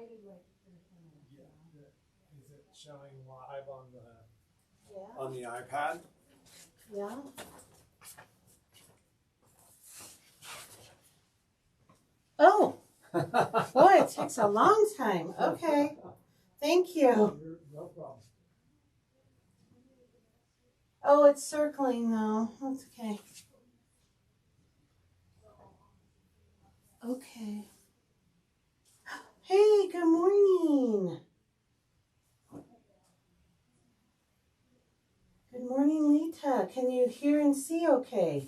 Is it showing live on the iPad? Yeah. Oh, boy, it takes a long time. Okay. Thank you. No problem. Oh, it's circling though. That's okay. Okay. Hey, good morning. Good morning, Lita. Can you hear and see okay?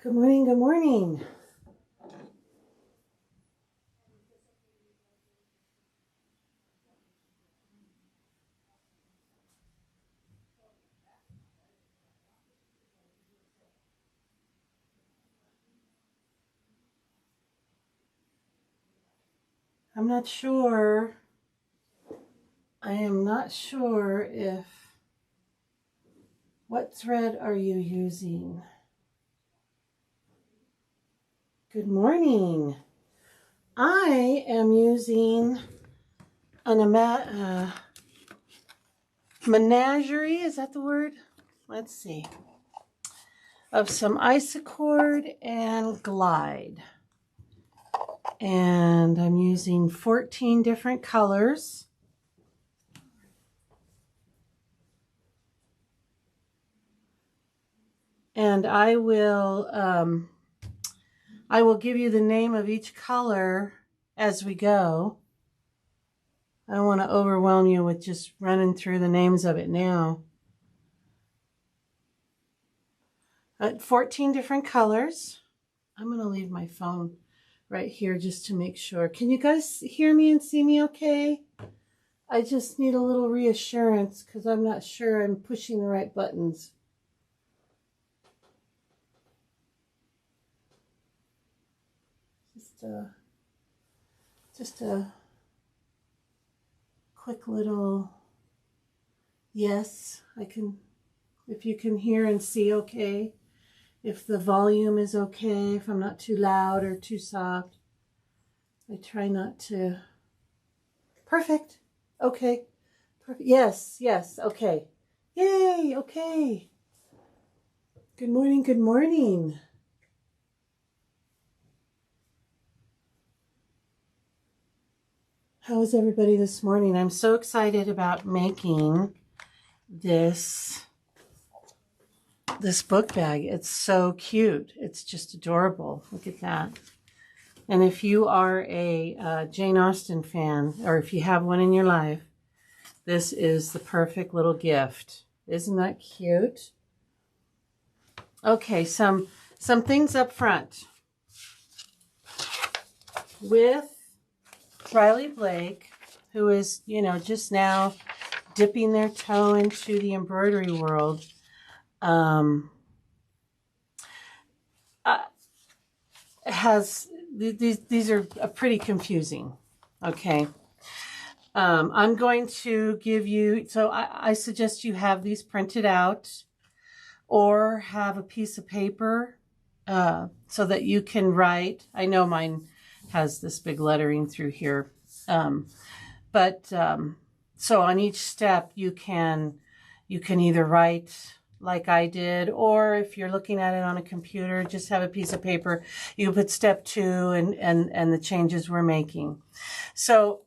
Good morning, good morning. I'm not sure. I am not sure if, what thread are you using? Good morning. I am using an menagerie, is that the word? Let's see. Of some Isacord and Glide. And I'm using 14 different colors. And I will give you the name of each color as we go. I don't want to overwhelm you with just running through the names of it now. 14 different colors. I'm going to leave my phone right here just to make sure. Can you guys hear me and see me okay? I just need a little reassurance because I'm not sure I'm pushing the right buttons. Just a quick little yes. I can, if you can hear and see okay, if the volume is okay, if I'm not too loud or too soft. I try not to. Perfect. Okay. Perfect. Yes, yes, okay. Yay, okay. Good morning, good morning. How is everybody this morning? I'm so excited about making this book bag. It's so cute. It's just adorable. Look at that. And if you are a Jane Austen fan, or if you have one in your life, this is the perfect little gift. Isn't that cute? Okay, some things up front. With Riley Blake, who is, just now dipping their toe into the embroidery world, these are pretty confusing. Okay. I'm going to give you, so I suggest you have these printed out or have a piece of paper so that you can write. I know mine has this big lettering through here. So on each step you can either write like I did, or if you're looking at it on a computer, just have a piece of paper. You put step 2 and the changes we're making. So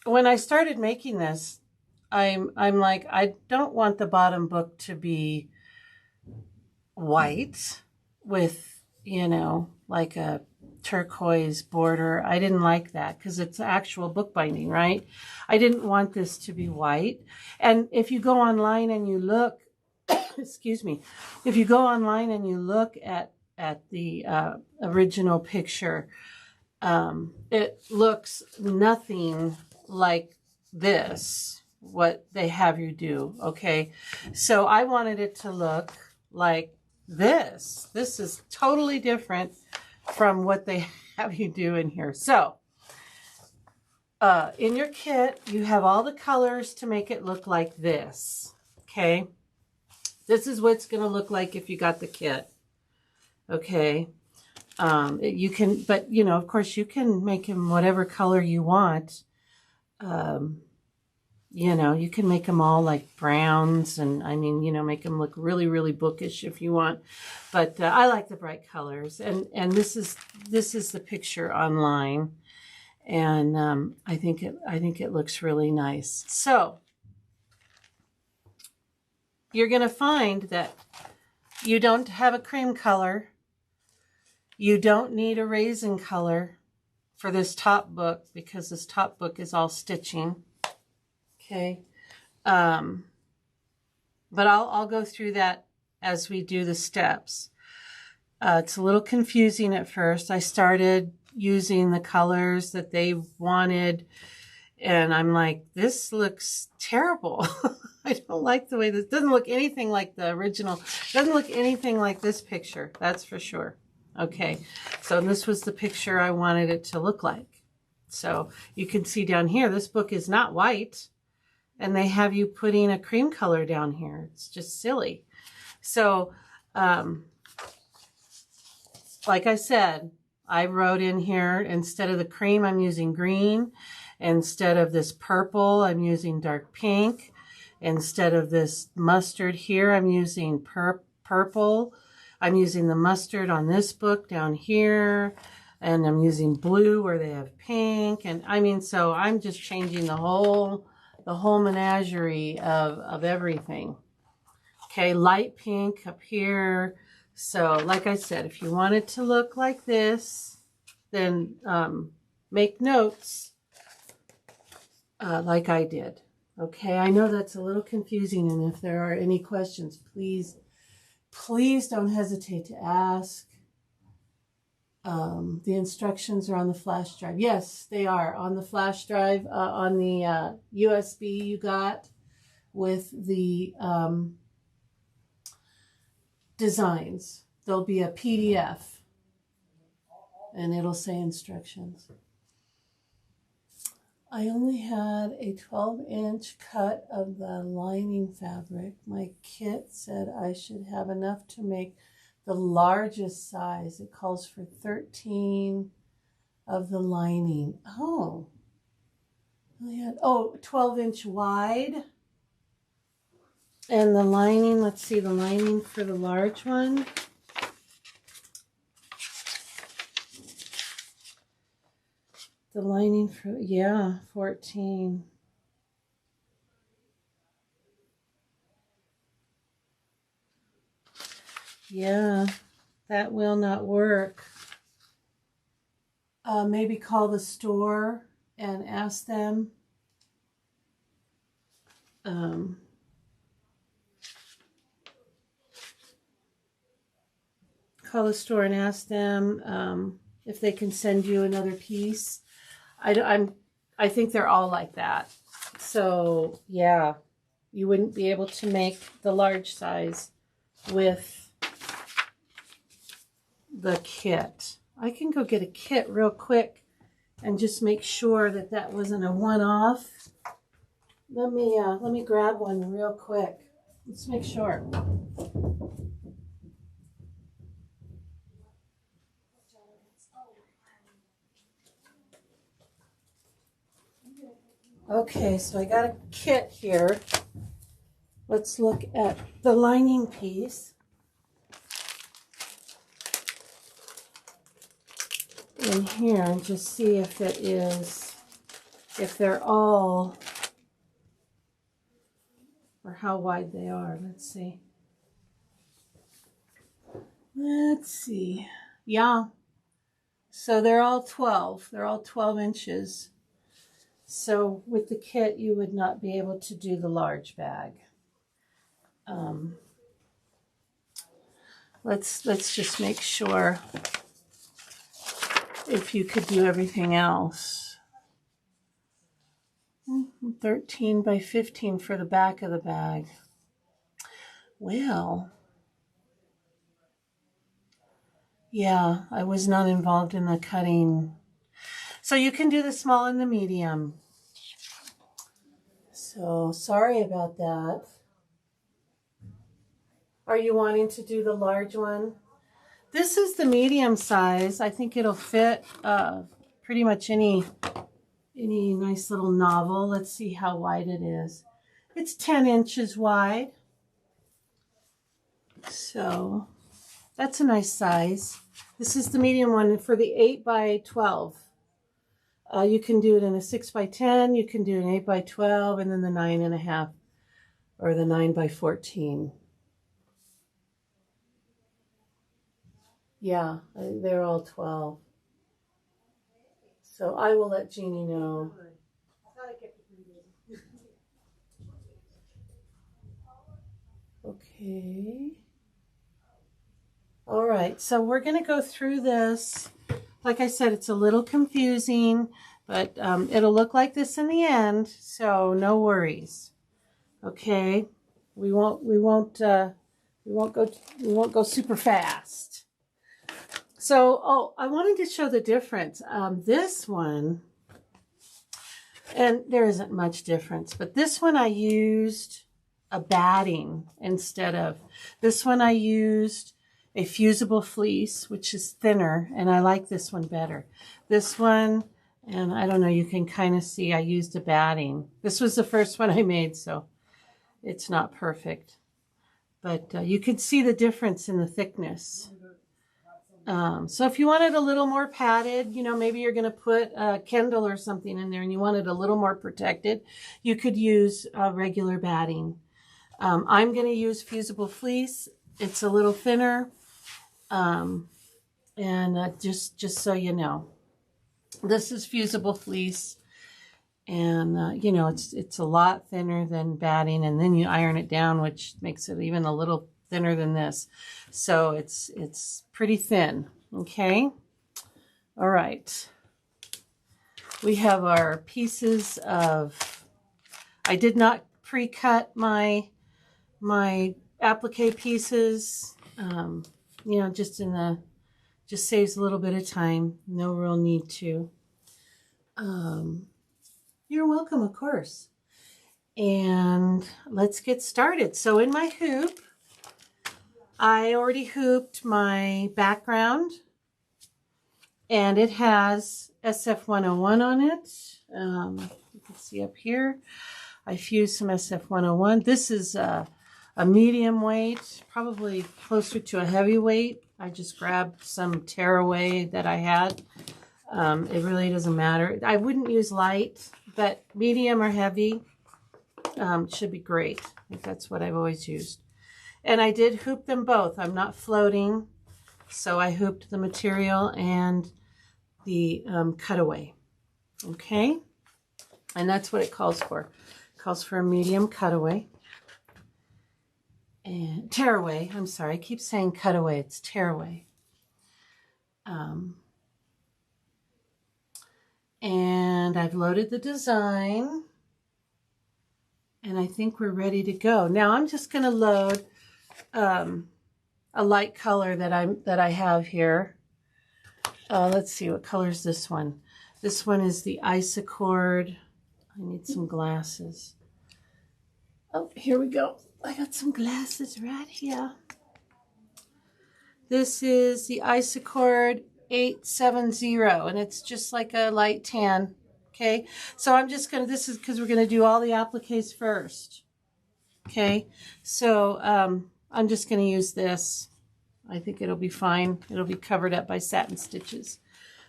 when I started making this, I'm like, I don't want the bottom book to be white with, like a turquoise border. I didn't like that because it's actual bookbinding, right? I didn't want this to be white. And if you go online and you look, excuse me, if you go online and you look at the original picture, it looks nothing like this, what they have you do, okay? So I wanted it to look like this. This is totally different from what they have you do in here. So in your kit, you have all the colors to make it look like this. Okay. This is what it's going to look like if you got the kit. Okay. You can, but you know, of course you can make him whatever color you want. You know, you can make them all like browns, and I mean, you know, make them look really, really bookish if you want. But I like the bright colors, and this is the picture online, and I think it looks really nice. So you're gonna find that you don't have a cream color. You don't need a raisin color for this top book because this top book is all stitching. Okay, but I'll go through that as we do the steps. It's a little confusing at first. I started using the colors that they wanted, and I'm like, this looks terrible. I don't like the way this doesn't look anything like the original. It doesn't look anything like this picture, that's for sure. Okay, so this was the picture I wanted it to look like. So you can see down here, this book is not white. And they have you putting a cream color down here. It's just silly. So, like I said, I wrote in here, instead of the cream, I'm using green. Instead of this purple, I'm using dark pink. Instead of this mustard here, I'm using purple. I'm using the mustard on this book down here. And I'm using blue where they have pink. And I mean, so I'm just changing the whole menagerie of everything. Okay, light pink up here. So like I said, if you want it to look like this, then make notes like I did. Okay, I know that's a little confusing, and if there are any questions, please don't hesitate to ask. The instructions are on the flash drive. Yes, they are on the flash drive, on the USB you got with the designs. There'll be a PDF and it'll say instructions. I only had a 12-inch cut of the lining fabric. My kit said I should have enough to make the largest size. It calls for 13 of the lining. Oh, I had 12-inch wide. And the lining, let's see, the lining for the large one. The lining for, yeah, 14. Yeah, that will not work. Maybe call the store and ask them. Call the store and ask them if they can send you another piece. I think they're all like that. So yeah, you wouldn't be able to make the large size with the kit. I can go get a kit real quick and just make sure that that wasn't a one-off. Let me grab one real quick. Let's make sure. Okay, so I got a kit here. Let's look at the lining piece. In here and just see if it is, if they're all, or how wide they are. Let's see. Let's see. Yeah. So they're all 12. They're all 12 inches. So with the kit, you would not be able to do the large bag. Let's just make sure if you could do everything else. 13 by 15 for the back of the bag. Well, yeah, I was not involved in the cutting. So you can do the small and the medium. So sorry about that. Are you wanting to do the large one? This is the medium size. I think it'll fit pretty much any nice little novel. Let's see how wide it is. It's 10 inches wide. So that's a nice size. This is the medium one for the 8 by 12. You can do it in a 6 by 10. You can do an 8 by 12, and then the 9.5 or the 9 by 14. Yeah, they're all 12. So I will let Jeannie know. Okay. All right, so we're going to go through this. Like I said, it's a little confusing, but it'll look like this in the end, so no worries. Okay, we won't go super fast. So, oh, I wanted to show the difference. This one, and there isn't much difference, but this one I used a batting instead of, this one I used a fusible fleece, which is thinner, and I like this one better. This one, and I don't know, you can kind of see I used a batting. This was the first one I made, so it's not perfect. But you can see the difference in the thickness. So if you want it a little more padded, you know, maybe you're going to put a Kindle or something in there and you want it a little more protected, you could use regular batting. I'm going to use fusible fleece. It's a little thinner. Just so you know, this is fusible fleece, and you know, it's a lot thinner than batting, and then you iron it down, which makes it even a little thinner than this. So it's pretty thin. Okay. All right. We have our pieces of, I did not pre-cut my applique pieces, you know, just saves a little bit of time. No real need to. You're welcome, of course. And let's get started. So in my hoop, I already hooped my background, and it has SF101 on it. You can see up here, I fused some SF101. This is a medium weight, probably closer to a heavy weight. I just grabbed some tearaway that I had. It really doesn't matter. I wouldn't use light, but medium or heavy should be great. I think that's what I've always used. And I did hoop them both. I'm not floating, so I hooped the material and the cutaway. Okay? And that's what it calls for. It calls for a medium cutaway. And tearaway, I'm sorry, I keep saying cutaway, it's tearaway. And I've loaded the design, and I think we're ready to go. Now I'm just going to load a light color that I have here. Let's see, what color is this one? This one is the Isocord. I need some glasses. Oh, here we go. I got some glasses right here. This is the Isocord 870, and it's just like a light tan. Okay, so I'm just going to, this is because we're going to do all the appliques first. Okay, so I'm just going to use this. I think it'll be fine. It'll be covered up by satin stitches.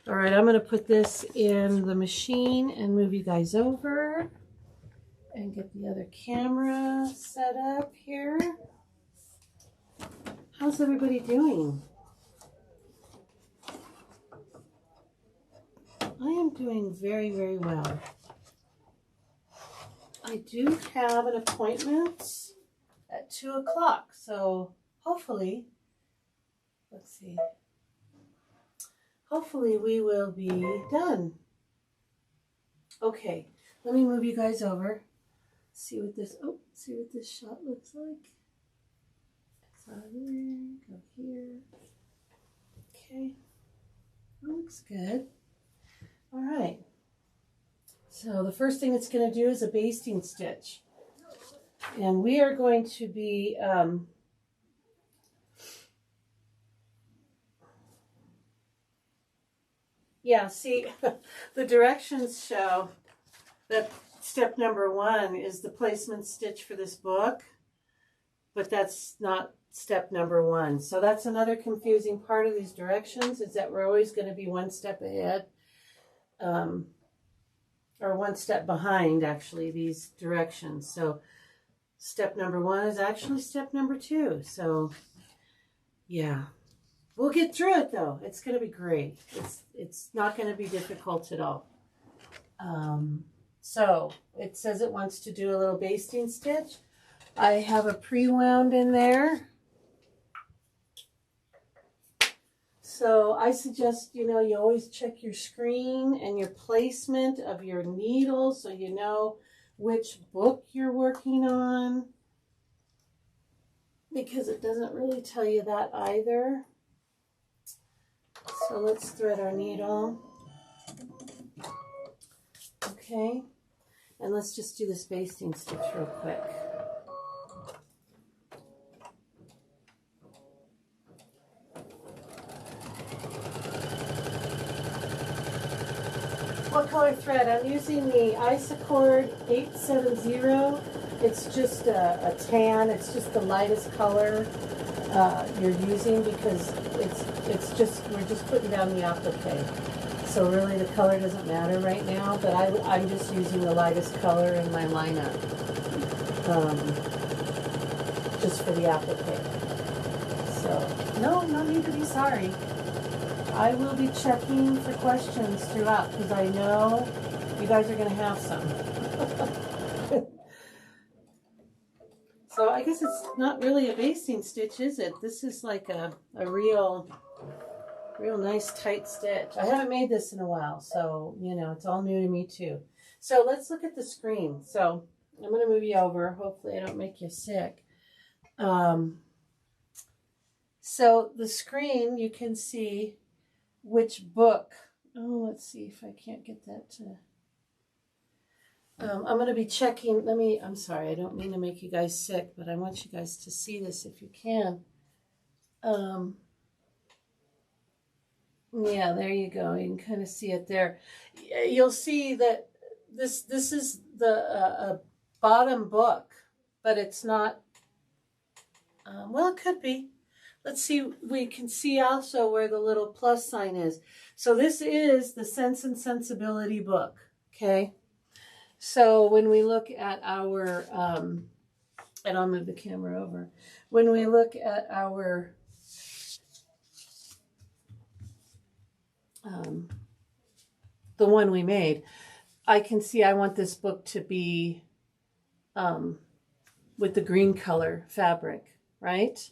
All right, I'm going to put this in the machine and move you guys over and get the other camera set up here. How's everybody doing? I am doing very, very well. I do have an appointment at 2 o'clock, so hopefully, let's see, hopefully we will be done. Okay, let me move you guys over. See what this shot looks like. So here, go here. Okay, that looks good. All right. So the first thing it's going to do is a basting stitch. And we are going to be yeah, see, the directions show that step number 1 is the placement stitch for this book, but that's not step number 1. So that's another confusing part of these directions, is that we're always going to be one step ahead, or one step behind, actually, these directions. So step number 1 is actually step number 2. So yeah, we'll get through it though. It's going to be great. It's not going to be difficult at all. So it says it wants to do a little basting stitch. I have a pre-wound in there. So I suggest, you know, you always check your screen and your placement of your needle so you know which book you're working on, because it doesn't really tell you that either. So let's thread our needle. Okay, and let's just do this basting stitch real quick. What color thread? I'm using the Isacord 870. It's just a tan. It's just the lightest color you're using, because it's just, we're just putting down the applique. So really the color doesn't matter right now, but I'm just using the lightest color in my lineup, just for the applique. So no need to be sorry. I will be checking for questions throughout, because I know you guys are going to have some. So I guess it's not really a basting stitch, is it? This is like a real nice tight stitch. I haven't made this in a while, so, you know, it's all new to me too. So let's look at the screen. So I'm going to move you over. Hopefully I don't make you sick. So the screen, you can see which book. Oh, let's see if I can't get that to... I'm going to be checking. I'm sorry, I don't mean to make you guys sick, but I want you guys to see this if you can. Yeah, there you go. You can kind of see it there. You'll see that this is the bottom book, but it's not, well, it could be. Let's see, we can see also where the little plus sign is. So this is the Sense and Sensibility book, okay? So when we look at our, and I'll move the camera over. When we look at our, the one we made, I can see I want this book to be with the green color fabric, right?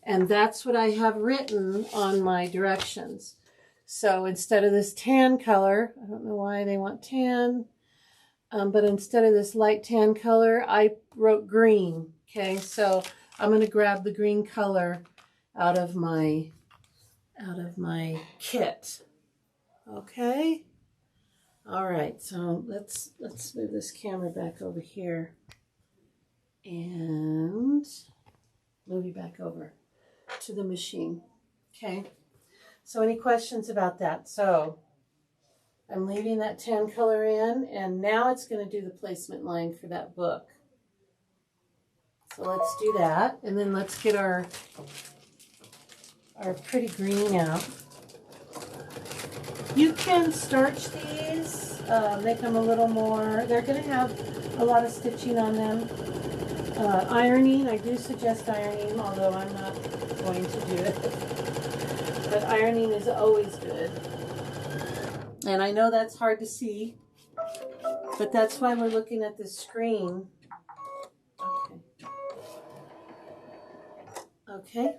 And that's what I have written on my directions. So instead of this tan color, I don't know why they want tan, but instead of this light tan color, I wrote green. Okay, so I'm going to grab the green color out of my kit. Okay. All right. So let's move this camera back over here and move you back over to the machine. Okay. So any questions about that? So I'm leaving that tan color in, and now it's going to do the placement line for that book. So let's do that, and then let's get our pretty green out. You can starch these, make them a little more, they're going to have a lot of stitching on them. Ironing, I do suggest ironing, although I'm not going to do it. But ironing is always good. And I know that's hard to see, but that's why we're looking at this screen. Okay.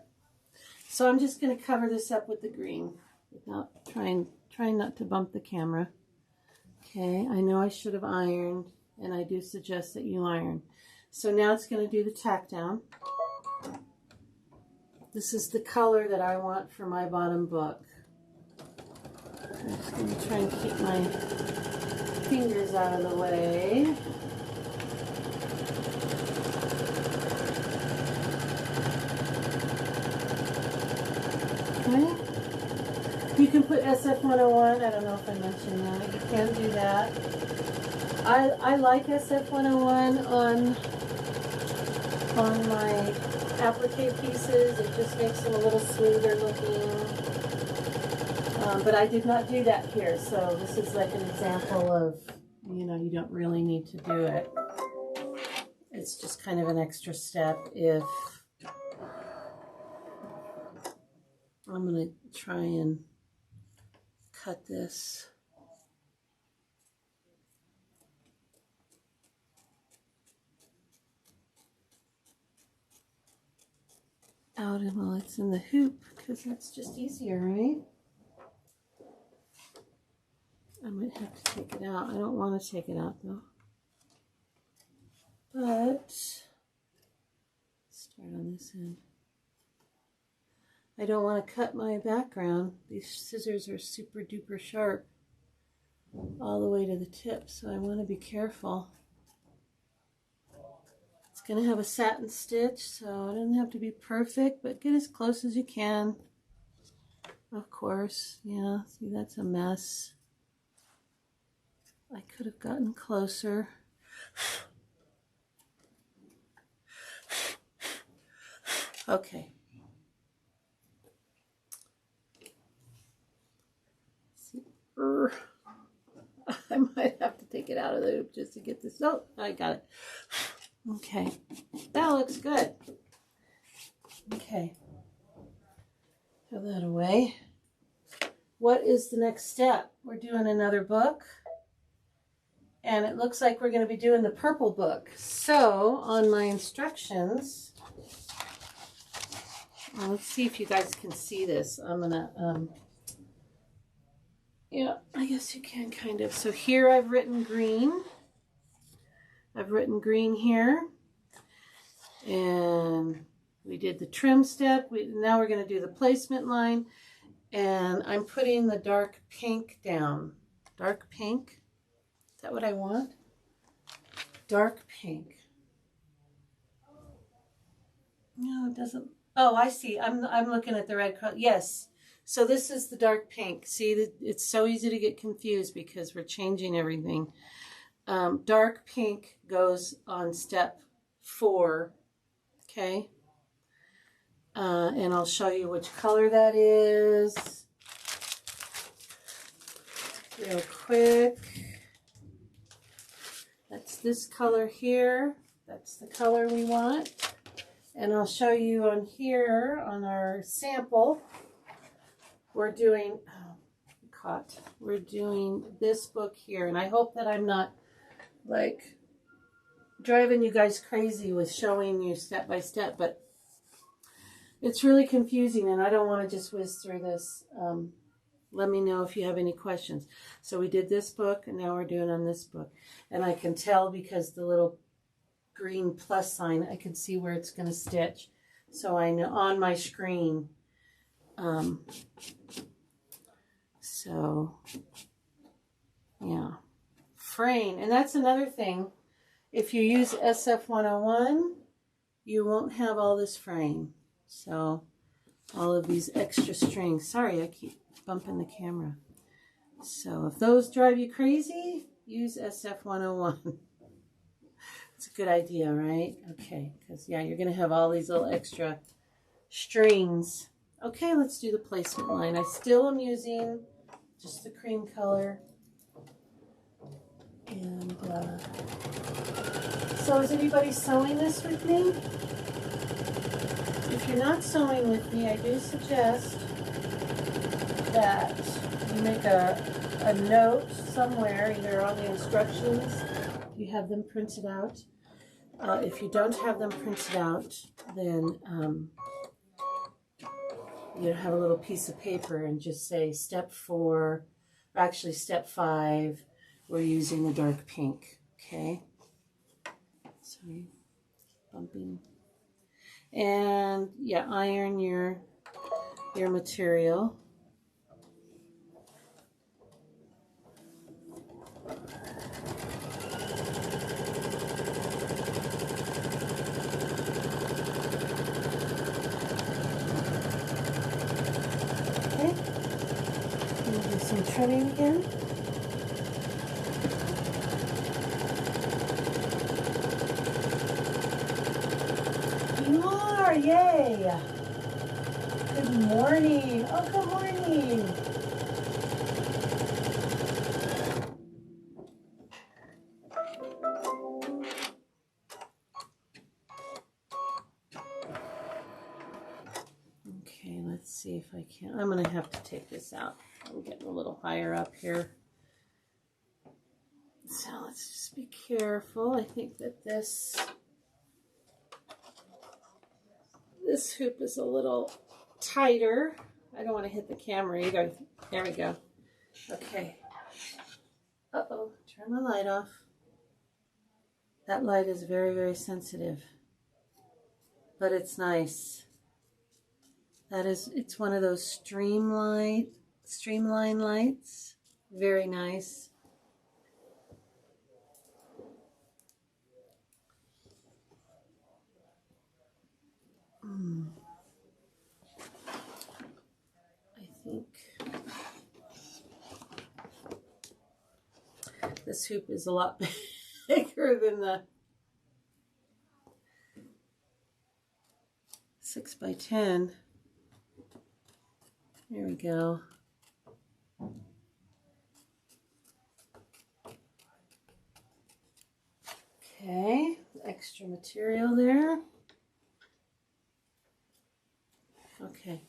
So I'm just going to cover this up with the green without trying not to bump the camera. Okay, I know I should have ironed, and I do suggest that you iron. So now it's going to do the tack down. This is the color that I want for my bottom book. I'm just going to try and keep my fingers out of the way. Okay. You can put SF101. I don't know if I mentioned that. You can do that. I like SF101 on my applique pieces. It just makes them a little smoother looking. But I did not do that here. So this is like an example of, you know, you don't really need to do it. It's just kind of an extra step if I'm going to try and cut this. Out and while it's in the hoop, because that's just easier, right? I might have to take it out. I don't want to take it out though. But start on this end. I don't want to cut my background. These scissors are super duper sharp all the way to the tip, so I want to be careful. It's going to have a satin stitch, so it doesn't have to be perfect, but get as close as you can. Of course, yeah, see, that's a mess. I could have gotten closer. Okay. See, I might have to take it out of the hoop just to get this. Oh, I got it. Okay, that looks good. Okay, throw that away. What is the next step? We're doing another book, and it looks like we're going to be doing the purple book. So on my instructions, let's see if you guys can see this. I'm gonna, yeah, I guess you can kind of. So here I've written green. I've written green here, and we did the trim step. Now we're going to do the placement line, and I'm putting the dark pink down. Dark pink, is that what I want? Dark pink. No, it doesn't. Oh, I see. I'm looking at the red color. Yes. So this is the dark pink. See, it's so easy to get confused because we're changing everything. Dark pink goes on step 4, okay? And I'll show you which color that is real quick. That's this color here. That's the color we want. And I'll show you on here on our sample. We're doing, we're doing this book here. And I hope that I'm not like driving you guys crazy with showing you step by step, but it's really confusing and I don't want to just whiz through this. Let me know if you have any questions. So we did this book and now we're doing on this book, and I can tell because the little green plus sign, I can see where it's going to stitch, so I know on my screen. So yeah, fraying. And that's another thing. If you use SF101, you won't have all this fraying. So all of these extra strings. Sorry, I keep bumping the camera. So if those drive you crazy, use SF101. It's a good idea, right? Okay, because yeah, you're going to have all these little extra strings. Okay, let's do the placement line. I still am using just the cream color. And so is anybody sewing this with me? If you're not sewing with me, I do suggest that you make a note somewhere, either on the instructions, you have them printed out. If you don't have them printed out, then you have a little piece of paper and just say step 4, or actually step 5, we're using the dark pink, okay? Sorry, bumping. And yeah, iron your material. trimming again? You are, yay! Good morning. Oh, good morning. Okay, let's see if I can. I'm going to have to take this out. I'm getting a little higher up here. So let's just be careful. I think that this hoop is a little tighter. I don't want to hit the camera either. There we go. Okay. Uh-oh. Turn my light off. That light is very, very sensitive. But it's nice. It's one of those streamline lights. Very nice. I think this hoop is a lot bigger than the 6x10. There we go. Okay, extra material there. Okay.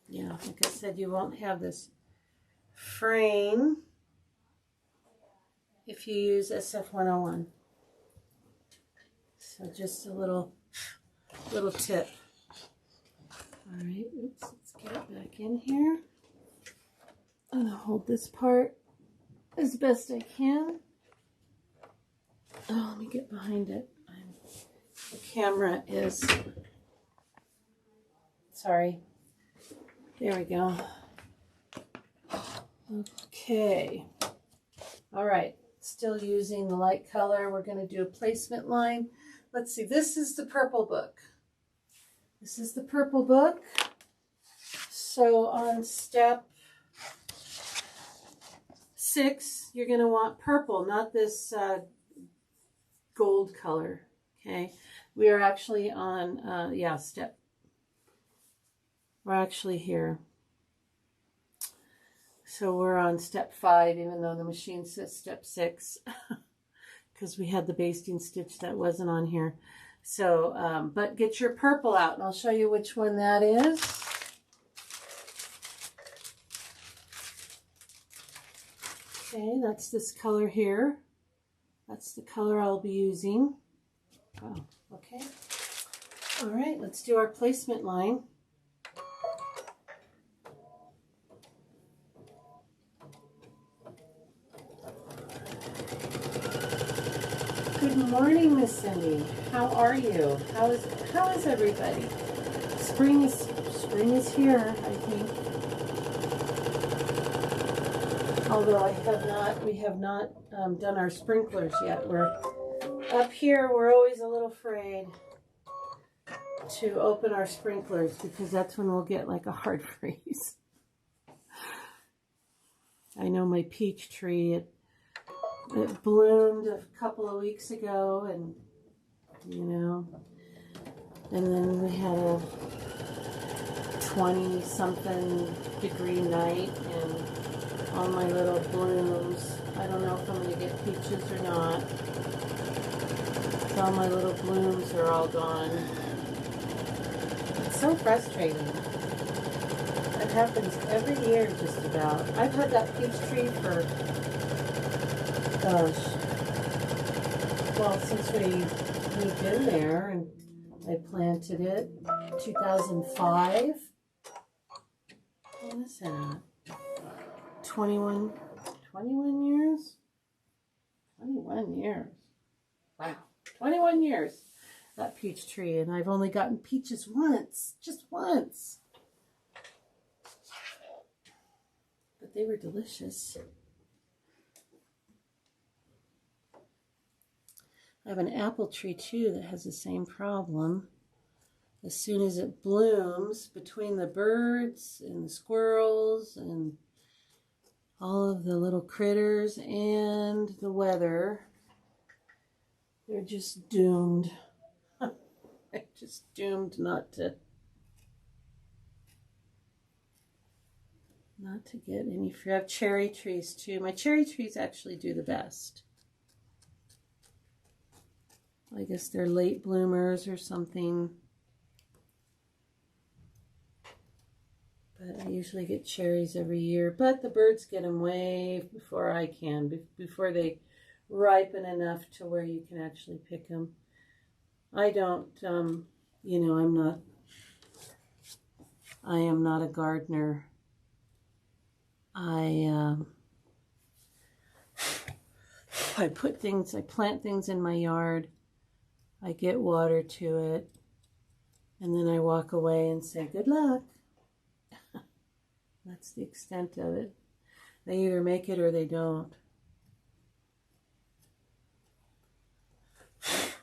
Yeah, like I said, you won't have this frame if you use SF-101. So just a little tip. All right, oops, let's get it back in here. I'm gonna hold this part as best I can. Oh, let me get behind it. The camera is, sorry. There we go. Okay. All right, still using the light color. We're gonna do a placement line. Let's see, this is the purple book. This is the purple book. So on step 6, you're going to want purple, not this gold color. Okay. We are actually on, we're actually here. So we're on step 5, even though the machine says step 6, because we had the basting stitch that wasn't on here. So, but get your purple out, and I'll show you which one that is. Okay, that's this color here. That's the color I'll be using. Oh, okay. All right, let's do our placement line. Good morning, Miss Cindy. How are you? How is everybody? Spring is here, I think. Although we have not done our sprinklers yet. We're up here. We're always a little afraid to open our sprinklers because that's when we'll get like a hard freeze. I know my peach tree, it bloomed a couple of weeks ago, and you know, and then we had a 20-something degree night, and all my little blooms, I don't know if I'm going to get peaches or not. All my little blooms are all gone. It's so frustrating. That happens every year just about. I've had that peach tree for, gosh, well, since we moved in there, and I planted it 2005. What is that? 21 years? 21 years. Wow. 21 years, that peach tree, and I've only gotten peaches once, just once. But they were delicious. I have an apple tree too that has the same problem. As soon as it blooms, between the birds and the squirrels and all of the little critters and the weather. They're just doomed. They're just doomed not to get any fruit. I have cherry trees too. My cherry trees actually do the best. I guess they're late bloomers or something. But I usually get cherries every year. But the birds get them way before I can, before they ripen enough to where you can actually pick them. I don't, you know, I am not a gardener. I plant things in my yard. I get water to it, and then I walk away and say, good luck. That's the extent of it. They either make it or they don't.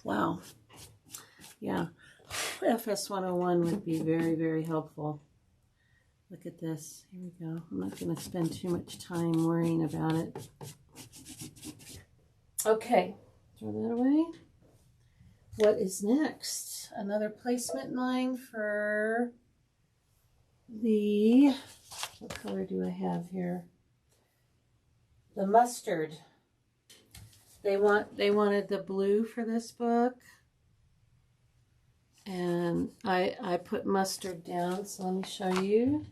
Wow. Yeah. FS 101 would be very, very helpful. Look at this. Here we go. I'm not going to spend too much time worrying about it. Okay. Throw that away. What is next? Another placement line for the, what color do I have here? The mustard. They wanted the blue for this book. And I put mustard down, so let me show you.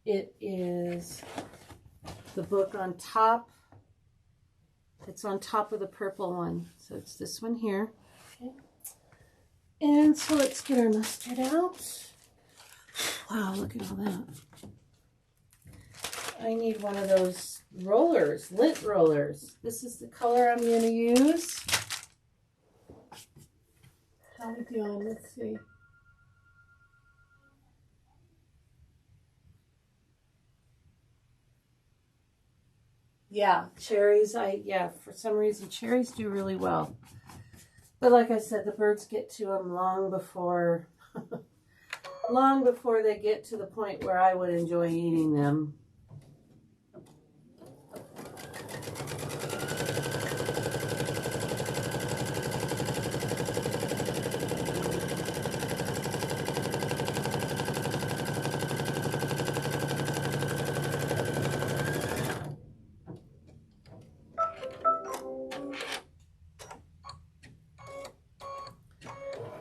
It is the book on top. It's on top of the purple one. So it's this one here. Okay. And so let's get our mustard out. Wow, look at all that. I need one of those rollers, lint rollers. This is the color I'm going to use. How are we doing? Let's see. Yeah, cherries, for some reason, cherries do really well. But like I said, the birds get to them long before they get to the point where I would enjoy eating them.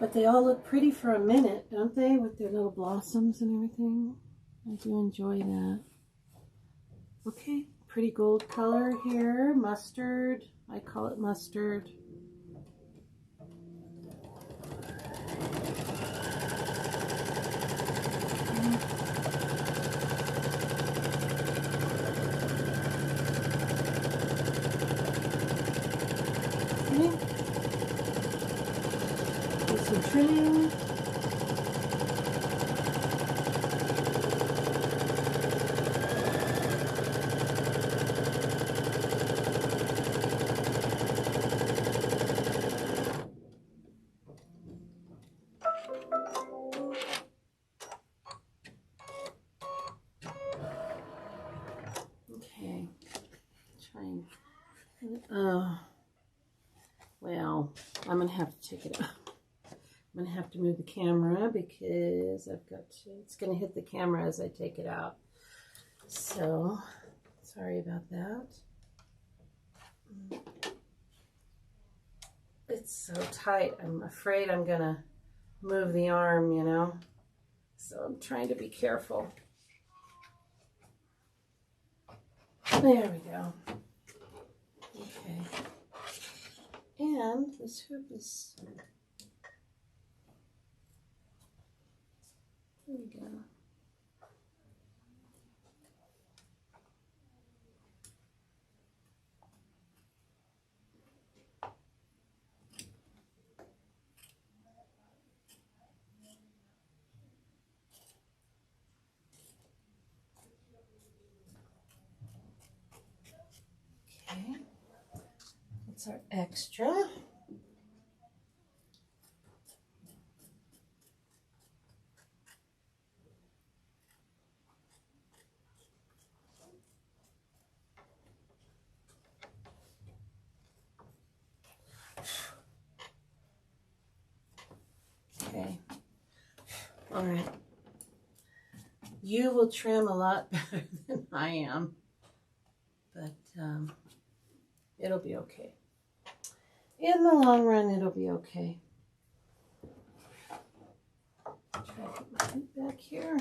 But they all look pretty for a minute, don't they? With their little blossoms and everything. I do enjoy that. Okay, pretty gold color here. Mustard. I call it mustard. Okay. Some trimming. Okay, trying. Well, I'm gonna have to take it out. I'm going to have to move the camera because it's going to hit the camera as I take it out. So, sorry about that. It's so tight. I'm afraid I'm going to move the arm, you know. So I'm trying to be careful. There we go. Okay. And this hoop is... There we go. Okay. That's our extra. All right. You will trim a lot better than I am, but it'll be okay. In the long run, it'll be okay. Try to get my feet back here.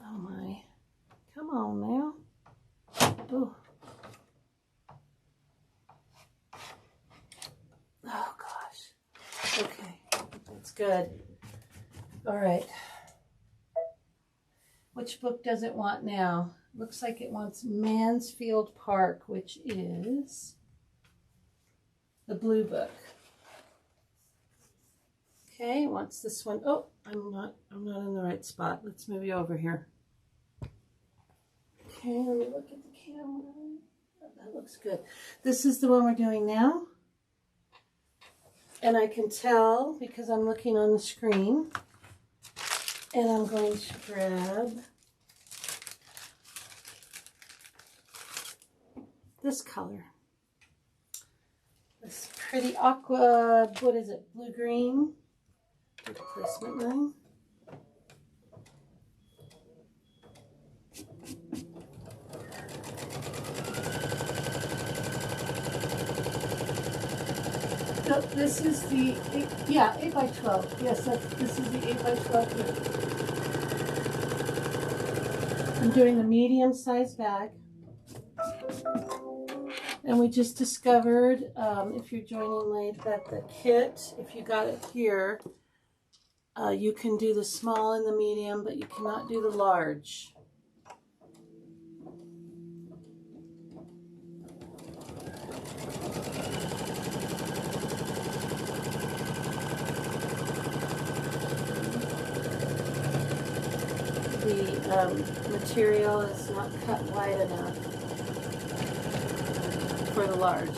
Oh my. Come on now. Ooh. Oh gosh. Okay. That's good. All right. Which book does it want now? Looks like it wants Mansfield Park, which is the blue book. Okay, it wants this one. Oh, I'm not in the right spot. Let's move you over here. Okay, let me look at the camera. Oh, that looks good. This is the one we're doing now. And I can tell because I'm looking on the screen. And I'm going to grab this color. This pretty aqua, what is it, blue-green? Do the placement line. So this is the 8 by 12. Yes, this is the 8 by 12 here. I'm doing a medium-sized bag. And we just discovered, if you're joining late, that the kit, if you got it here, you can do the small and the medium, but you cannot do the large. The material is not cut wide enough for the large.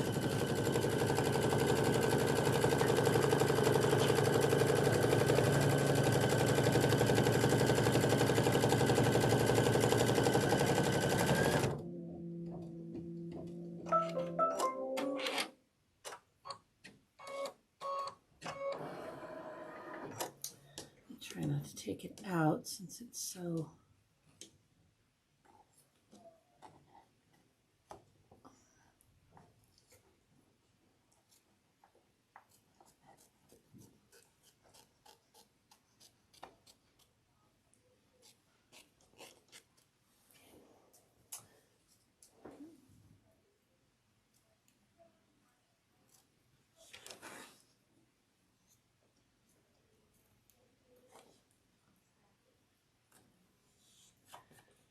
Try not to take it out since it's so...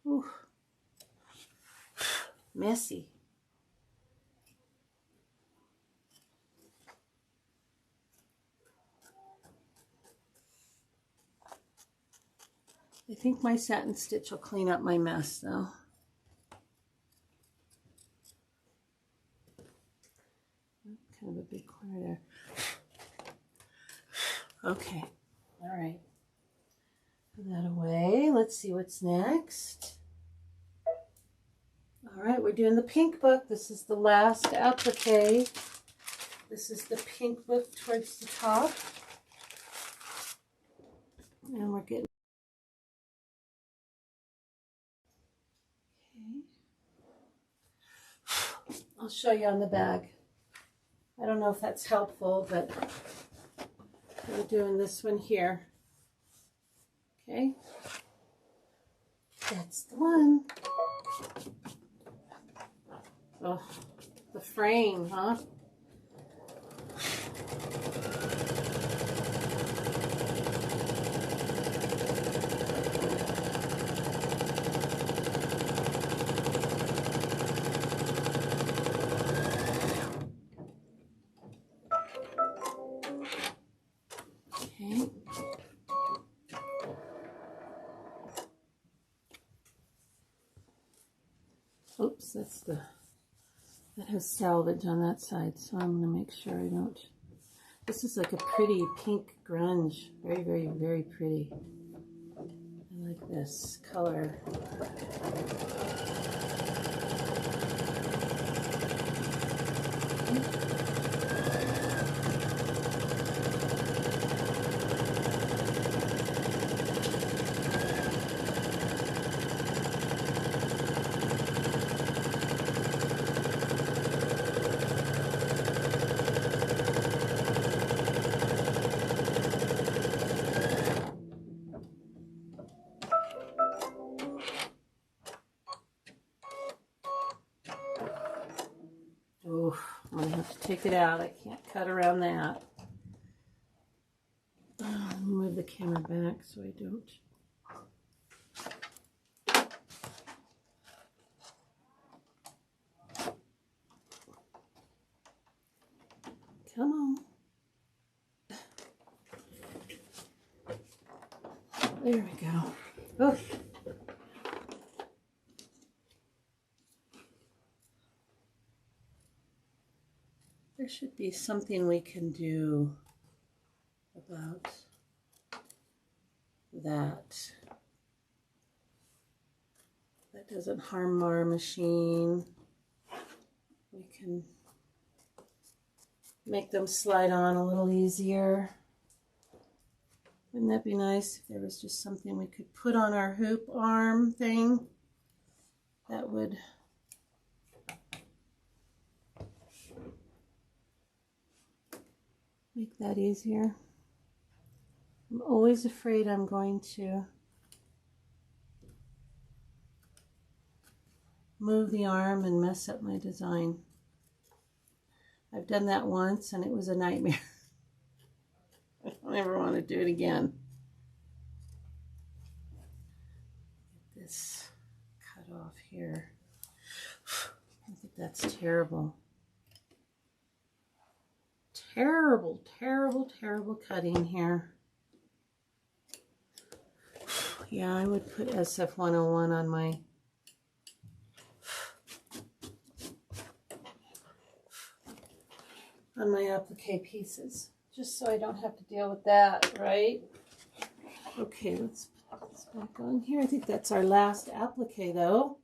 Ooh. Messy. I think my satin stitch will clean up my mess though. Kind of a big corner there. Okay. All right. Put that away. Let's see what's next. All right, we're doing the pink book. This is the last applique. This is the pink book towards the top. And we're getting... Okay. I'll show you on the bag. I don't know if that's helpful, but we're doing this one here. Okay. That's the one. Oh, the frame, huh? Okay. Oops, that has salvage on that side, so I'm going to make sure I don't. This is like a pretty pink grunge. Very, very, very pretty. I like this color. I'm gonna have to take it out. I can't cut around that. Move the camera back so I don't. Come on. There we go. Oh. There should be something we can do about that. That doesn't harm our machine. We can make them slide on a little easier. Wouldn't that be nice if there was just something we could put on our hoop arm thing that would make that easier? I'm always afraid I'm going to move the arm and mess up my design. I've done that once and it was a nightmare. I don't ever want to do it again. Get this cut off here. I think that's terrible. Terrible, terrible, terrible cutting here. Yeah, I would put SF-101 on my applique pieces, just so I don't have to deal with that, right? Okay, let's put this back on here. I think that's our last applique though.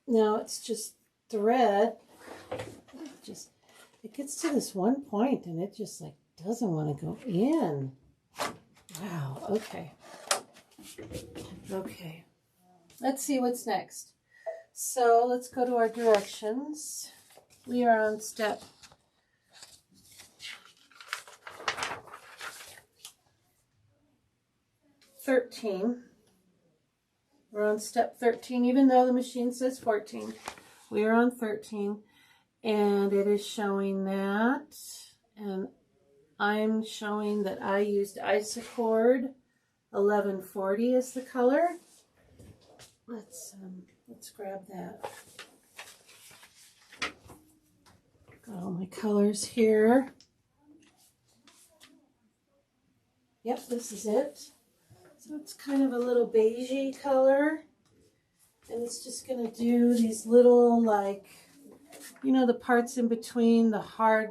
Now it's just thread. It gets to this one point and it just like doesn't want to go in. Wow, okay. Okay, let's see what's next. So let's go to our directions. We are on step 13. We're on step 13, even though the machine says 14. We are on 13, and it is showing that, and I'm showing that I used Isocord 1140 as the color. Let's grab that. Got all my colors here. Yep, this is it. So it's kind of a little beigey color, and it's just going to do these little, like, you know, the parts in between the hard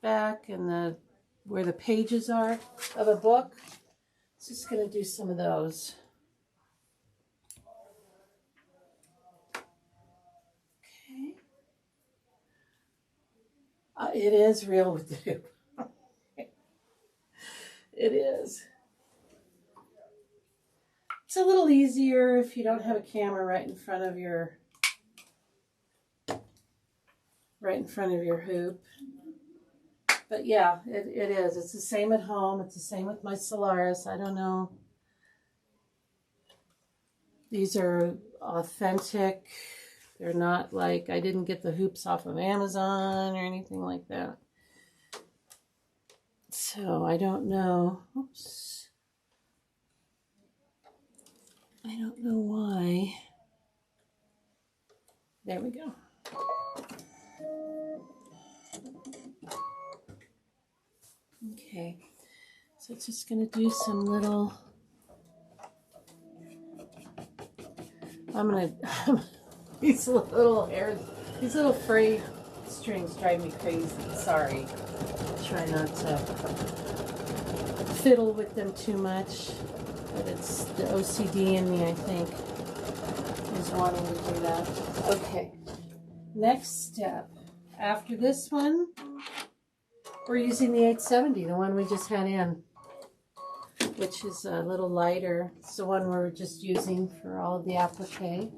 back and the where the pages are of a book. It's just going to do some of those. Okay. It is real with the hoop. It is. It's a little easier if you don't have a camera right in front of your hoop. But yeah, it is. It's the same at home. It's the same with my Solaris. I don't know. These are authentic. They're not like, I didn't get the hoops off of Amazon or anything like that. So I don't know. Oops. I don't know why. There we go. Okay, so it's just going to do some little, these little fray strings drive me crazy. Sorry. Try not to fiddle with them too much, but it's the OCD in me, I think, is wanting to do that. Okay, next step. After this one, we're using the 870, the one we just had in, which is a little lighter. It's the one we're just using for all of the applique.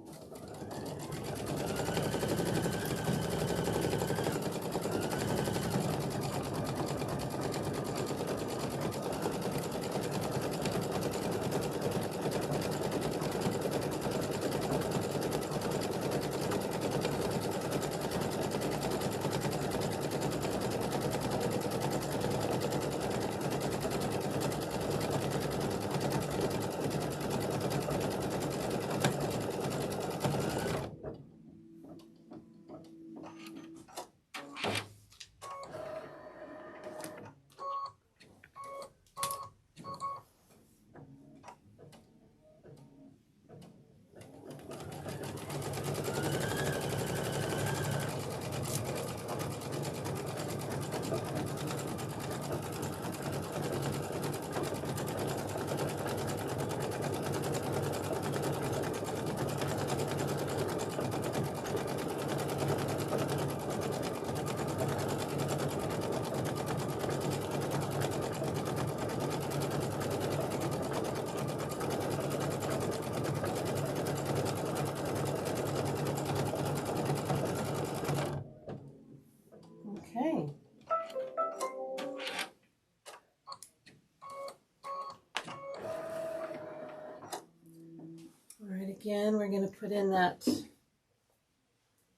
Again, we're going to put in that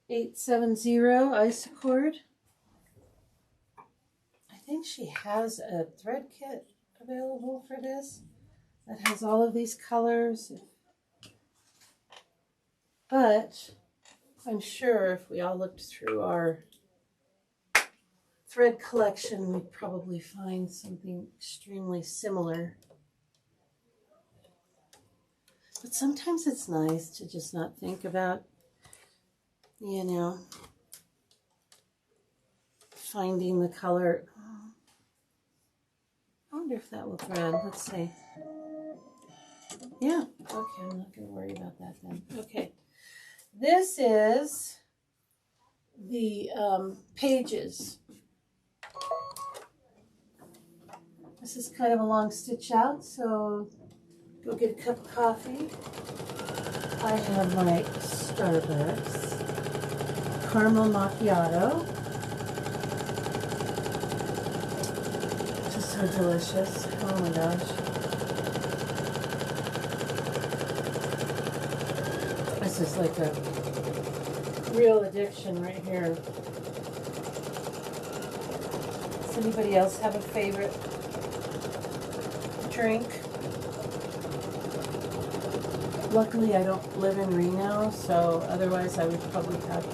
870 Isacord. I think she has a thread kit available for this that has all of these colors. But I'm sure if we all looked through our thread collection, we'd probably find something extremely similar. But sometimes it's nice to just not think about, you know, finding the color. I wonder if that will thread. Let's see. Yeah, okay, I'm not going to worry about that then. Okay, this is the pages. This is kind of a long stitch out, so go get a cup of coffee. I have my Starbucks caramel macchiato. Just so delicious. Oh my gosh. This is like a real addiction right here. Does anybody else have a favorite drink? Luckily, I don't live in Reno, so otherwise I would probably have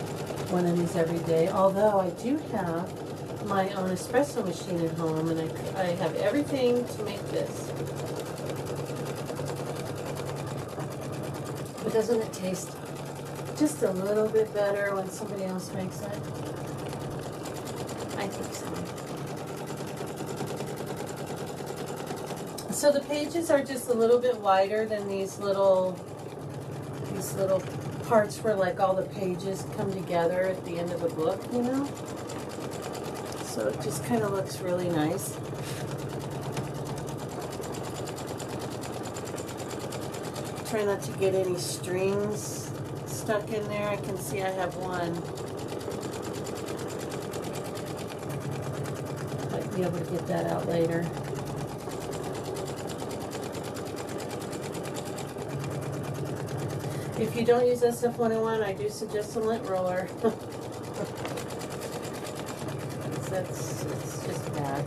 one of these every day. Although I do have my own espresso machine at home, and I have everything to make this. But doesn't it taste just a little bit better when somebody else makes it? I think so. So the pages are just a little bit wider than these little parts where like all the pages come together at the end of the book, you know? So it just kind of looks really nice. Try not to get any strings stuck in there. I can see I have one. Might be able to get that out later. If you don't use SF101, I do suggest a lint roller. It's just bad.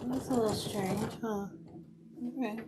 That's a little strange, huh? Okay.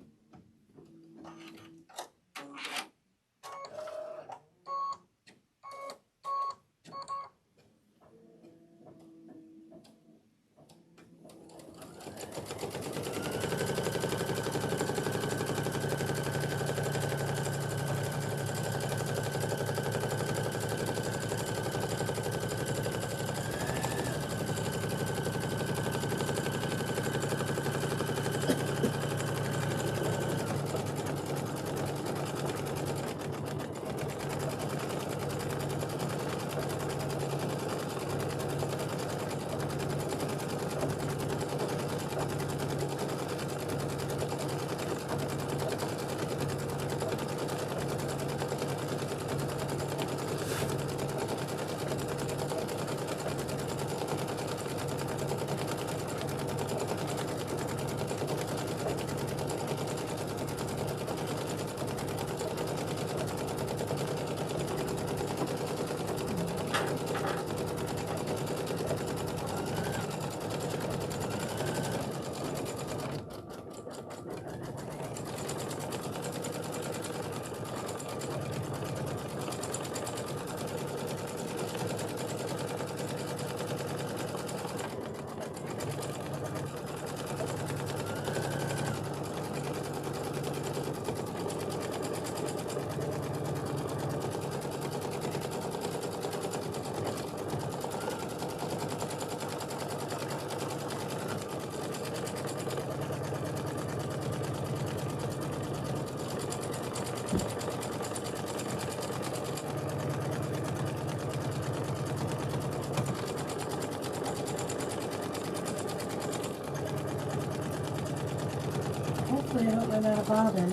Hopefully I don't run out of bobbin.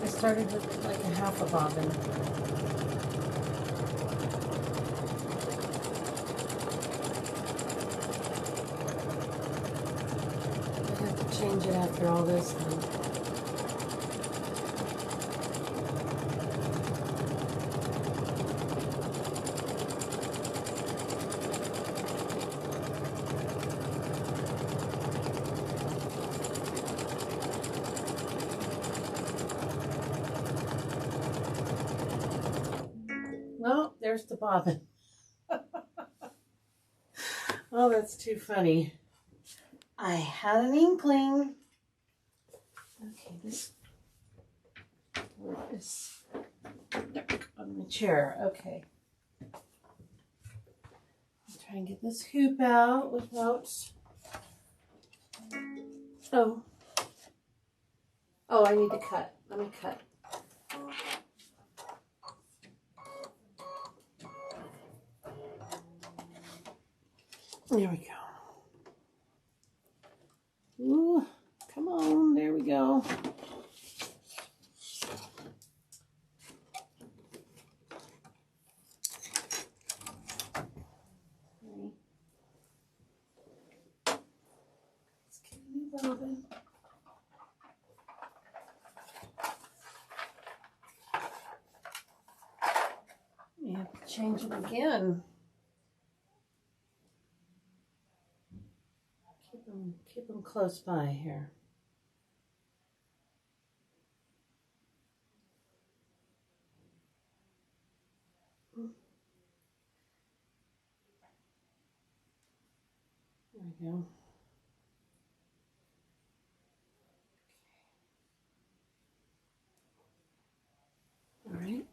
I started with like a half a bobbin. I have to change it after all this then. Well, there's the bobbin. Oh, that's too funny. I had an inkling. Okay, this is on the chair. Okay. I'll try and get this hoop out without. Oh, I need to cut. Let me cut. There we go. Ooh, come on, there we go. Let's get a new bobbin. We have to change it again. Keep them close by here. There we go. All right.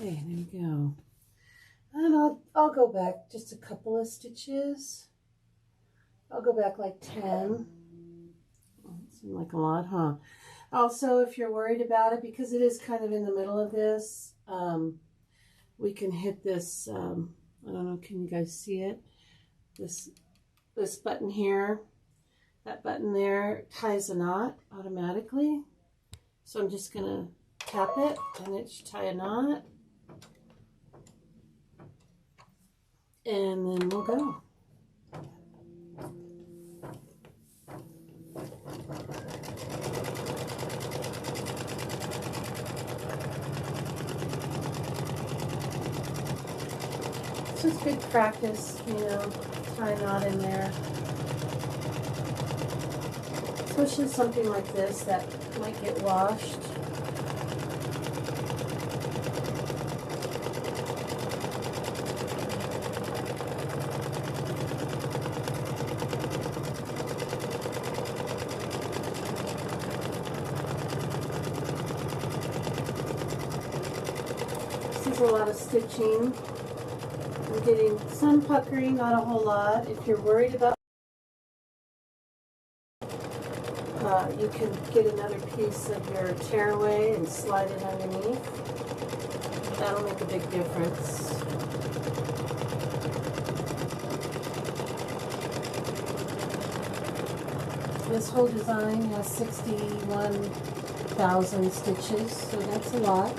Okay, there we go. And I'll go back just a couple of stitches. I'll go back like 10. Oh, it seemed like a lot, huh? Also, if you're worried about it, because it is kind of in the middle of this, we can hit this, I don't know, can you guys see it? This button here, that button there ties a knot automatically. So I'm just gonna tap it and it should tie a knot. And then we'll go. It's just good practice, you know, tie a knot in there. Especially something like this that might get washed. A lot of stitching. I'm getting some puckering, not a whole lot. If you're worried about you can get another piece of your tearaway and slide it underneath. That'll make a big difference. This whole design has 61,000 stitches, so that's a lot.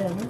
better.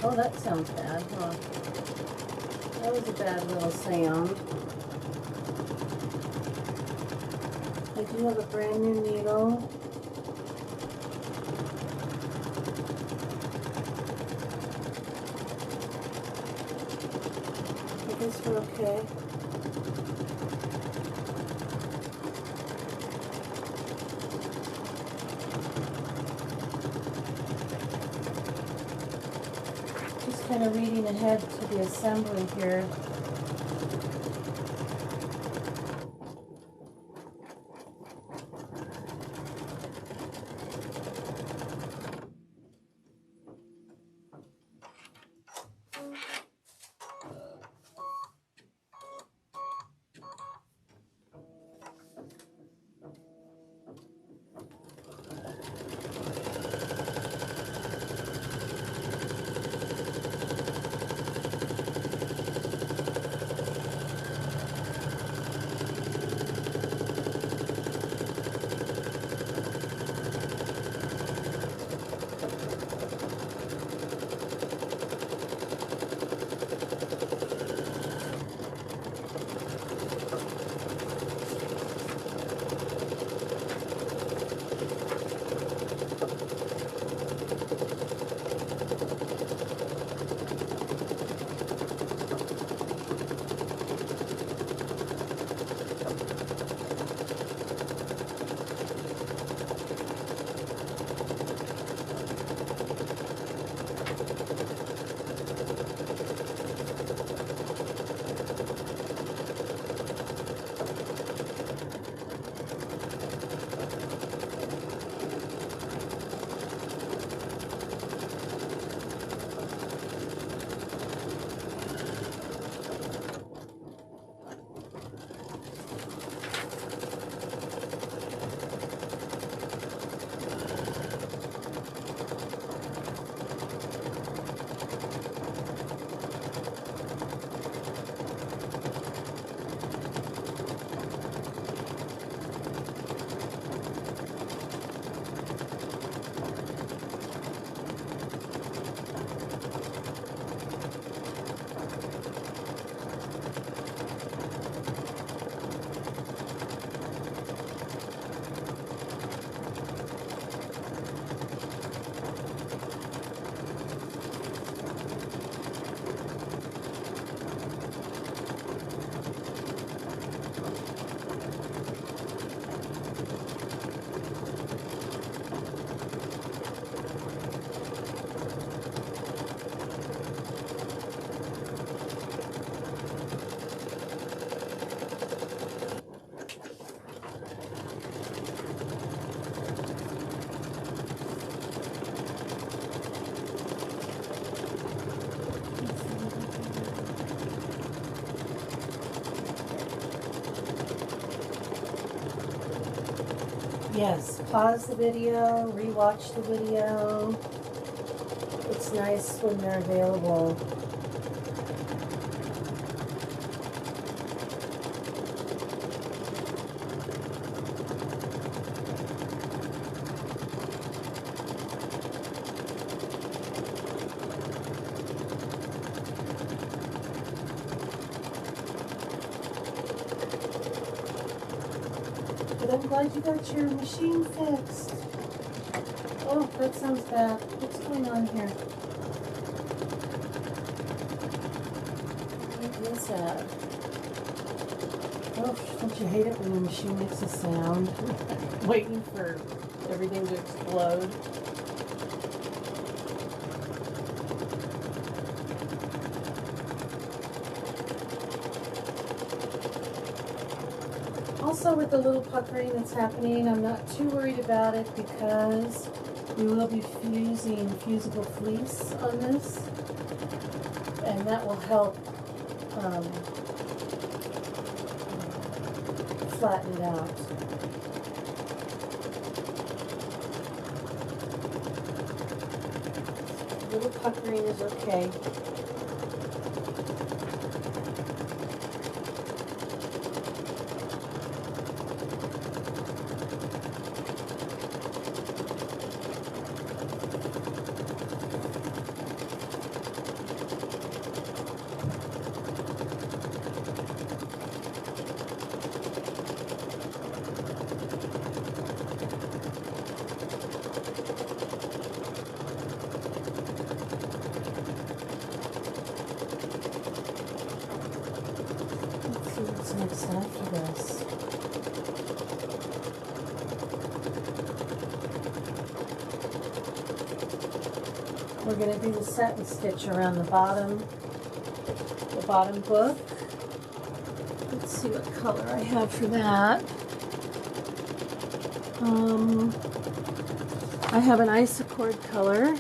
Oh, that sounds bad, huh? That was a bad little sound. I do have a brand new needle. I guess we're okay. Just kind of reading ahead to the assembly here. Yes, pause the video, rewatch the video. It's nice when they're available. But I'm glad you got your machine fixed. Oh, that sounds bad. What's going on here? What is that? Oh, don't you hate it when your machine makes a sound? Waiting for everything to explode. Also, with the little puckering that's happening, I'm not too worried about it because we will be fusing fusible fleece on this, and that will help flatten it out. A little puckering is okay. What's next after this? We're going to do the satin stitch around the bottom book. Let's see what color I have for that. I have an isocord color.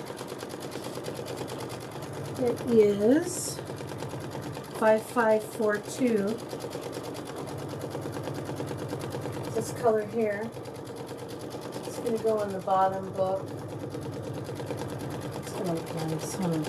It is 5542. This color here. It's going to go on the bottom book. It's going to look nice, huh?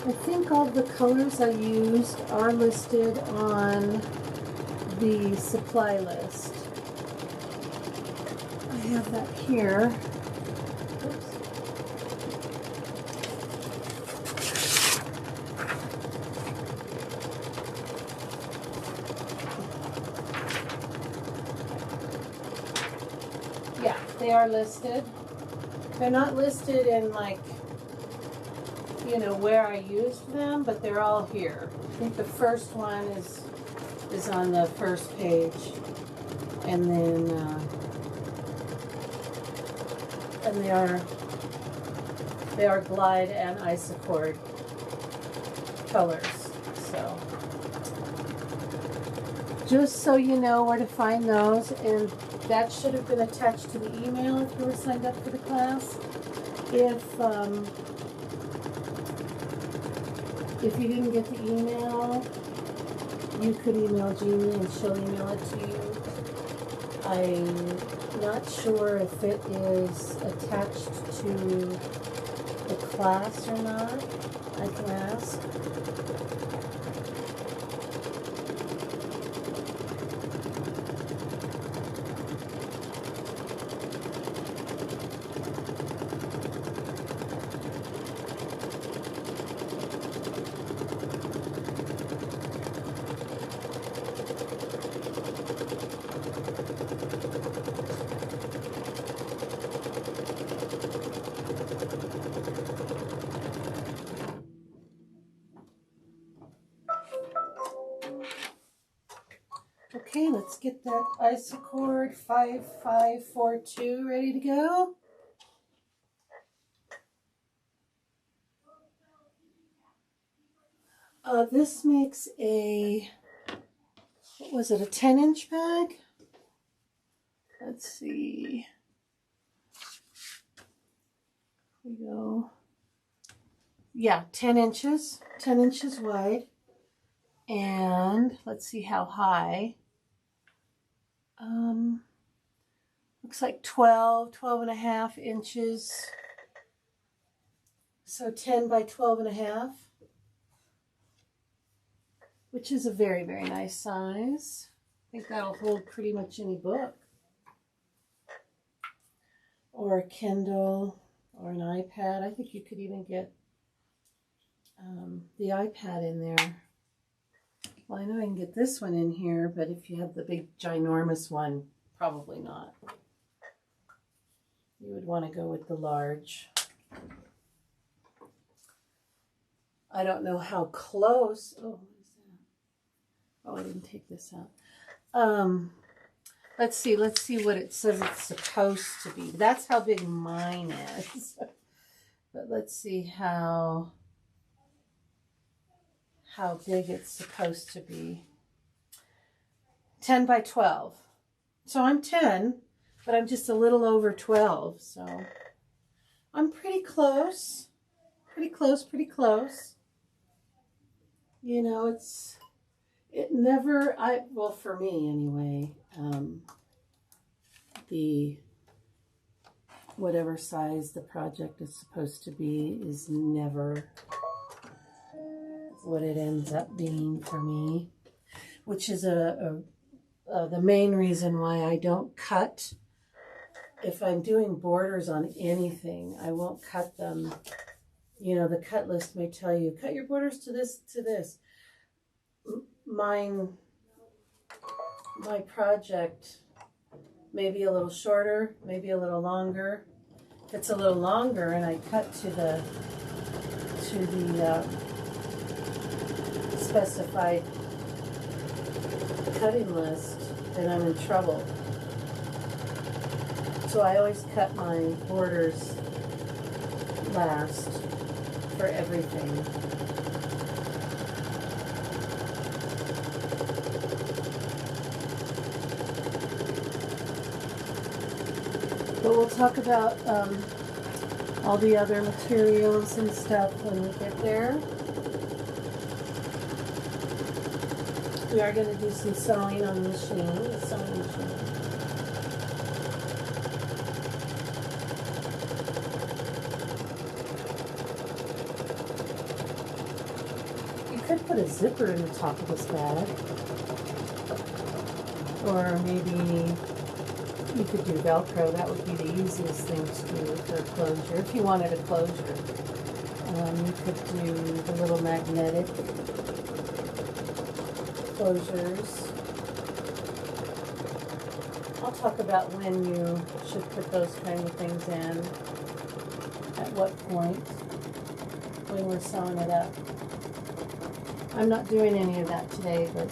I think all the colors I used are listed on the supply list. I have that here. Oops. Yeah, they are listed. They're not listed in like, you know, where I used them, but they're all here. I think the first one is on the first page, and then and they are glide and isocord colors. So just so you know where to find those, and that should have been attached to the email if you were signed up for the class. If you didn't get the email, you could email Jeannie and she'll email it to you. I'm not sure if it is attached to the class or not. I can ask. Okay, let's get that isocord 5542 ready to go. This makes a, what was it, a 10-inch bag? Let's see. Here we go. Yeah, 10 inches wide. And let's see how high. Looks like 12 and a half inches. So 10 by 12 and a half. which is a very, very nice size. I think that'll hold pretty much any book. Or a Kindle or an iPad. I think you could even get the iPad in there. Well, I know I can get this one in here, but if you have the big ginormous one, probably not. You would want to go with the large. I don't know how close. Oh, what is that? Oh, I didn't take this out. Let's see what it says it's supposed to be. That's how big mine is. But let's see how big it's supposed to be. 10 by 12. So I'm 10, but I'm just a little over 12. So I'm pretty close. Pretty close, pretty close. You know, well, for me anyway, the whatever size the project is supposed to be is never what it ends up being for me, which is the main reason why I don't cut. If I'm doing borders on anything, I won't cut them. You know, the cut list may tell you, cut your borders to this, to this. My project may be a little shorter, maybe a little longer. If it's a little longer and I cut to the specified cutting list, then I'm in trouble. So I always cut my borders last for everything. But we'll talk about all the other materials and stuff when we get there. We are going to do some sewing on the sewing machine. You could put a zipper in the top of this bag. Or maybe you could do Velcro. That would be the easiest thing to do for a closure. If you wanted a closure, you could do the little magnetic closures. I'll talk about when you should put those kind of things in, at what point, when we're sewing it up. I'm not doing any of that today, but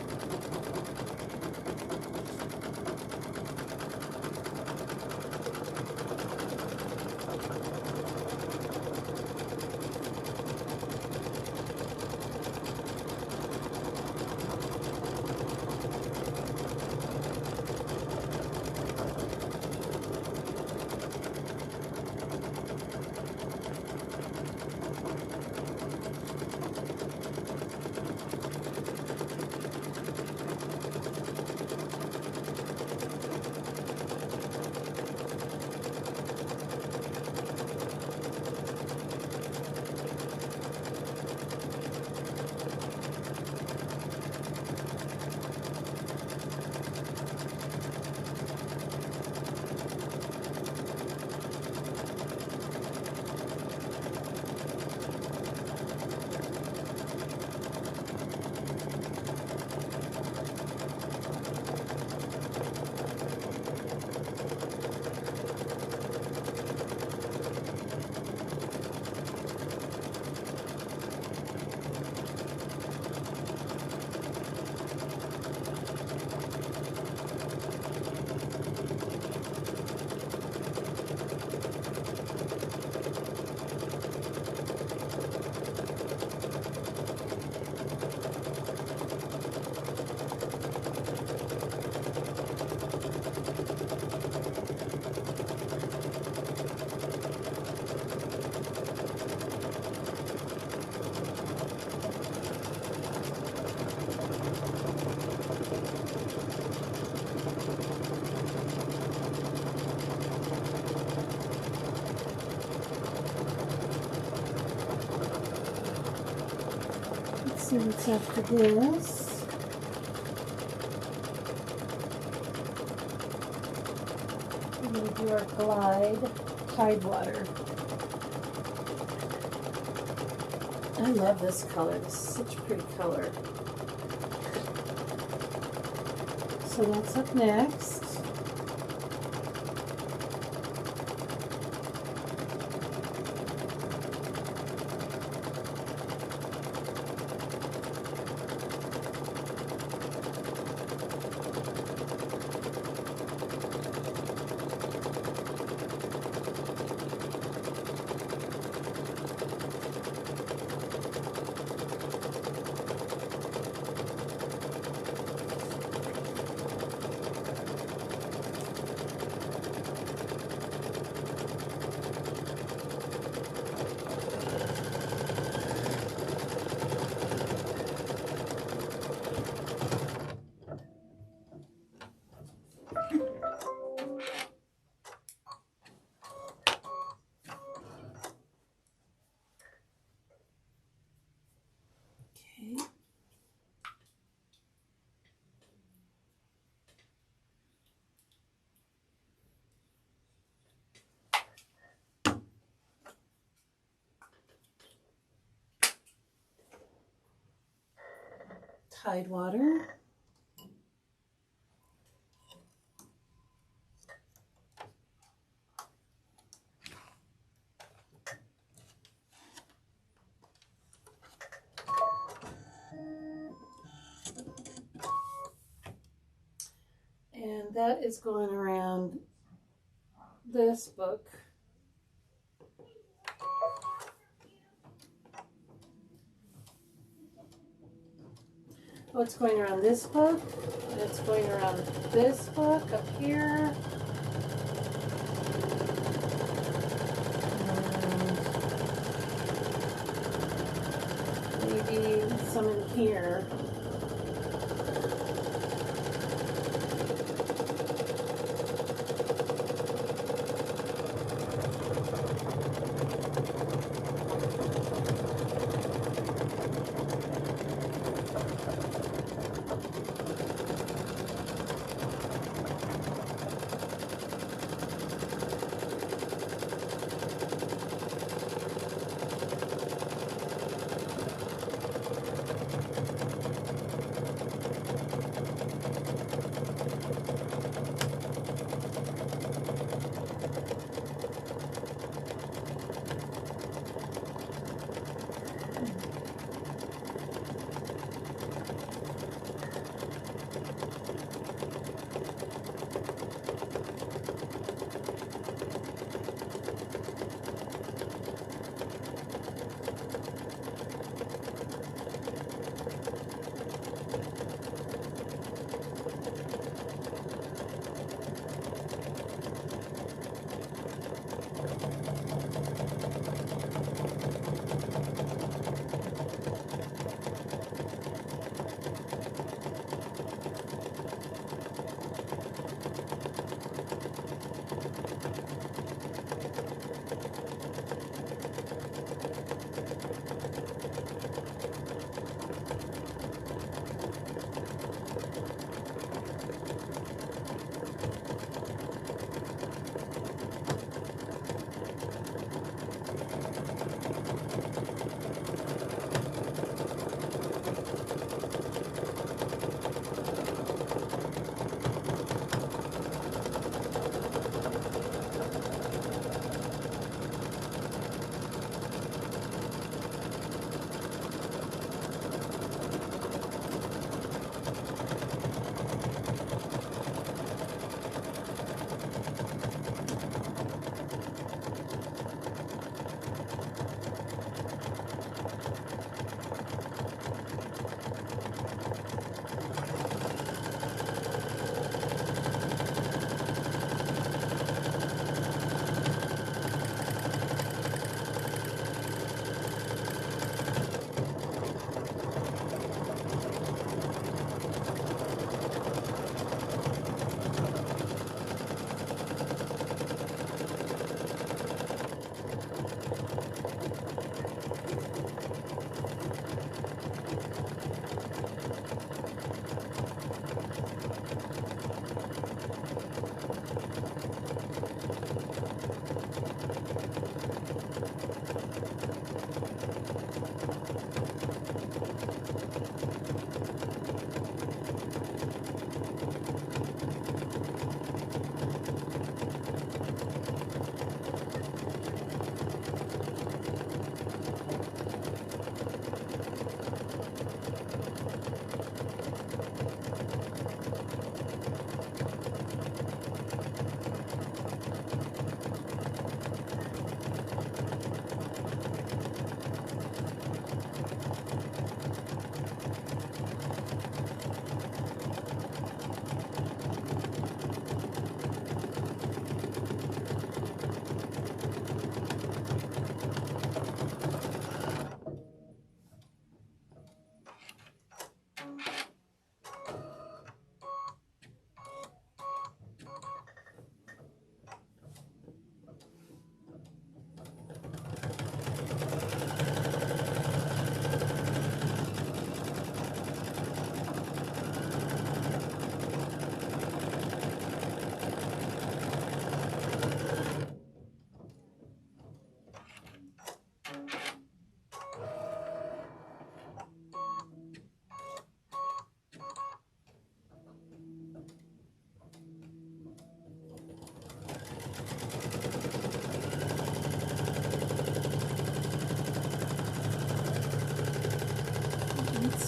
let's see what's after this. to do our Glide Tidewater. I love this color. This is such a pretty color. So that's up next. Okay. Tidewater. And that is going around this book. Oh, it's going around this book. And it's going around this book up here. And maybe some in here.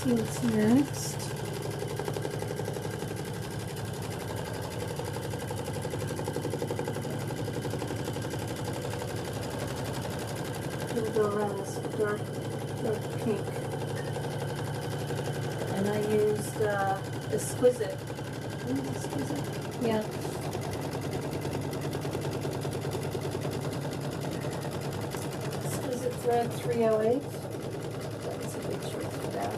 see what's next. I'm going to go around this dark pink. And I used Exquisite. Exquisite? Yeah. Exquisite Thread 308. That was a big shirt for that.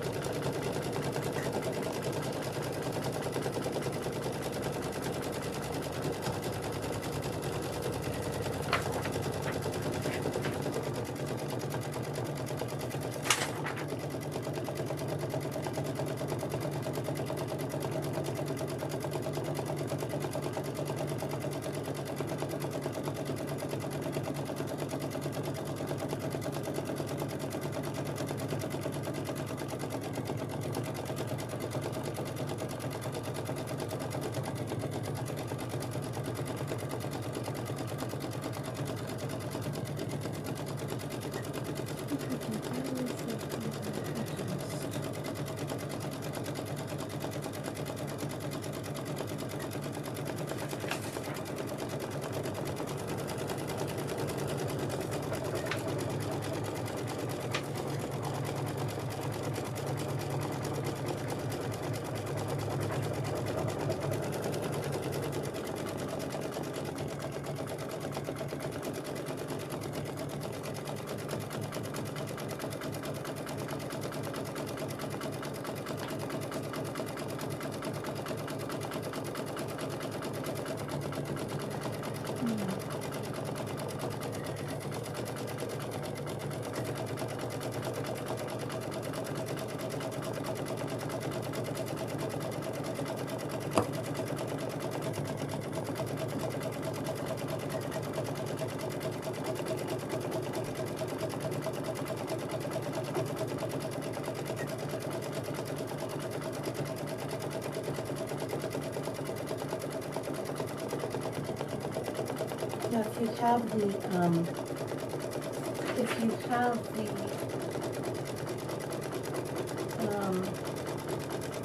Now, if you have the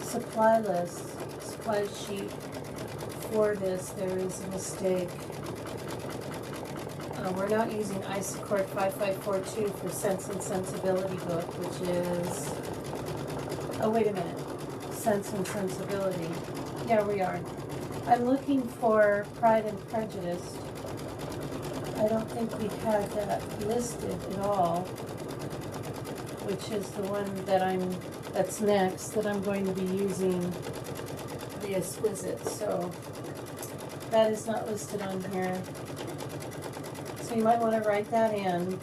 supply sheet for this, there is a mistake. We're not using Isacord 5542 for Sense and Sensibility book, which is, oh wait a minute, Sense and Sensibility. Yeah, we are. I'm looking for Pride and Prejudice. I don't think we had that listed at all, which is the one that that's next, that I'm going to be using the Exquisite. So that is not listed on here. So you might want to write that in.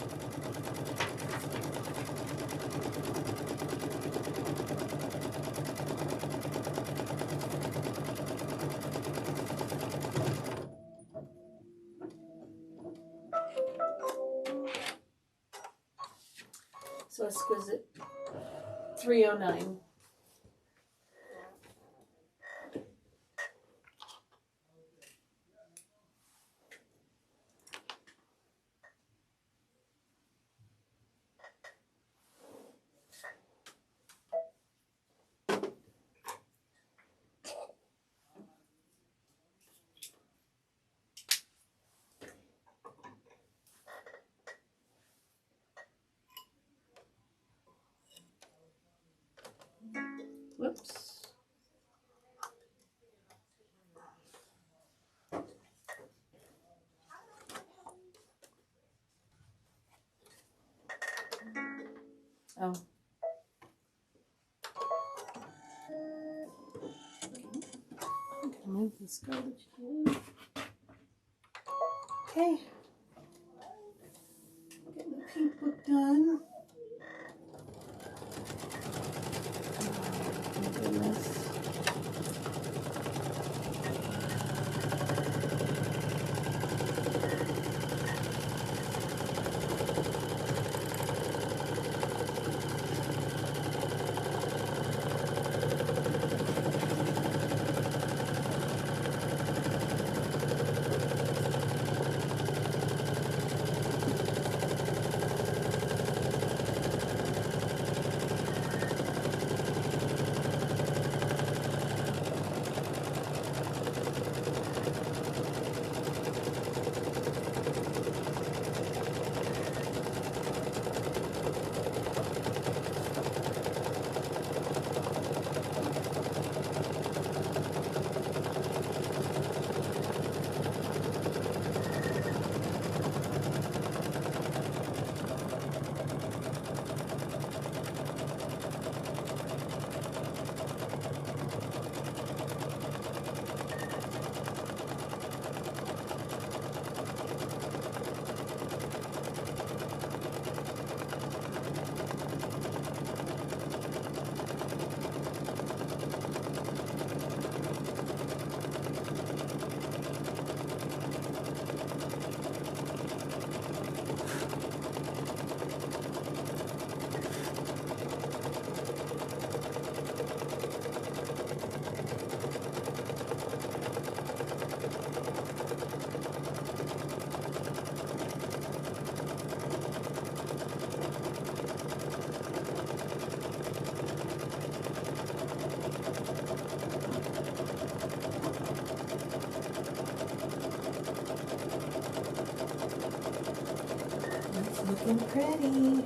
So Exquisite 309. Whoops. Oh. I'm gonna move this garbage can. Okay. Getting the pink book done. Oh my goodness. Looking pretty.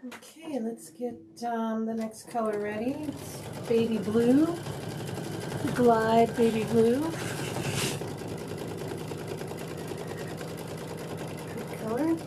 Okay, let's get the next color ready. It's baby blue, Glide baby blue. Good color.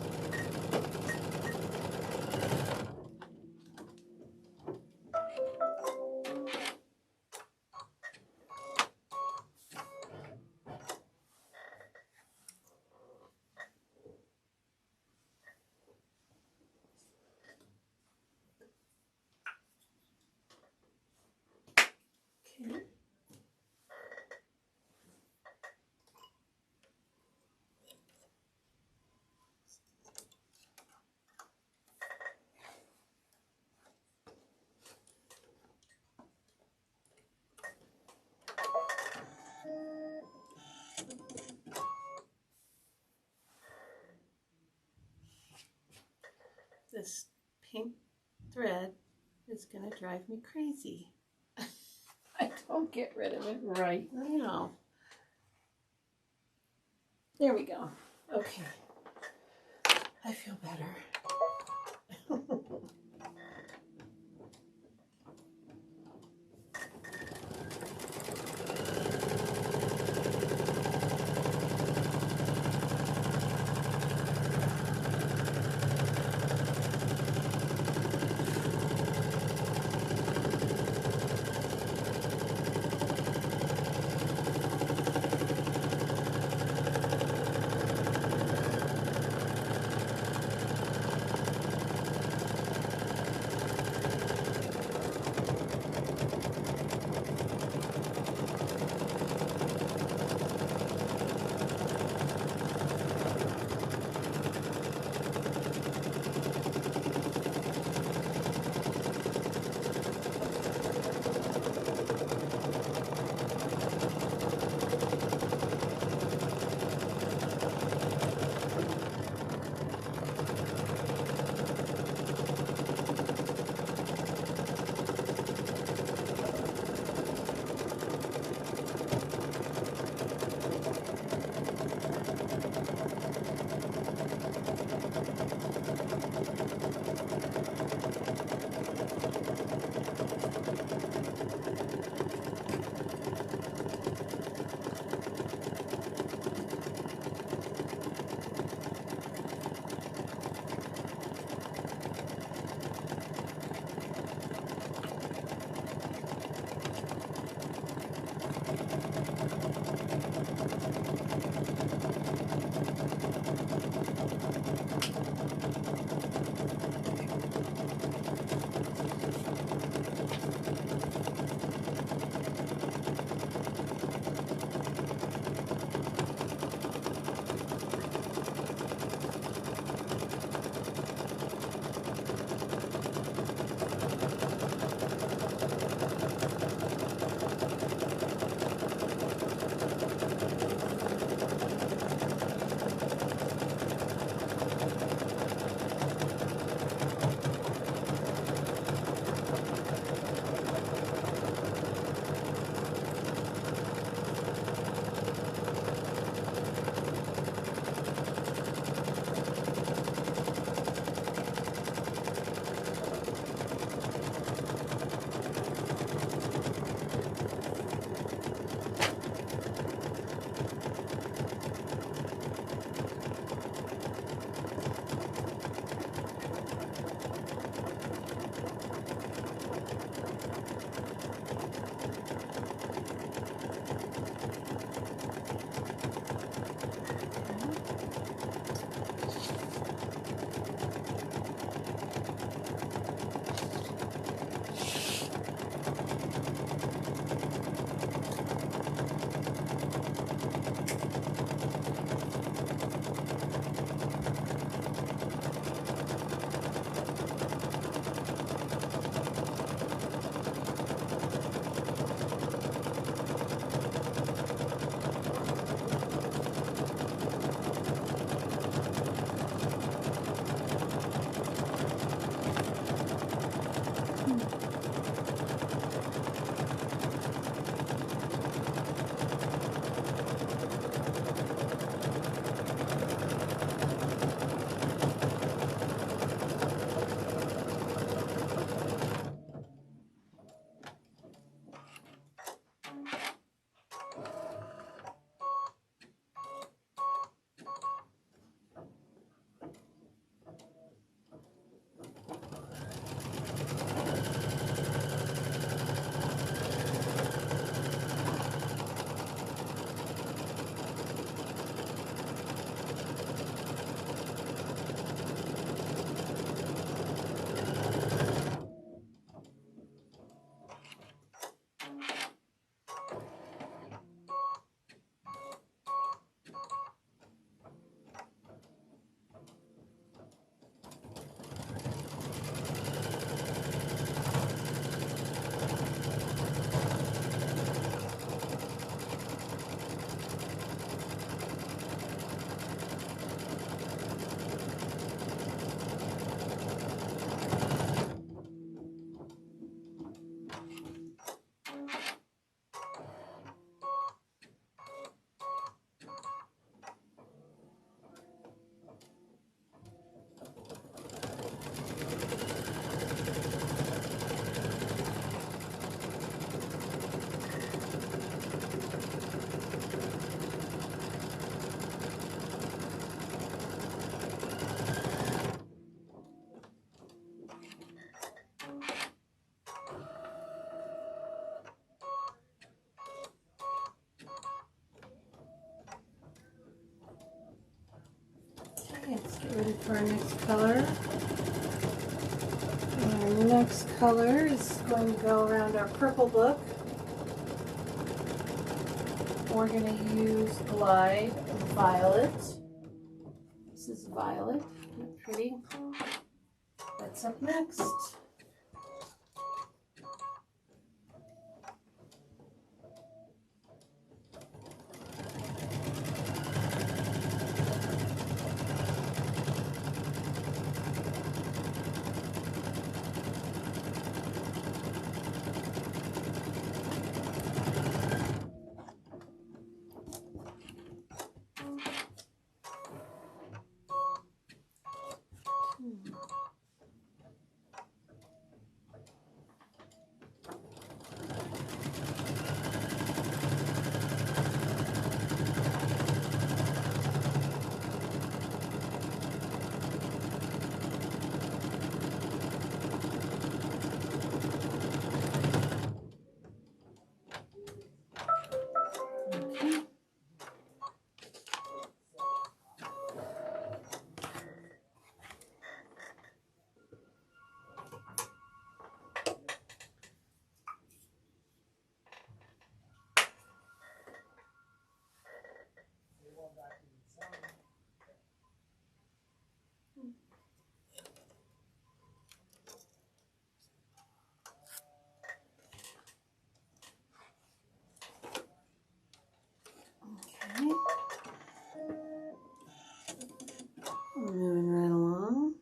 Okay. This pink thread is going to drive me crazy. I don't get rid of it right now. There we go. Okay. I feel better. Okay, let's get ready for our next color. Our next color is going to go around our purple book. We're going to use Glide Violet. This is Violet. Isn't that pretty? That's up next. Okay. Moving right along.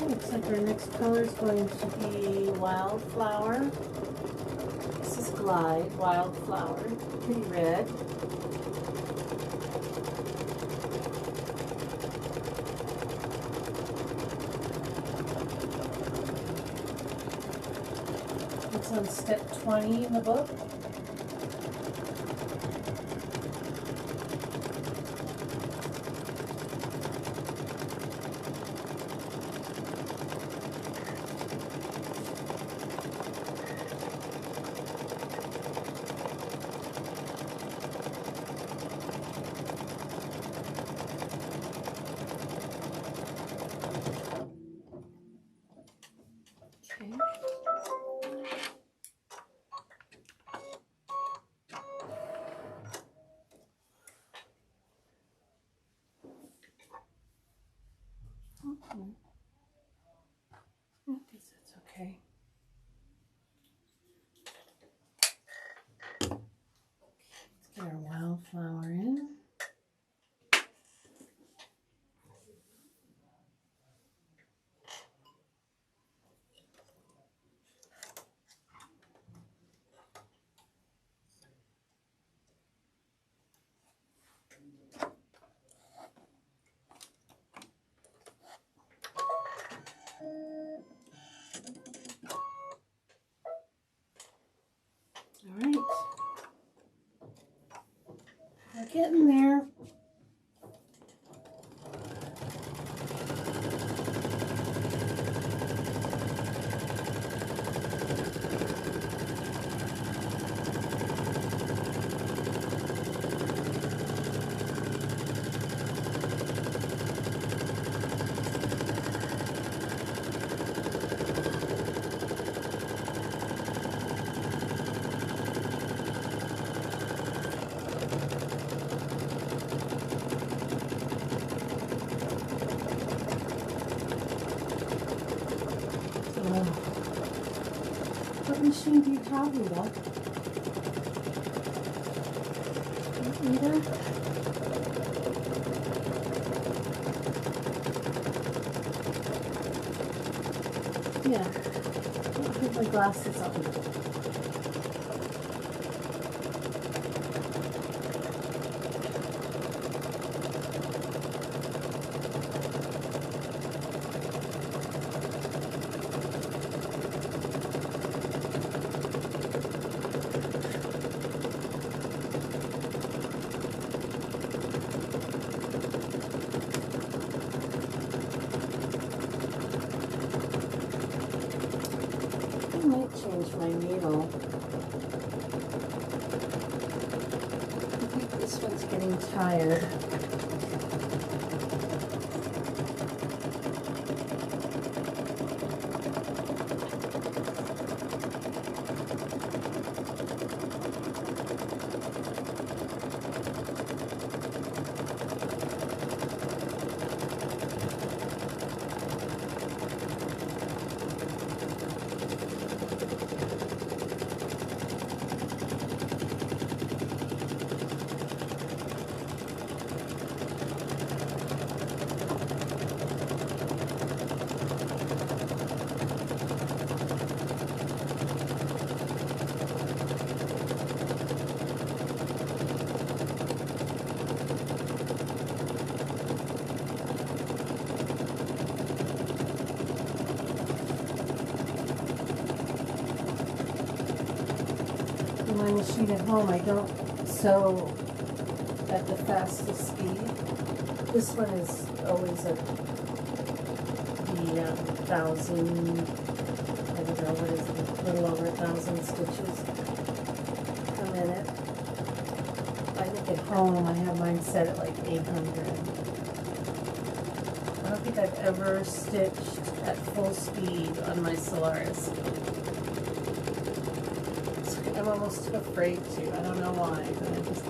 Looks like our next color is going to be Wildflower. This is Glide Wildflower, pretty red. It's on step 20 in the book. I guess that's okay. Let's get our wildflower in. All right, we're getting there. What machine do you have, Rita? Rita? Yeah. I'll put my glasses on. I might change my needle. I think this one's getting tired. My machine at home, I don't sew at the fastest speed. This one is always at the 1,000, I don't know, what is it, a little over 1,000 stitches per minute. I think at home I have mine set at like 800. I don't think I've ever stitched at full speed on my Solaris. I'm almost afraid to. I don't know why, but I just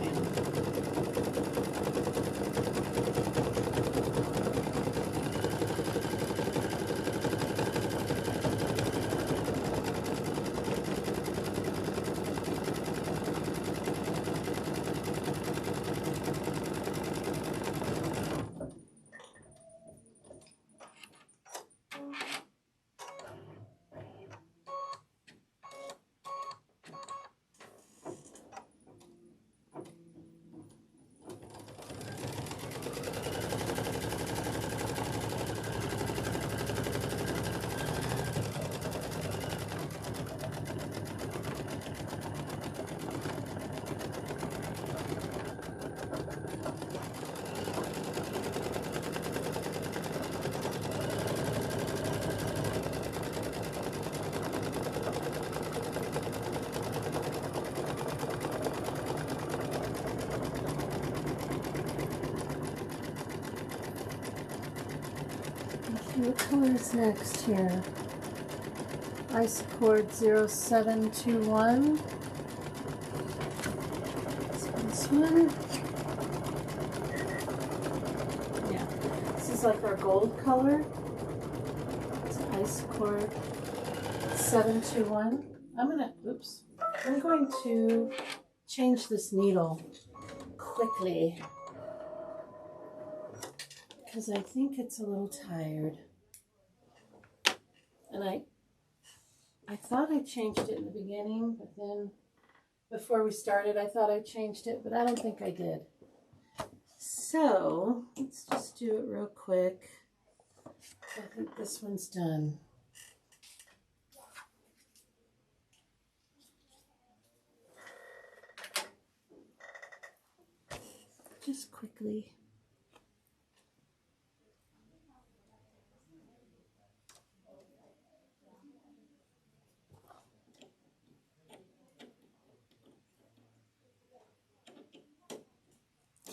What color is next here? Ice cord 0721. This one. Yeah, this is like our gold color. It's ice cord 721. I'm going to change this needle quickly because I think it's a little tired. And I thought I changed it in the beginning, but then before we started, I thought I changed it, but I don't think I did. So let's just do it real quick. I think this one's done. Just quickly.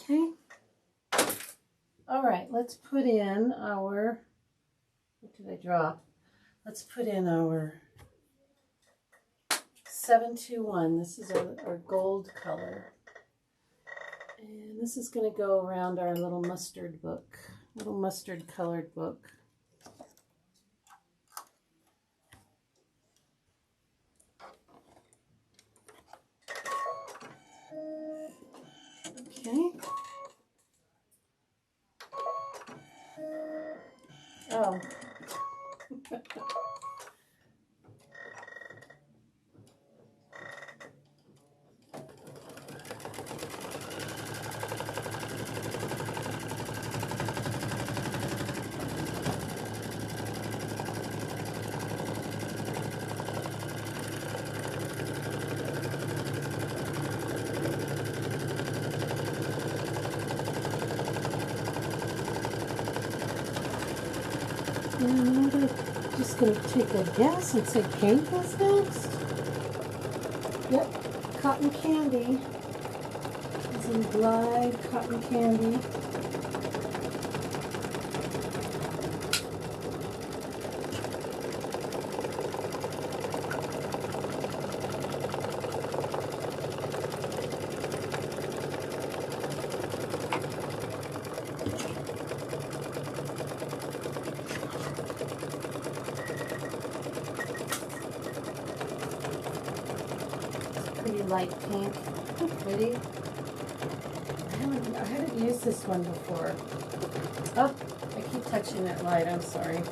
Okay. All right, let's put in our, what did I draw? Let's put in our 721. This is our gold color. And this is going to go around our little mustard book, little mustard colored book. Okay. Oh. And I'm just going to take a guess and say pink is next. Yep, cotton candy. As in Glide cotton candy. Pretty light pink. So pretty. I haven't used this one before. Oh, I keep touching that light. I'm sorry.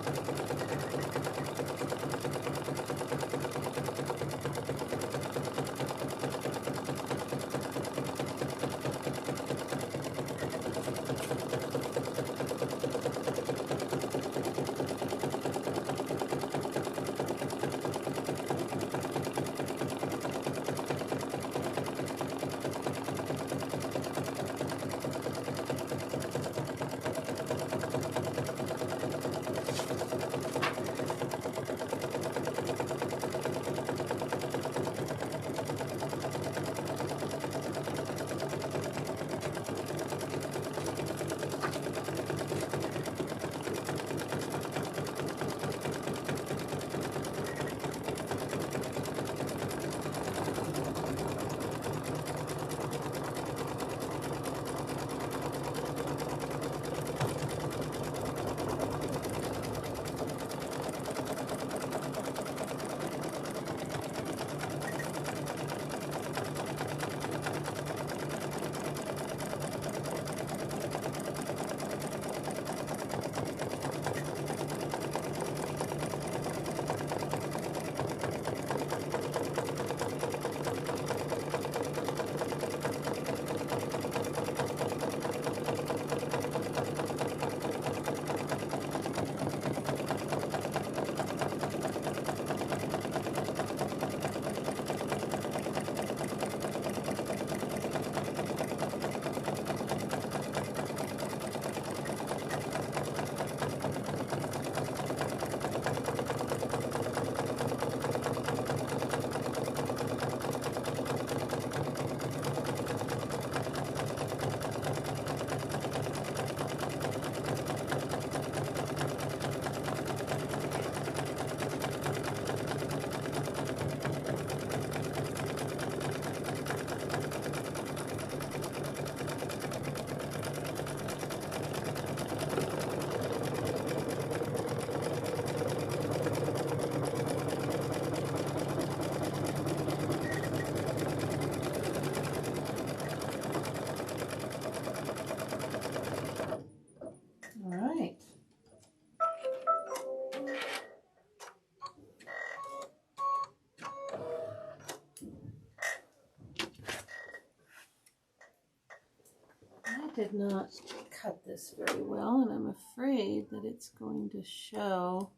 did not cut this very well, and I'm afraid that it's going to show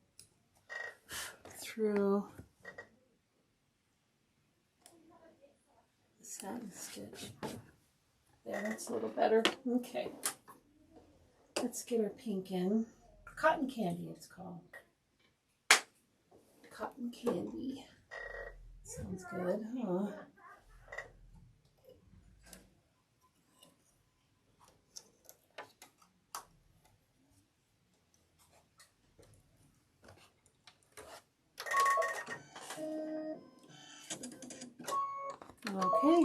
through the satin stitch. There, that's a little better. Okay. Let's get our pink in. Cotton candy, it's called. Cotton candy. Sounds good, huh? Okay.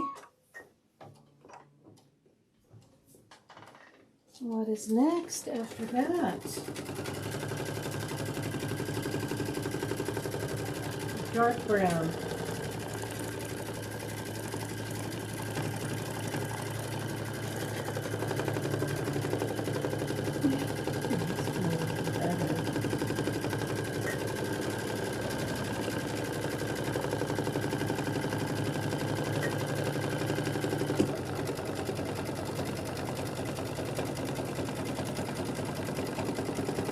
What is next after that? Dark brown.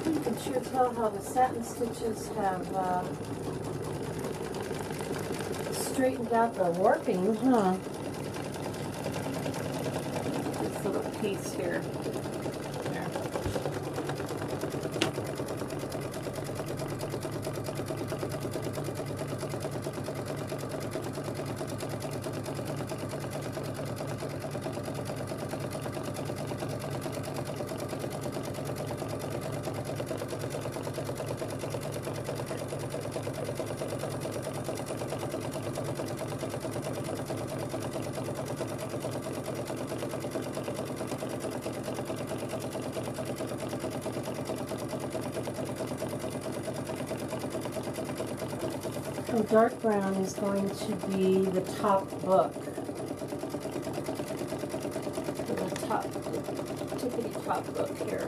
You can sure tell how the satin stitches have straightened out the warping, huh? This little piece here. There. So dark brown is going to be the top book. The tippity top book here.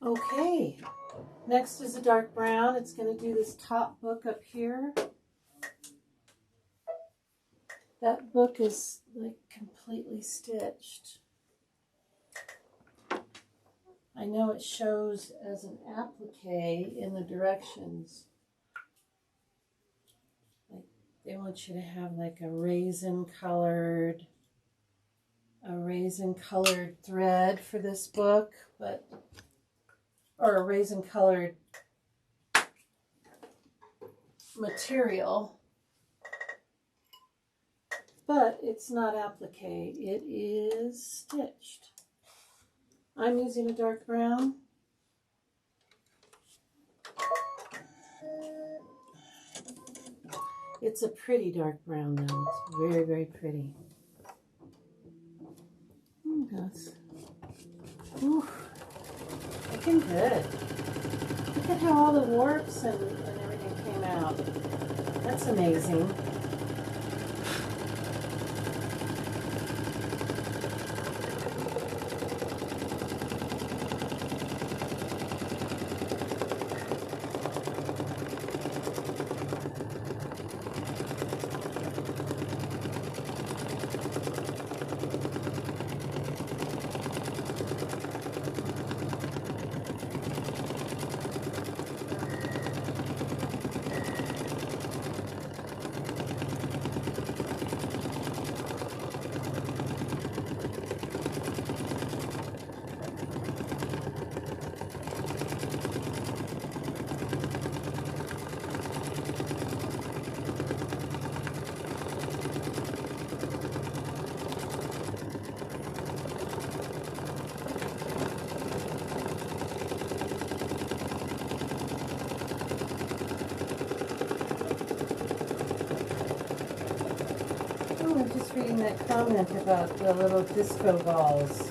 Okay, next is a dark brown. It's going to do this top book up here. That book is like completely stitched. I know it shows as an applique in the directions. Like they want you to have like a raisin colored thread for this book, or a raisin colored material, but it's not applique, it is stitched. I'm using a dark brown. It's a pretty dark brown though. It's very, very pretty. That's, ooh, looking good. Look at how all the warps and everything came out. That's amazing. I'm just reading that comment about the little disco balls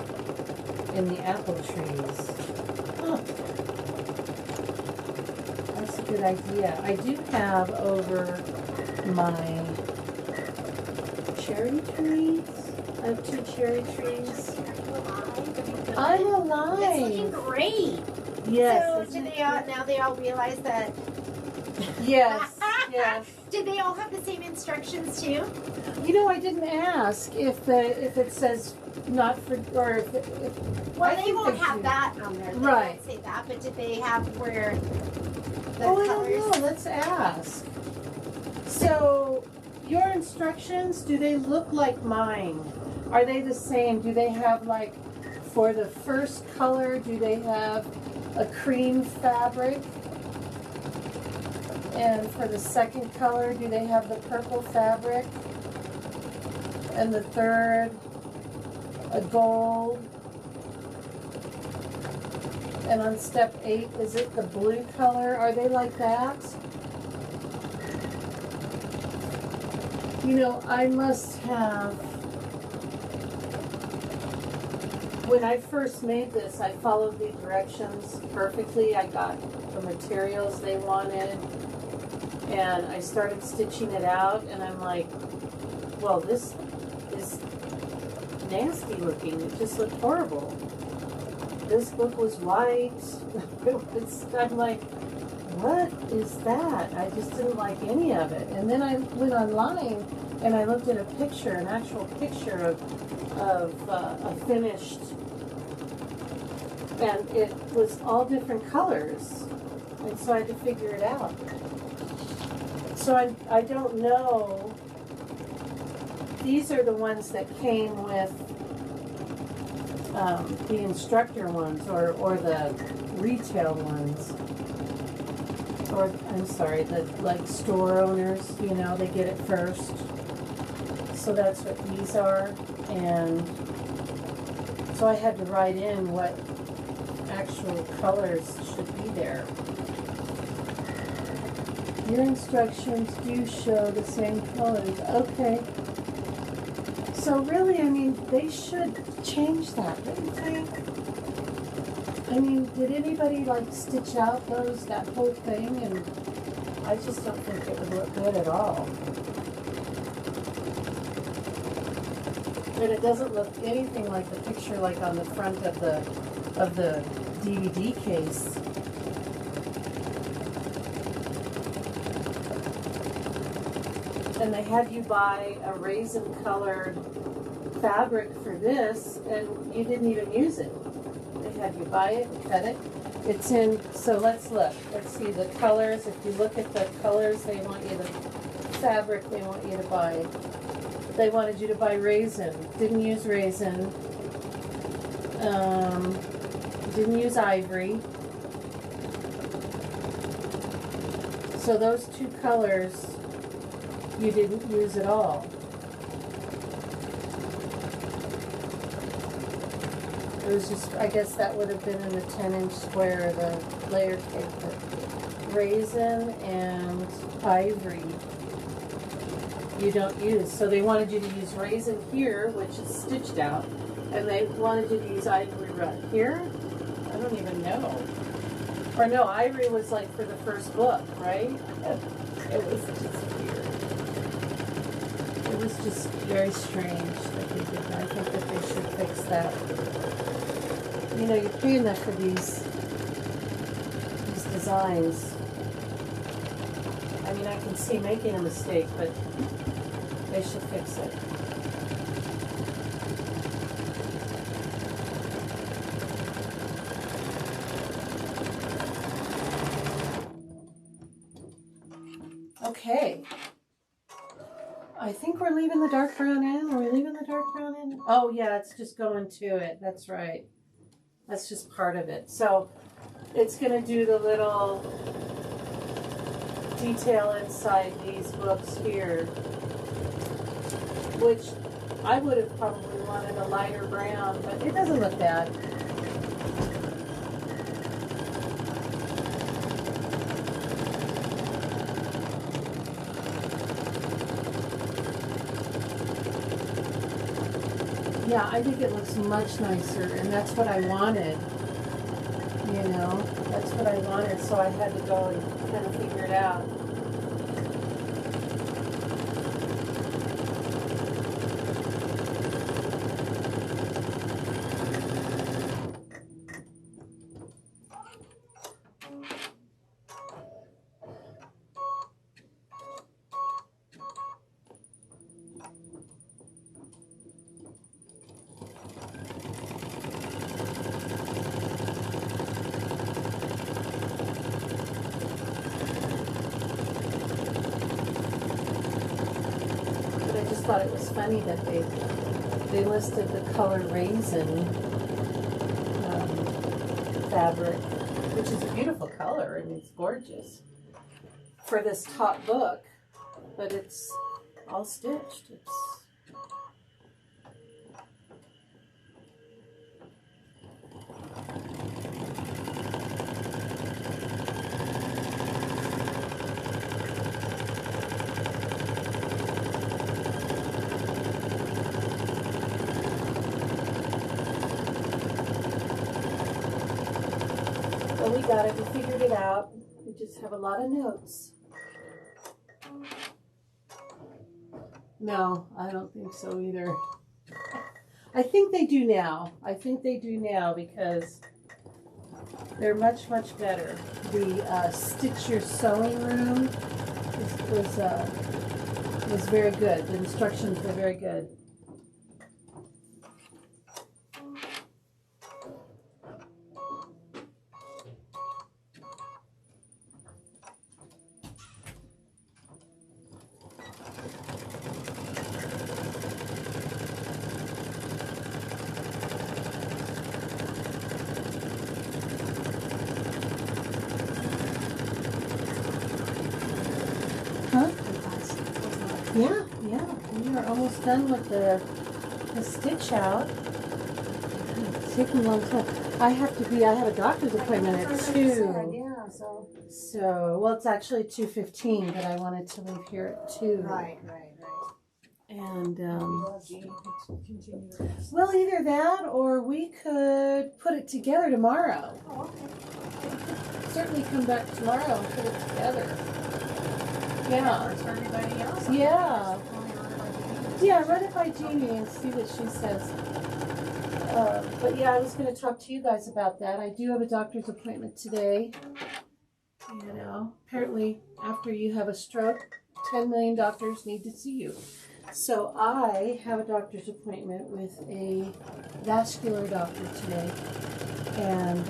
in the apple trees. Huh. That's a good idea. I do have over my cherry trees. I have 2 cherry trees. I'm alive. It's looking great. Yes. So do they all, now they all realize that? Yes. Yes. Did they all have the same instructions too? You know, I didn't ask if it says not for, or if Well, I they think won't they have do. that on there. They Right. won't say that, but did they have where the Oh, I colors? don't know. Let's ask. So, your instructions, do they look like mine? Are they the same? Do they have, like, for the first color, do they have a cream fabric? And for the second color, do they have the purple fabric? And the third, a gold? And on step 8, is it the blue color? Are they like that? You know, I must have, when I first made this, I followed the directions perfectly. I got the materials they wanted, and I started stitching it out, and I'm like, well, this is nasty looking. It just looked horrible. This book was white. I'm like, what is that? I just didn't like any of it. And then I went online and I looked at a picture, an actual picture of a finished, and it was all different colors. And so I had to figure it out. So I don't know. These are the ones that came with the instructor ones or the retail ones. Or, I'm sorry, the like store owners, you know, they get it first. So that's what these are. And so I had to write in what actual colors should be there. Your instructions do show the same colors. Okay. So really, I mean, they should change that, don't you think? I mean, did anybody like stitch out that whole thing? And I just don't think it would look good at all. And it doesn't look anything like the picture like on the front of the DVD case. And they had you buy a raisin-colored fabric for this, and you didn't even use it. They had you buy it and cut it. It's in, so let's look. Let's see the colors. If you look at the colors, they want you to, fabric they want you to buy. They wanted you to buy raisin. Didn't use raisin. Didn't use ivory. So those 2 colors you didn't use at all. It was just, I guess that would have been in the 10-inch square, the layer cake. But raisin and ivory. you don't use. So they wanted you to use raisin here, which is stitched out, and they wanted you to use ivory rut here. I don't even know. Or no, ivory was like for the first book, right? It was just weird. It was just very strange that they did that. I think that they should fix that. You know, you're paying enough for these designs. I mean, I can see making a mistake, but they should fix it. Okay. I think we're leaving the dark brown in. Are we leaving the dark brown in? Oh, yeah, it's just going to it. That's right. That's just part of it. So it's going to do the little detail inside these books here, which I would have probably wanted a lighter brown, but it doesn't look bad. Yeah, I think it looks much nicer, and that's what I wanted. You know, that's what I wanted, so I had to go and kind of figure it out. Thought it was funny that they listed the color raisin fabric, which is a beautiful color and it's gorgeous for this top book, but it's all stitched. We got it. We figured it out. We just have a lot of notes. No, I don't think so either. I think they do now. I think they do now because they're much, much better. The Stitch Your Sewing Room was very good. The instructions were very good. Yeah, we are almost done with the stitch out. It's taking a long time. I have a doctor's appointment at 2. Yeah, So, well, it's actually 2:15, but I wanted to leave here at 2. Right. And, well, either that or we could put it together tomorrow. Oh, okay. Certainly come back tomorrow and put it together. Yeah. For everybody else. Yeah. Yeah, run it by Jeannie and see what she says. But yeah, I was going to talk to you guys about that. I do have a doctor's appointment today. You know, apparently after you have a stroke, 10 million doctors need to see you. So I have a doctor's appointment with a vascular doctor today. And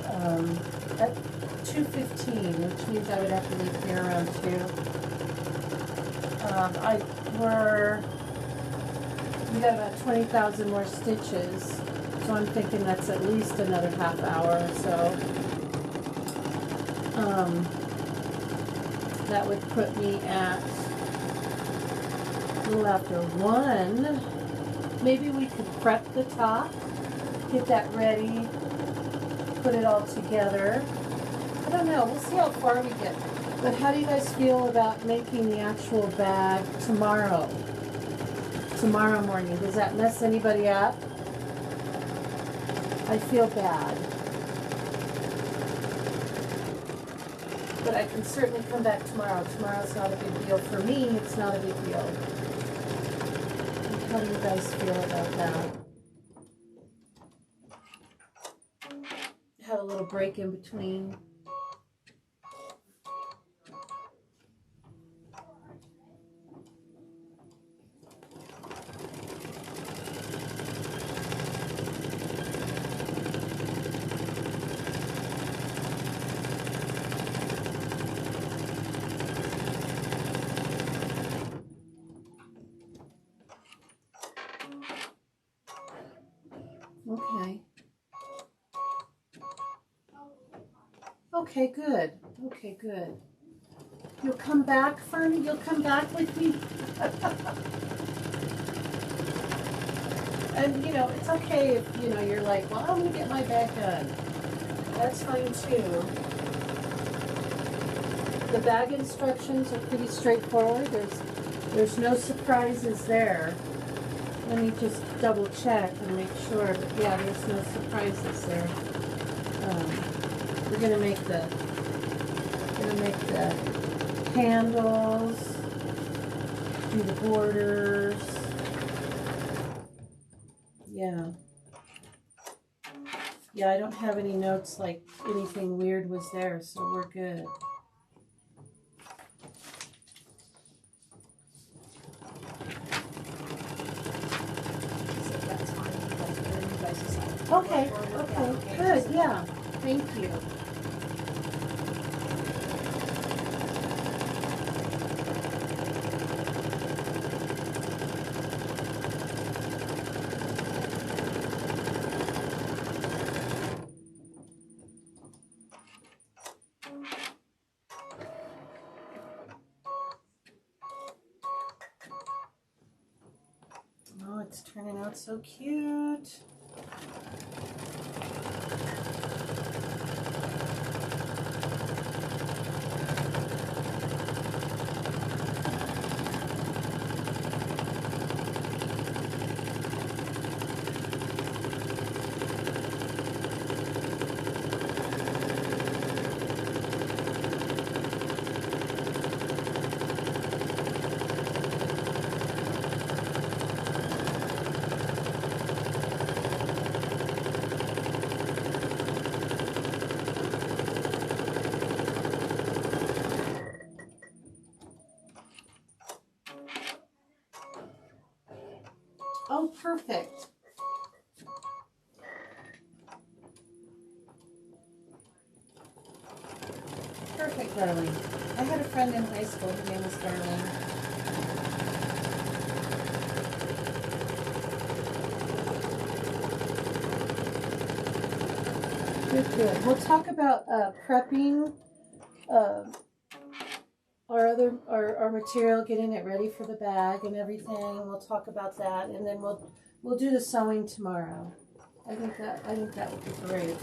at 2:15, which means I would have to leave here around 2. We got about 20,000 more stitches, so I'm thinking that's at least another half hour or so. That would put me at a little after 1. Maybe we could prep the top, get that ready, put it all together. I don't know. We'll see how far we get But how do you guys feel about making the actual bag tomorrow? Tomorrow morning. Does that mess anybody up? I feel bad. But I can certainly come back tomorrow. Tomorrow's not a big deal. For me, it's not a big deal. How do you guys feel about that? Have a little break in between. Okay. Okay, good. Okay, good. You'll come back for me? You'll come back with me? And, you know, it's okay if, you know, you're like, well, I'm going to get my bag done. That's fine, too. The bag instructions are pretty straightforward. There's no surprises there. Let me just double check and make sure, but yeah, there's no surprises there. We're gonna make the handles, do the borders. Yeah. Yeah, I don't have any notes like anything weird was there, so we're good. Okay, okay, good, yeah, thank you. Oh, it's turning out so cute. Oh, perfect. Perfect, darling. I had a friend in high school, her name was Darlene. Good, good. We'll talk about prepping our material, getting it ready for the bag and everything. We'll talk about that, and then we'll do the sewing tomorrow. I think that would be great.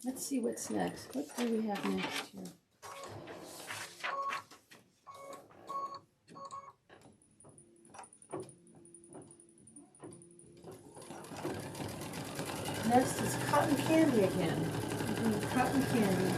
Let's see what's next. What do we have next here? Next is cotton candy again. We're doing cotton candy.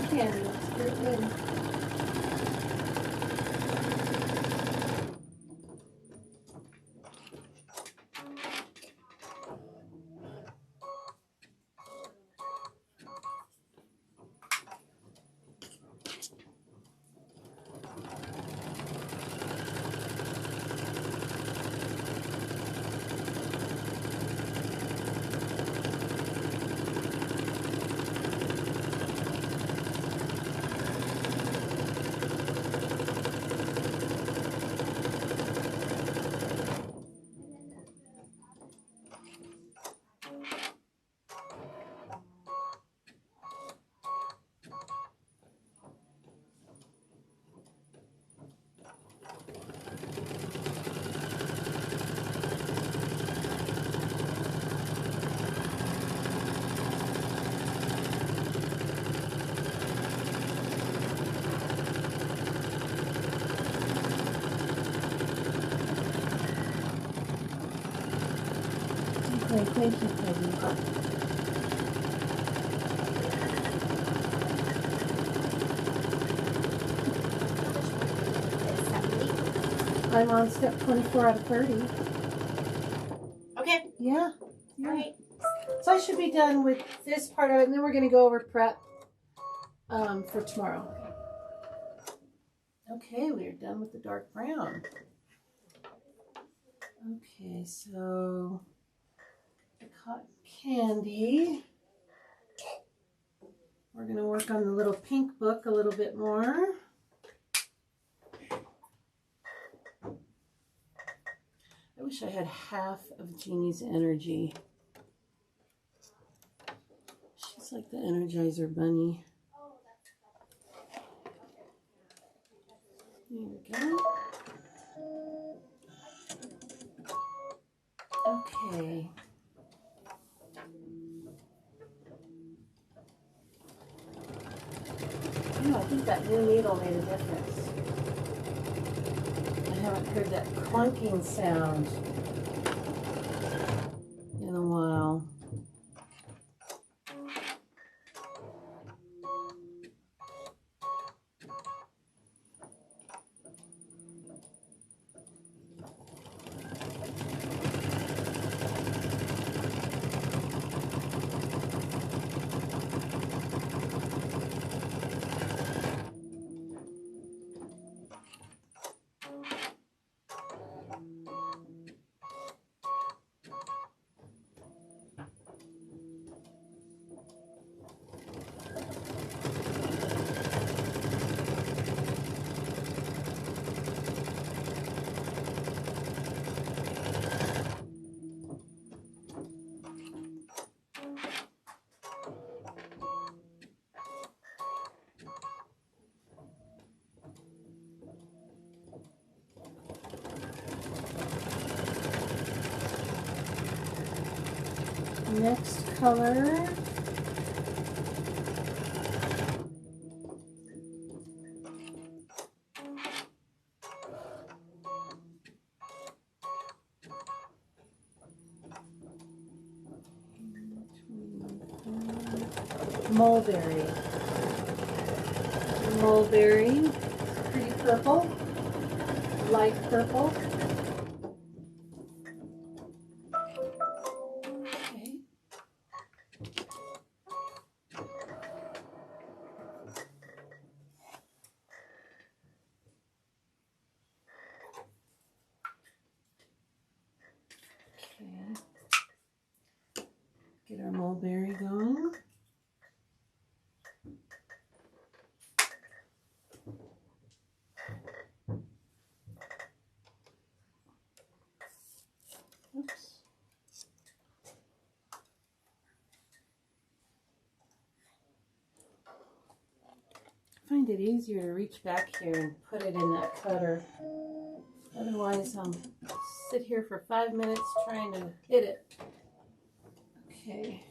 Candy, it's very good. Thank you, Peggy. I'm on step 24 out of 30. Okay. Yeah. All right. So I should be done with this part of it, and then we're going to go over prep for tomorrow. Okay, we are done with the dark brown. Okay, so the cotton candy. We're going to work on the little pink book a little bit more. I wish I had half of Jeannie's energy. She's like the Energizer Bunny. There we go. Okay. Oh, I think that new needle made a difference. I haven't heard that clunking sound in a while. Next color. Mulberry. Mulberry. Pretty purple. Light purple. Okay. Get our mulberry going. Oops. I find it easier to reach back here and put it in that cutter. Otherwise, sit here for 5 minutes trying to hit it. Okay.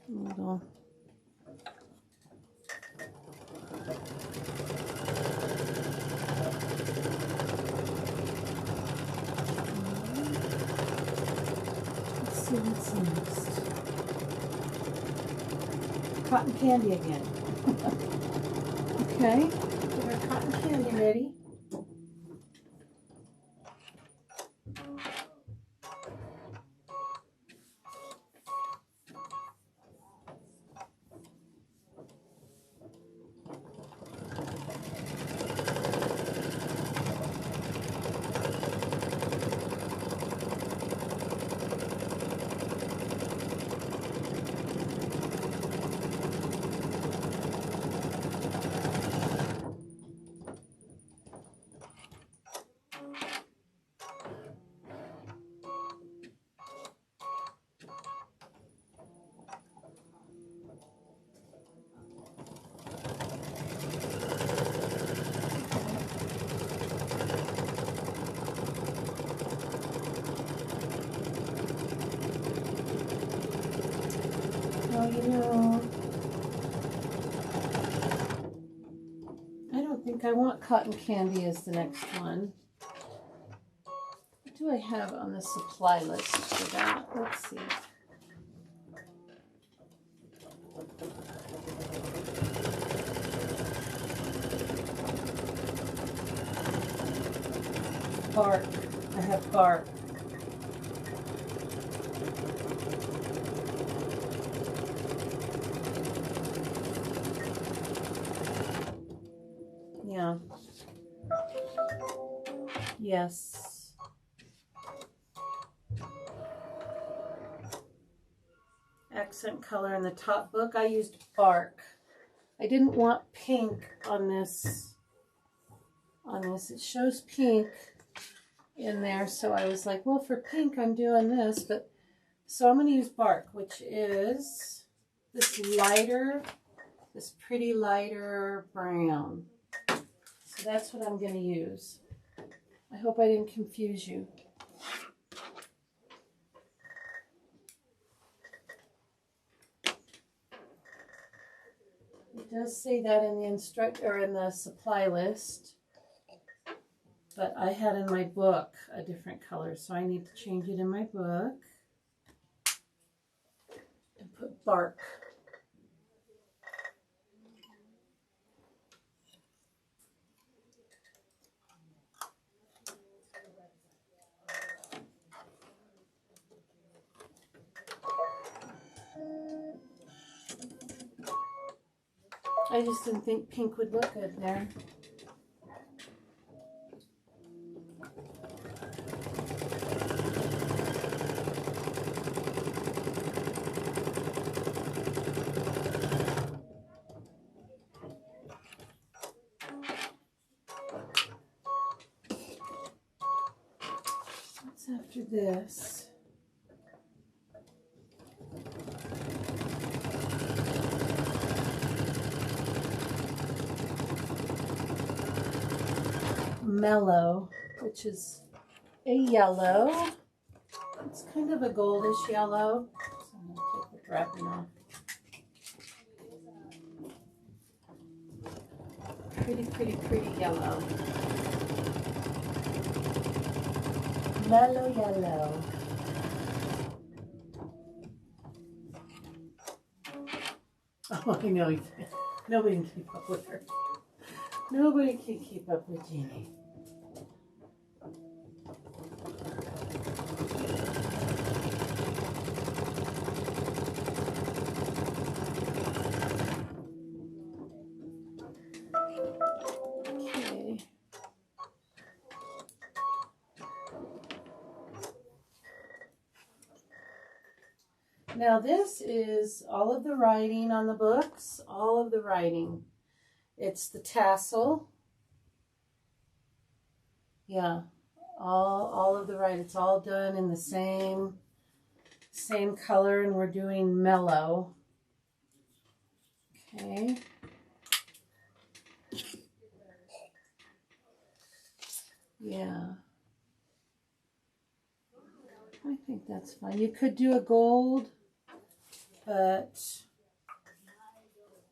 Little. Let's see what's next. Cotton candy again. Okay, get our cotton candy ready. Oh, you know, I don't think I want cotton candy as the next one. What do I have on the supply list for that? Let's see. Bark. I have bark. Yeah. Yes. Accent color in the top book. I used bark. I didn't want pink on this. It shows pink in there, so I was like, well, for pink I'm doing this, but so I'm going to use bark, which is this pretty lighter brown. So that's what I'm going to use. I hope I didn't confuse you. It does say that in the in the supply list, but I had in my book a different color, so I need to change it in my book and put bark. I just didn't think pink would look good there. What's after this? Mellow, which is a yellow. It's kind of a goldish yellow. So I'm going to take the wrapping off. Pretty yellow. Mellow yellow. Oh, I know. Nobody can keep up with her. Nobody can keep up with Jeannie. Okay. Now this is all of the writing on the books, all of the writing. It's the tassel. Yeah, all of the writing. It's all done in the same color, and we're doing mellow. Okay. Yeah. I think that's fine. You could do a gold, but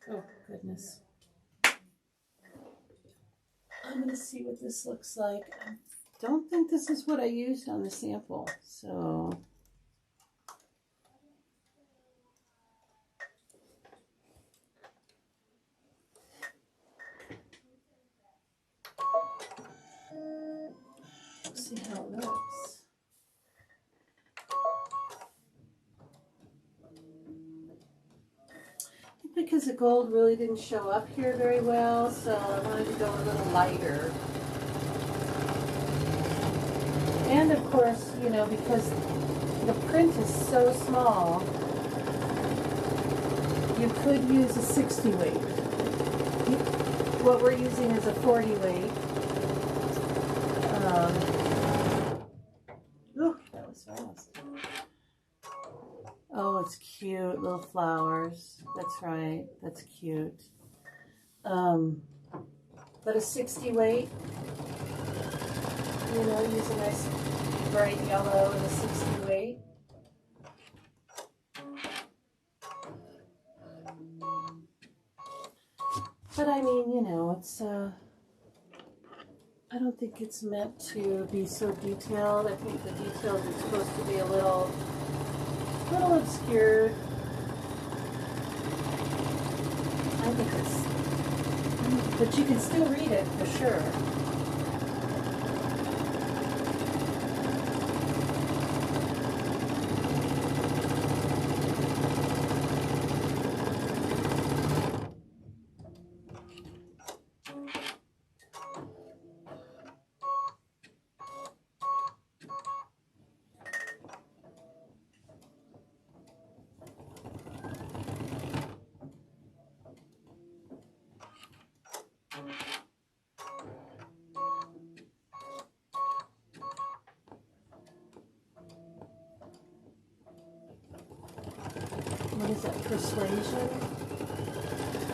oh goodness. I'm going to see what this looks like. I don't think this is what I used on the sample, so let's see how it looks. Because the gold really didn't show up here very well, so I wanted to go a little lighter. And of course, you know, because the print is so small, you could use a 60 weight. What we're using is a 40 weight. Ooh, that was fast. Oh, it's cute, little flowers. That's right, that's cute. But a 60 weight, you know, use a nice bright yellow and a 60 weight. But I mean, you know, it's, I don't think it's meant to be so detailed. I think the details are supposed to be a little obscure. I think it's, but you can still read it for sure. What is that? Persuasion?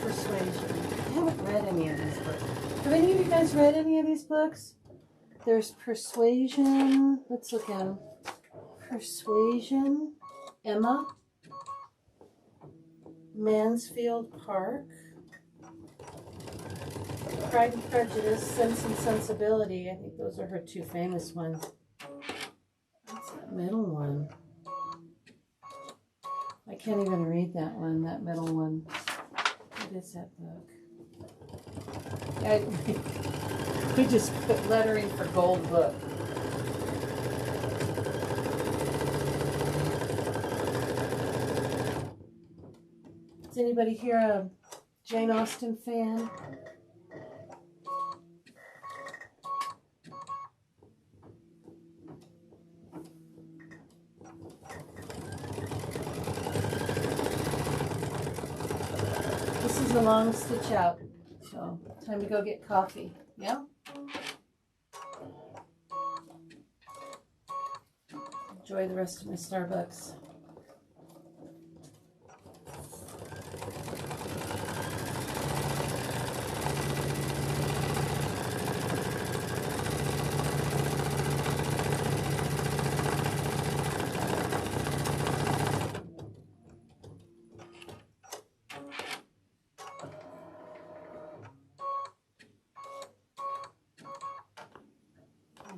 Persuasion. I haven't read any of these books. Have any of you guys read any of these books? There's Persuasion. Let's look at them. Persuasion. Emma. Mansfield Park. Pride and Prejudice. Sense and Sensibility. I think those are her two famous ones. What's that middle one? I can't even read that one, that middle one. What is that book? We just put lettering for gold book. Is anybody here a Jane Austen fan? This is a long stitch out, so time to go get coffee, yeah? Enjoy the rest of my Starbucks.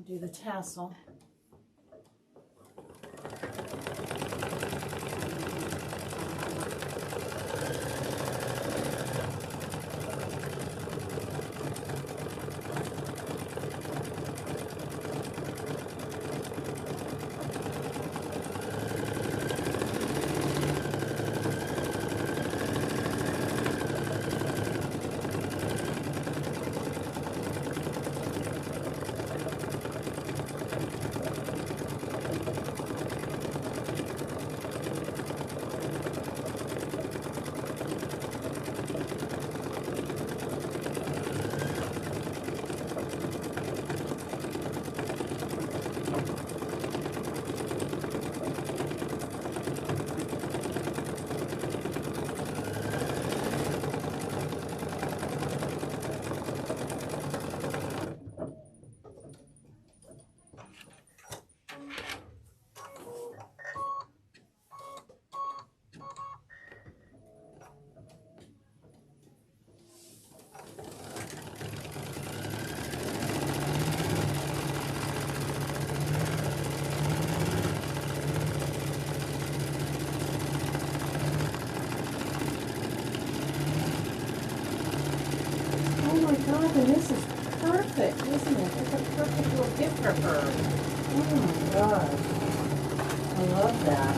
Do the tassel. God, and this is perfect, isn't it? It's a perfect little gift for her. Oh my God. I love that.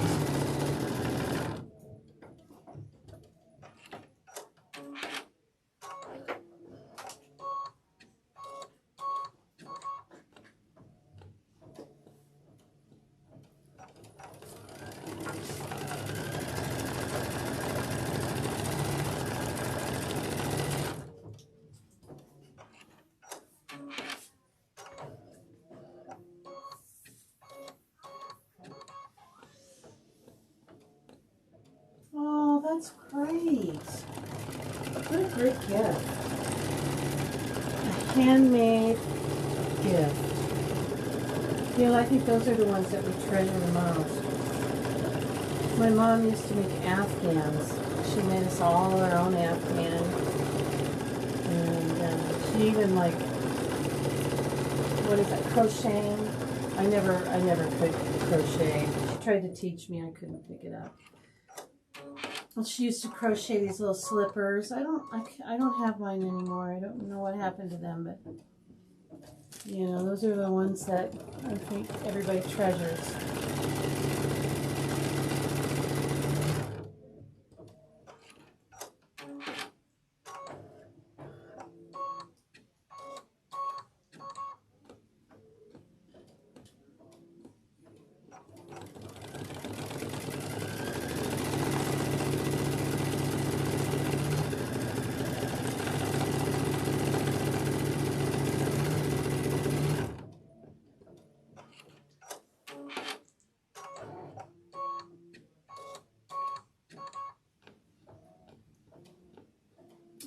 Oh, that's great. What a great gift. A handmade gift. You know, I think those are the ones that we treasure the most. My mom used to make Afghans. She made us all our own Afghan. And she even like, what is that, crocheting? I never could crochet. She tried to teach me, I couldn't pick it up. Well, she used to crochet these little slippers. I don't have mine anymore. I don't know what happened to them, but you know, those are the ones that I think everybody treasures.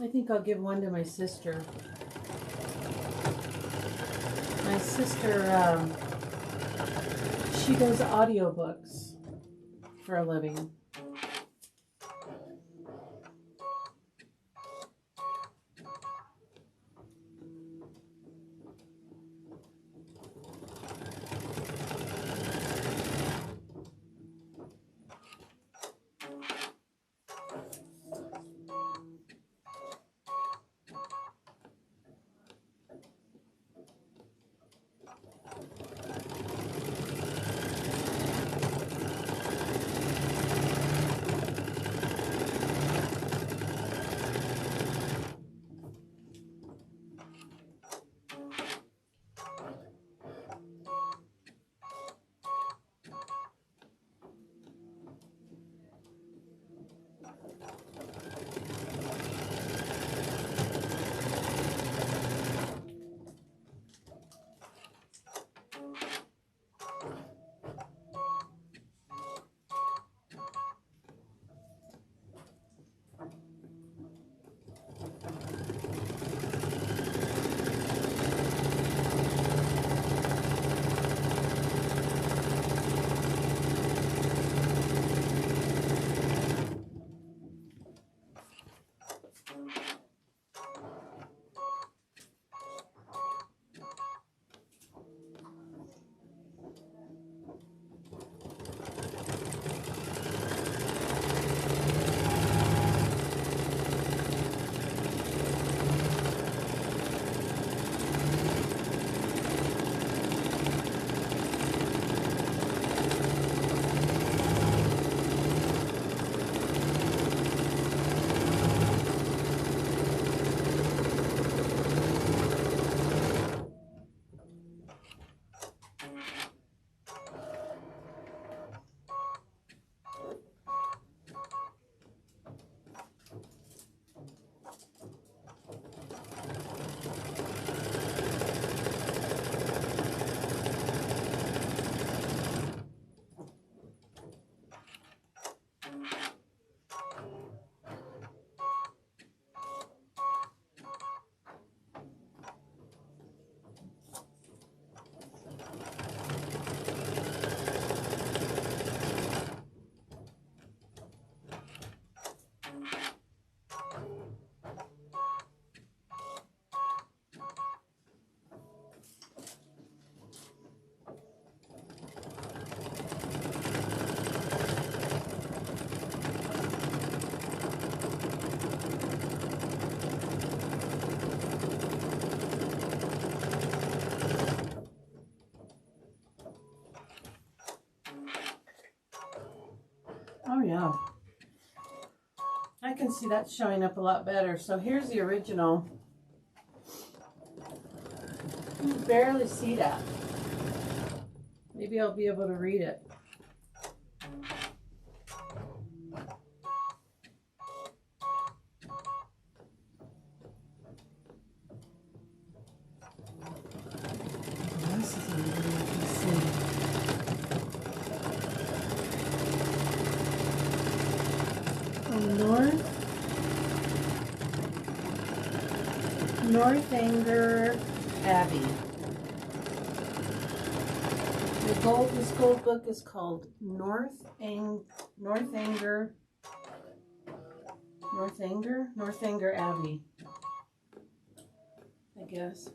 I think I'll give one to my sister. My sister, she does audiobooks for a living. Oh yeah. I can see that showing up a lot better. So here's the original. You can barely see that. Maybe I'll be able to read it. This is a little you can see. Northanger Abbey. This gold book is called Northanger Abbey. I guess.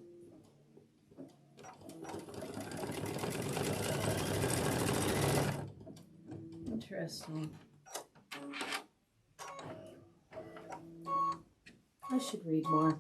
Interesting. I should read more.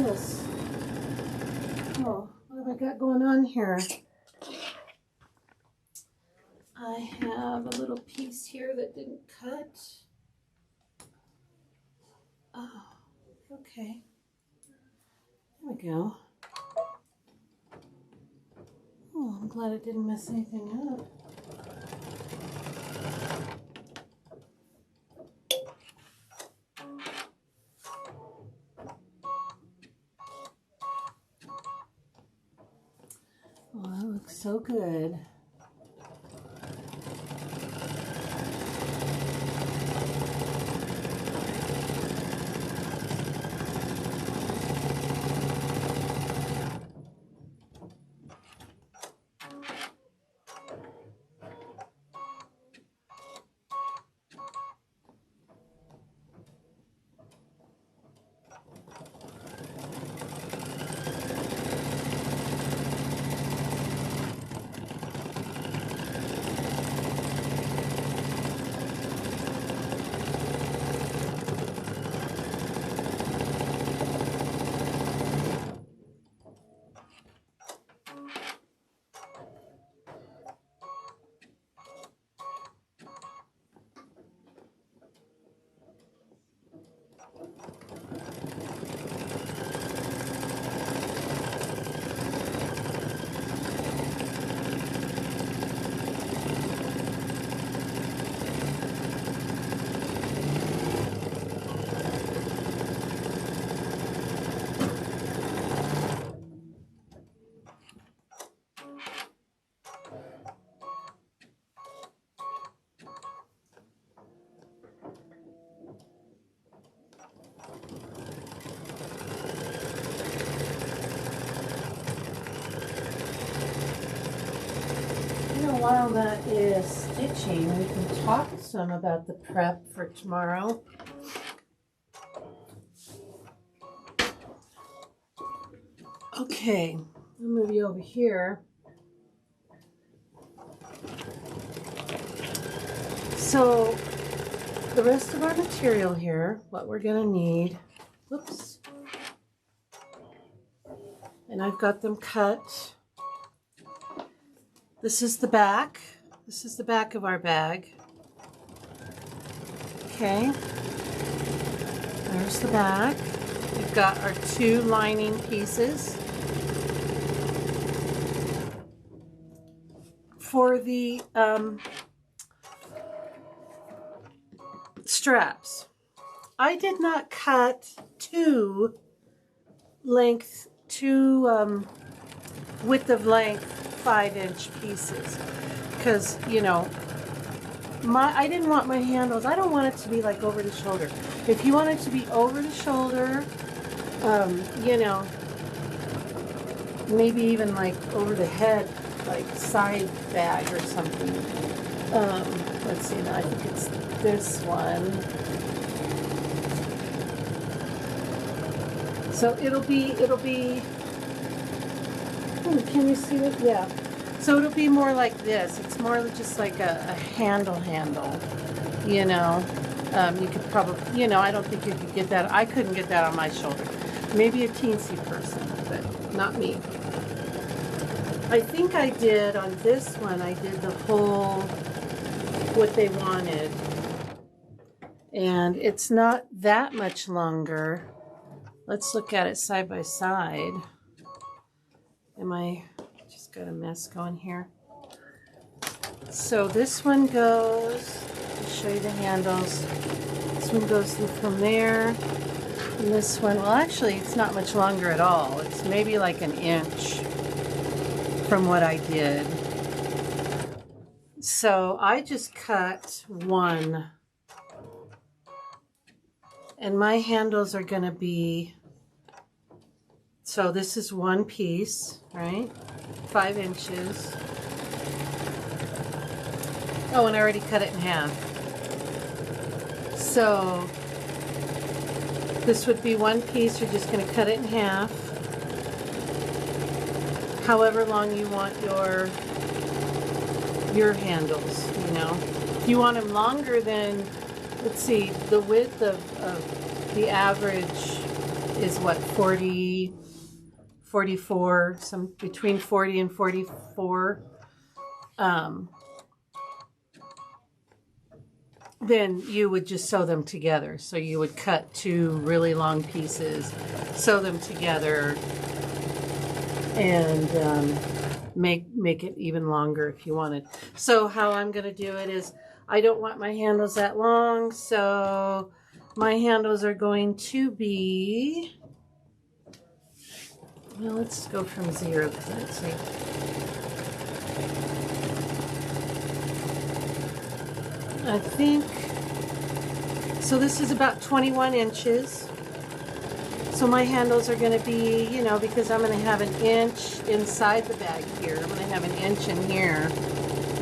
this? Oh, what have I got going on here? I have a little piece here that didn't cut. Oh, okay. There we go. Oh, I'm glad it didn't mess anything up. Oh, that looks so good. While that is stitching, we can talk some about the prep for tomorrow. Okay, I'll move you over here. So the rest of our material here, what we're going to need, whoops, and I've got them cut. This is the back. This is the back of our bag. Okay. There's the back. We've got our two lining pieces. For the straps, I did not cut width of length 5-inch pieces, because you know I didn't want my handles, I don't want it to be like over the shoulder. If you want it to be over the shoulder, you know, maybe even like over the head, like side bag or something. Let's see, now I think it's this one. So it'll be can you see it? Yeah. So it'll be more like this. It's more just like a handle, you know. You could probably, you know, I don't think you could get that. I couldn't get that on my shoulder. Maybe a teensy person, but not me. I think I did on this one, I did the whole, what they wanted. And it's not that much longer. Let's look at it side by side. I just got a mess going here. So this one goes, I'll show you the handles. This one goes from there. And this one, well actually it's not much longer at all. It's maybe like an inch from what I did. So I just cut one. And my handles are gonna be, so this is one piece, right? 5 inches. Oh, and I already cut it in half. So this would be one piece. You're just going to cut it in half. However long you want your handles, you know. If you want them longer than, let's see, the width of the average is what, 40, 44, some between 40 and 44. Then you would just sew them together. So you would cut 2 really long pieces, sew them together, and make it even longer if you wanted. So how I'm going to do it is, I don't want my handles that long, so my handles are going to be, well, let's go from 0, because let's see. I think, so this is about 21 inches. So my handles are going to be, you know, because I'm going to have an inch inside the bag here. I'm going to have an inch in here,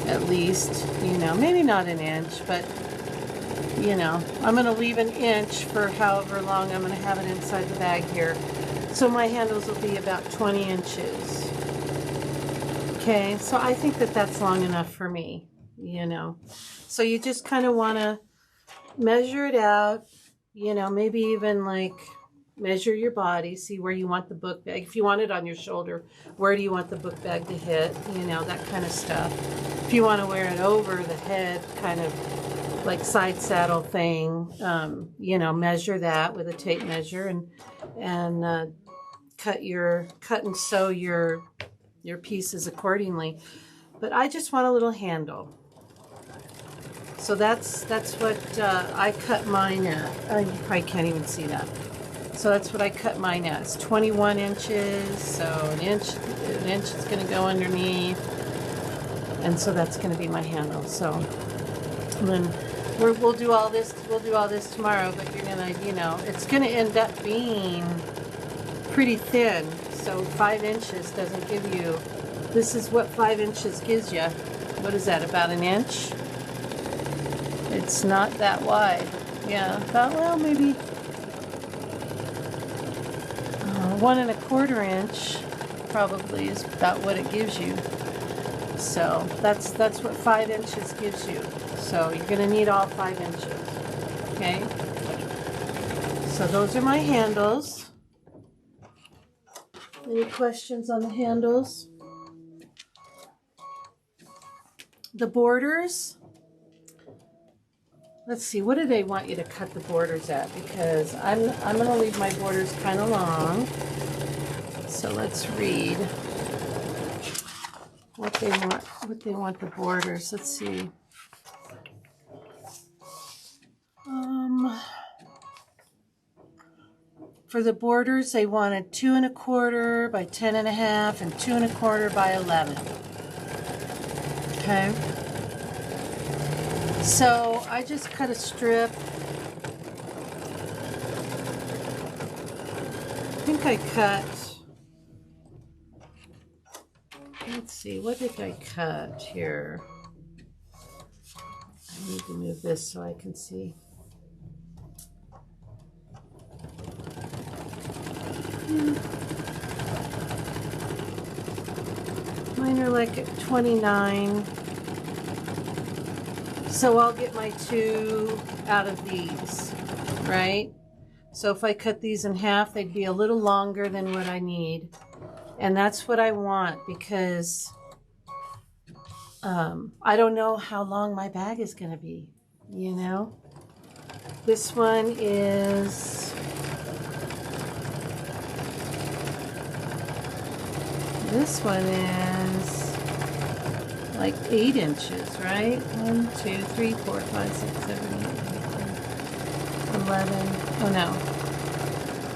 at least, you know, maybe not an inch, but, you know, I'm going to leave an inch for however long I'm going to have it inside the bag here. So my handles will be about 20 inches. Okay, so I think that that's long enough for me, you know. So you just kind of want to measure it out, you know, maybe even like measure your body, see where you want the book bag. If you want it on your shoulder, where do you want the book bag to hit, you know, that kind of stuff. If you want to wear it over the head, kind of like side saddle thing, you know, measure that with a tape measure and cut and sew your pieces accordingly. But I just want a little handle. So that's what I cut mine at. You probably can't even see that. So that's what I cut mine at. It's 21 inches. So an inch is going to go underneath, and so that's going to be my handle. So and then we'll do all this. We'll do all this tomorrow. But you're gonna, you know, it's going to end up being pretty thin. So 5 inches doesn't give you. This is what 5 inches gives you. What is that? About an inch? It's not that wide. Yeah, about, well, maybe 1 1/4 inch probably is about what it gives you. So that's what 5 inches gives you. So you're going to need all 5 inches. Okay. So those are my handles. Any questions on the handles? The borders. Let's see, what do they want you to cut the borders at? Because I'm going to leave my borders kind of long. So let's read what they want the borders. Let's see. For the borders, they wanted 2 1/4 by 10 1/2 and 2 1/4 by 11. Okay. So I just cut a strip. I think I cut, let's see, what did I cut here? I need to move this so I can see. Mine are like at 29. So I'll get my 2 out of these, right? So if I cut these in half, they'd be a little longer than what I need. And that's what I want because I don't know how long my bag is going to be, you know? This one is, like 8 inches, right? 1, 2, 3, 4, 5, 6, 7, 8, 9, 10, 11. Oh no.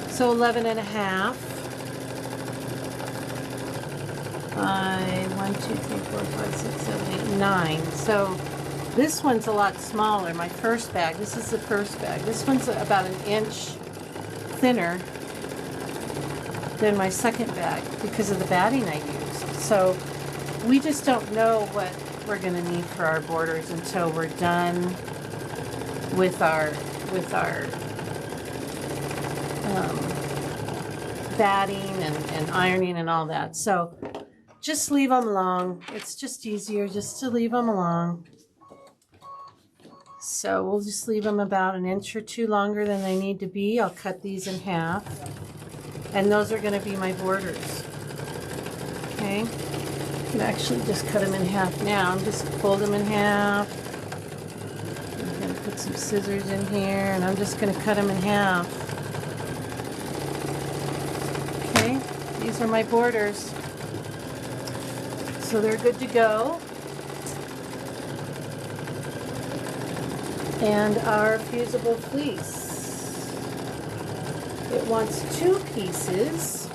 So 11 1/2 by 1, 2, 3, 4, 5, 6, 7, 8, 9. So this one's a lot smaller. My first bag. This is the first bag. This one's about an inch thinner than my second bag because of the batting I used. So we just don't know what we're going to need for our borders until we're done with our batting and ironing and all that. So just leave them alone. It's just easier just to leave them alone. So we'll just leave them about an inch or 2 longer than they need to be. I'll cut these in half. And those are going to be my borders. Okay. I can actually just cut them in half now. I'm just fold them in half. I'm going to put some scissors in here, and I'm just going to cut them in half. Okay. These are my borders. So they're good to go. And our fusible fleece. It wants 2 pieces.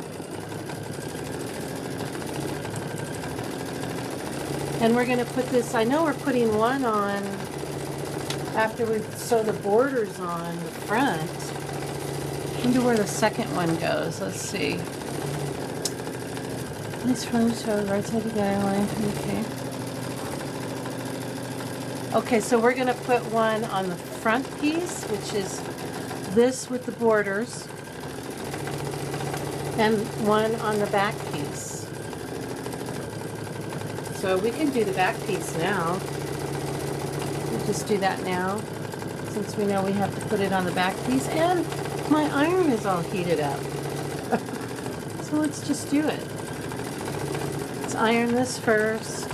And we're going to put this, I know we're putting one on after we sew the borders on the front. I wonder where the second one goes. Let's see. This front shows right side of the guideline. Okay. Okay, so we're going to put one on the front piece, which is this with the borders, and one on the back piece. So we can do the back piece now. We'll just do that now, since we know we have to put it on the back piece, and my iron is all heated up. So let's just do it. Let's iron this first.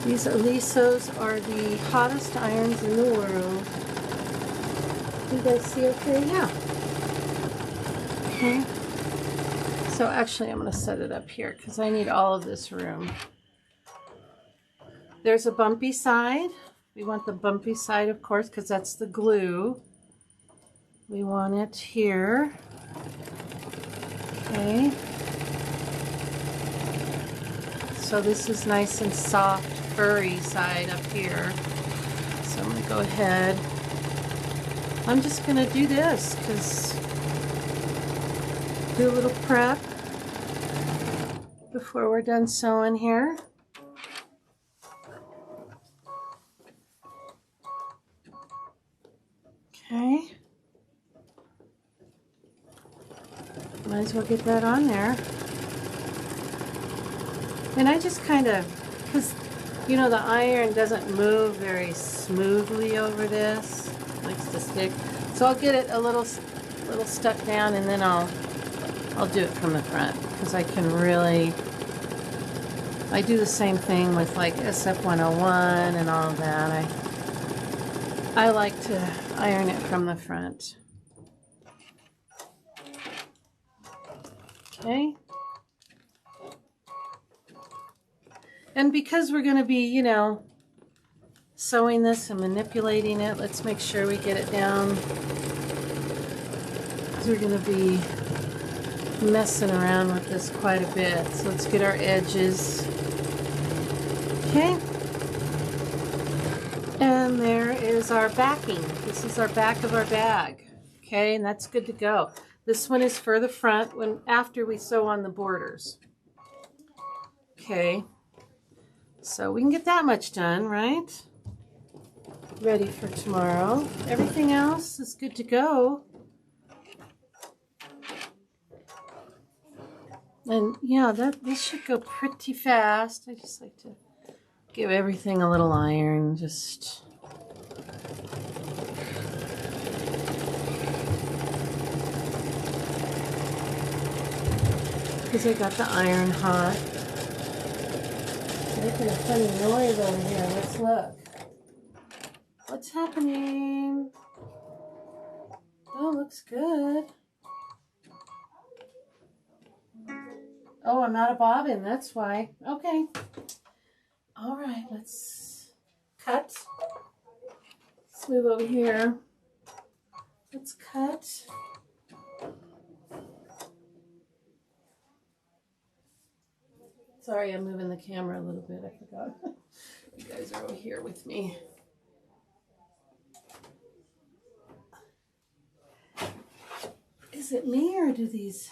These Alisos are the hottest irons in the world. Do you guys see okay? Yeah. Okay. So actually I'm going to set it up here because I need all of this room. There's a bumpy side. We want the bumpy side, of course, because that's the glue. We want it here. Okay. So this is nice and soft, furry side up here. So I'm going to go ahead. I'm just going to do this because do a little prep before we're done sewing here. Okay. Might as well get that on there. And I just kind of, because you know the iron doesn't move very smoothly over this, it likes to stick. So I'll get it a little stuck down, and then I'll do it from the front because I can really. I do the same thing with like SF101 and all of that. I like to iron it from the front. Okay. And because we're going to be, you know, sewing this and manipulating it, let's make sure we get it down. Because we're going to be messing around with this quite a bit. So let's get our edges. Okay. And there is our backing. This is our back of our bag. Okay, and that's good to go. This one is for the front after we sew on the borders. Okay. So we can get that much done, right? Ready for tomorrow. Everything else is good to go. And yeah, this should go pretty fast. I just like to give everything a little iron, just. Because I got the iron hot. Making a funny noise over here. Let's look. What's happening? Oh, looks good. Oh, I'm out of bobbin. That's why. Okay. All right, let's cut. Let's move over here. Let's cut. Sorry, I'm moving the camera a little bit. I forgot. You guys are over here with me. Is it me or do these...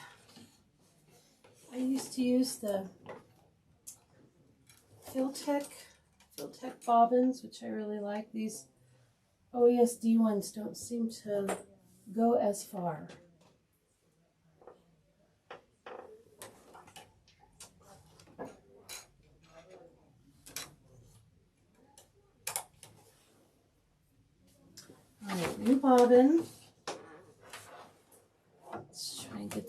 I used to use the Filtech bobbins, which I really like. These OESD ones don't seem to go as far. All right, new bobbin.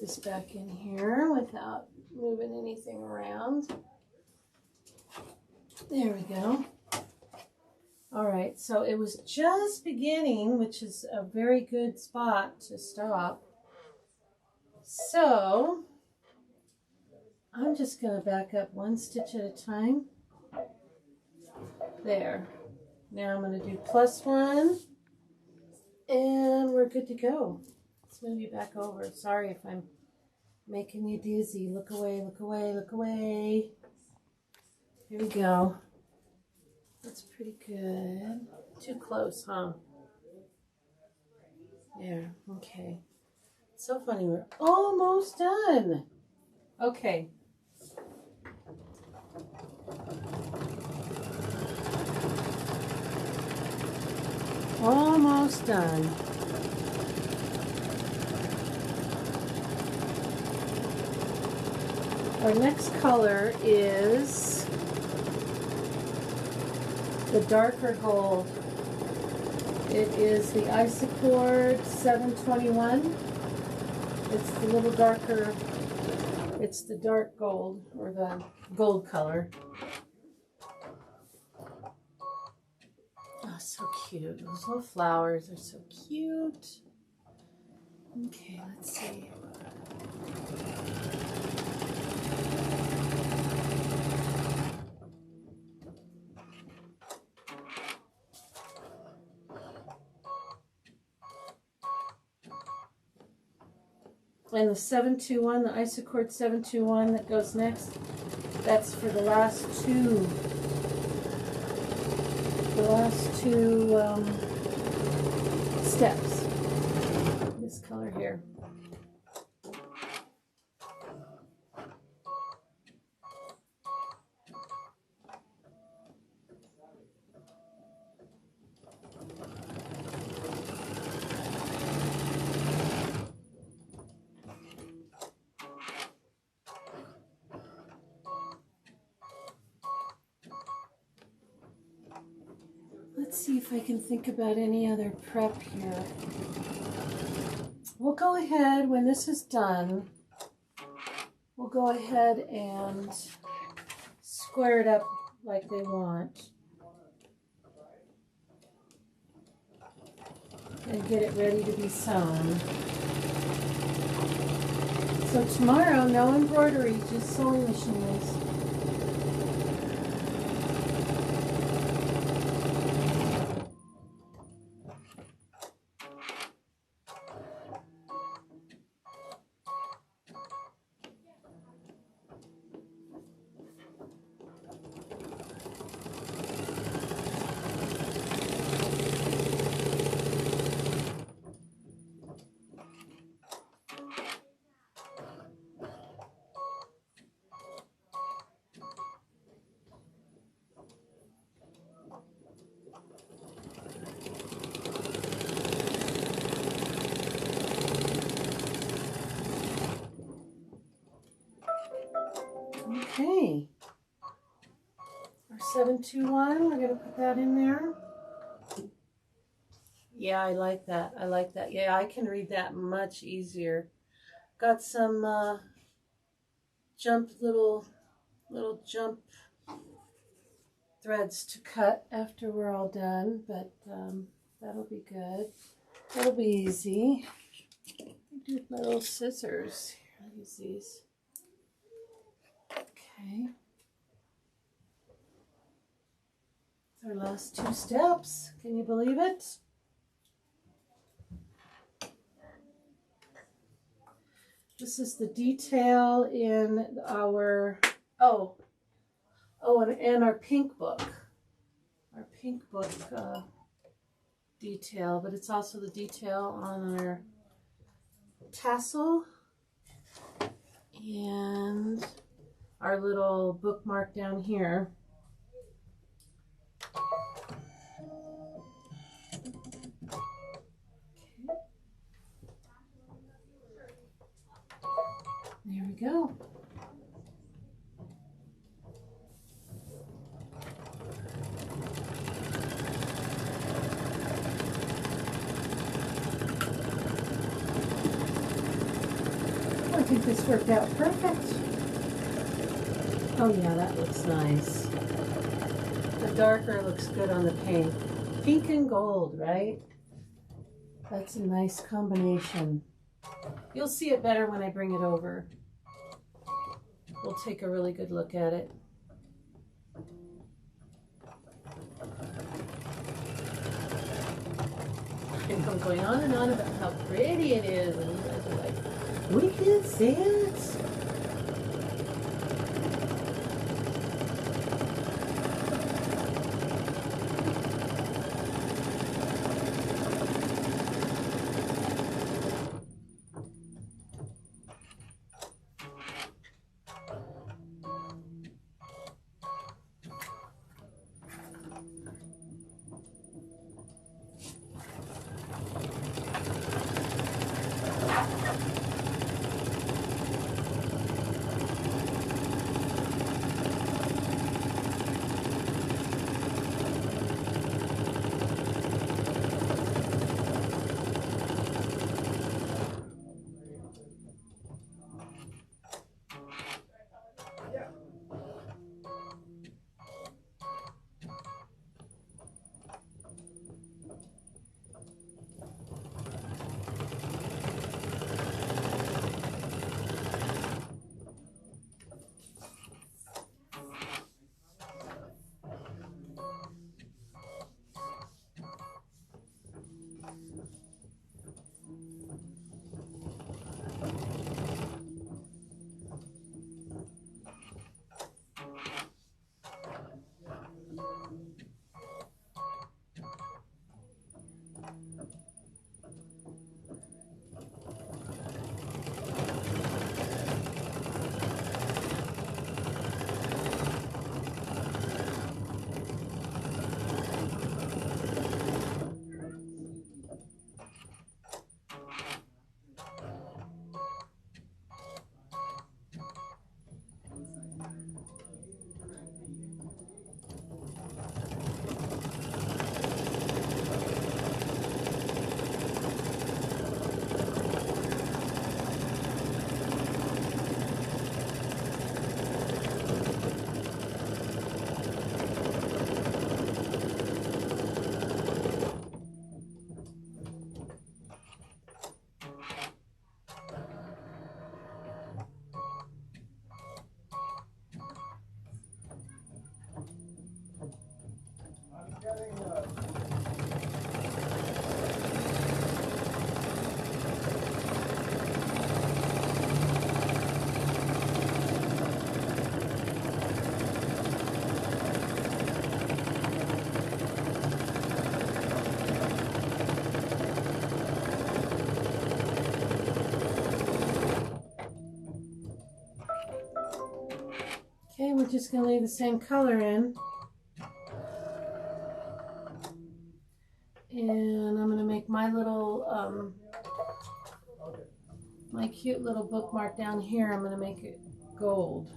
this back in here without moving anything around. There we go. All right, so it was just beginning, which is a very good spot to stop. So I'm just going to back up one stitch at a time. There. Now I'm going to do +1, and we're good to go. Let's move you back over. Sorry if I'm making you dizzy. Look away, look away, look away. Here we go. That's pretty good. Too close, huh? There, okay. So funny, we're almost done. Okay. Almost done. Our next color is the darker gold. It is the Isocord 721. It's the little darker, it's the dark gold, or the gold color. Oh, so cute. Those little flowers are so cute. Okay, let's see. And the 721, the Isocord 721 that goes next, that's for the last two steps. This color here. Let's see if I can think about any other prep here. We'll go ahead, when this is done, we'll go ahead and square it up like they want. And get it ready to be sewn. So tomorrow, no embroidery, just sewing machines. Okay, our 721, we're going to put that in there. Yeah, I like that. I like that. Yeah, I can read that much easier. Got some little jump threads to cut after we're all done, but that'll be good. That'll be easy. I do with my little scissors. Here, I'll use these. Okay. It's our last two steps. Can you believe it? This is the detail in our, and our pink book. Our pink book detail, but it's also the detail on our tassel and our little bookmark down here. There we go. think this worked out perfect. Oh yeah, that looks nice. The darker looks good on the pink. Pink and gold, right? That's a nice combination. You'll see it better when I bring it over. We'll take a really good look at it. And I'm going on and on about how pretty it is, and you guys are like, we can see it. Okay, we're just going to leave the same color in. And I'm going to make my little, my cute little bookmark down here. I'm going to make it gold.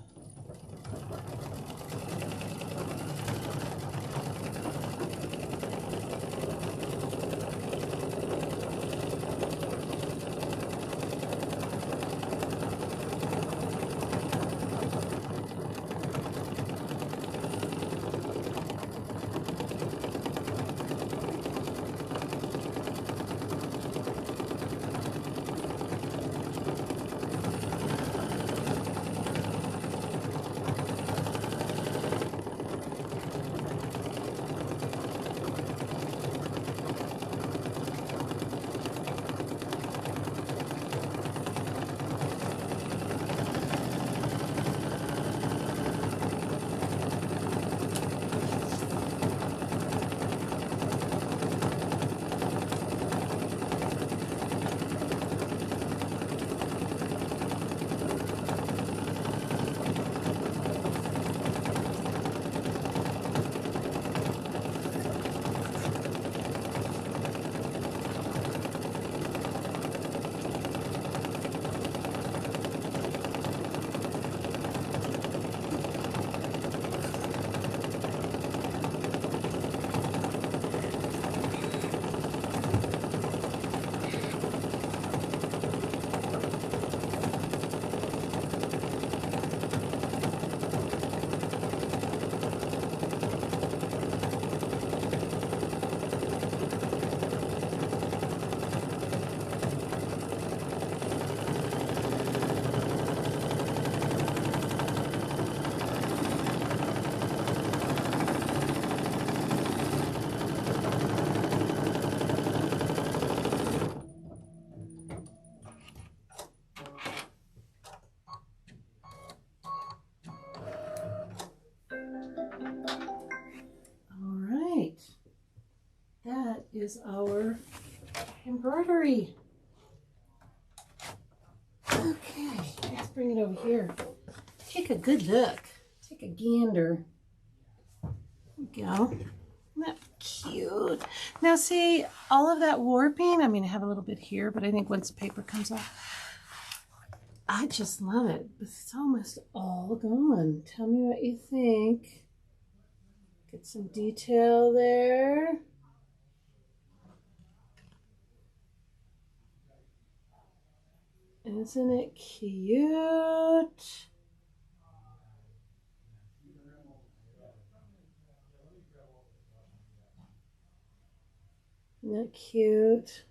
is our embroidery. Okay, let's bring it over here. Take a good look. Take a gander. There we go. Isn't that cute? Now see, all of that warping, I mean, I have a little bit here, but I think once the paper comes off, I just love it. It's almost all gone. Tell me what you think. Get some detail there. Isn't it cute? Isn't that cute?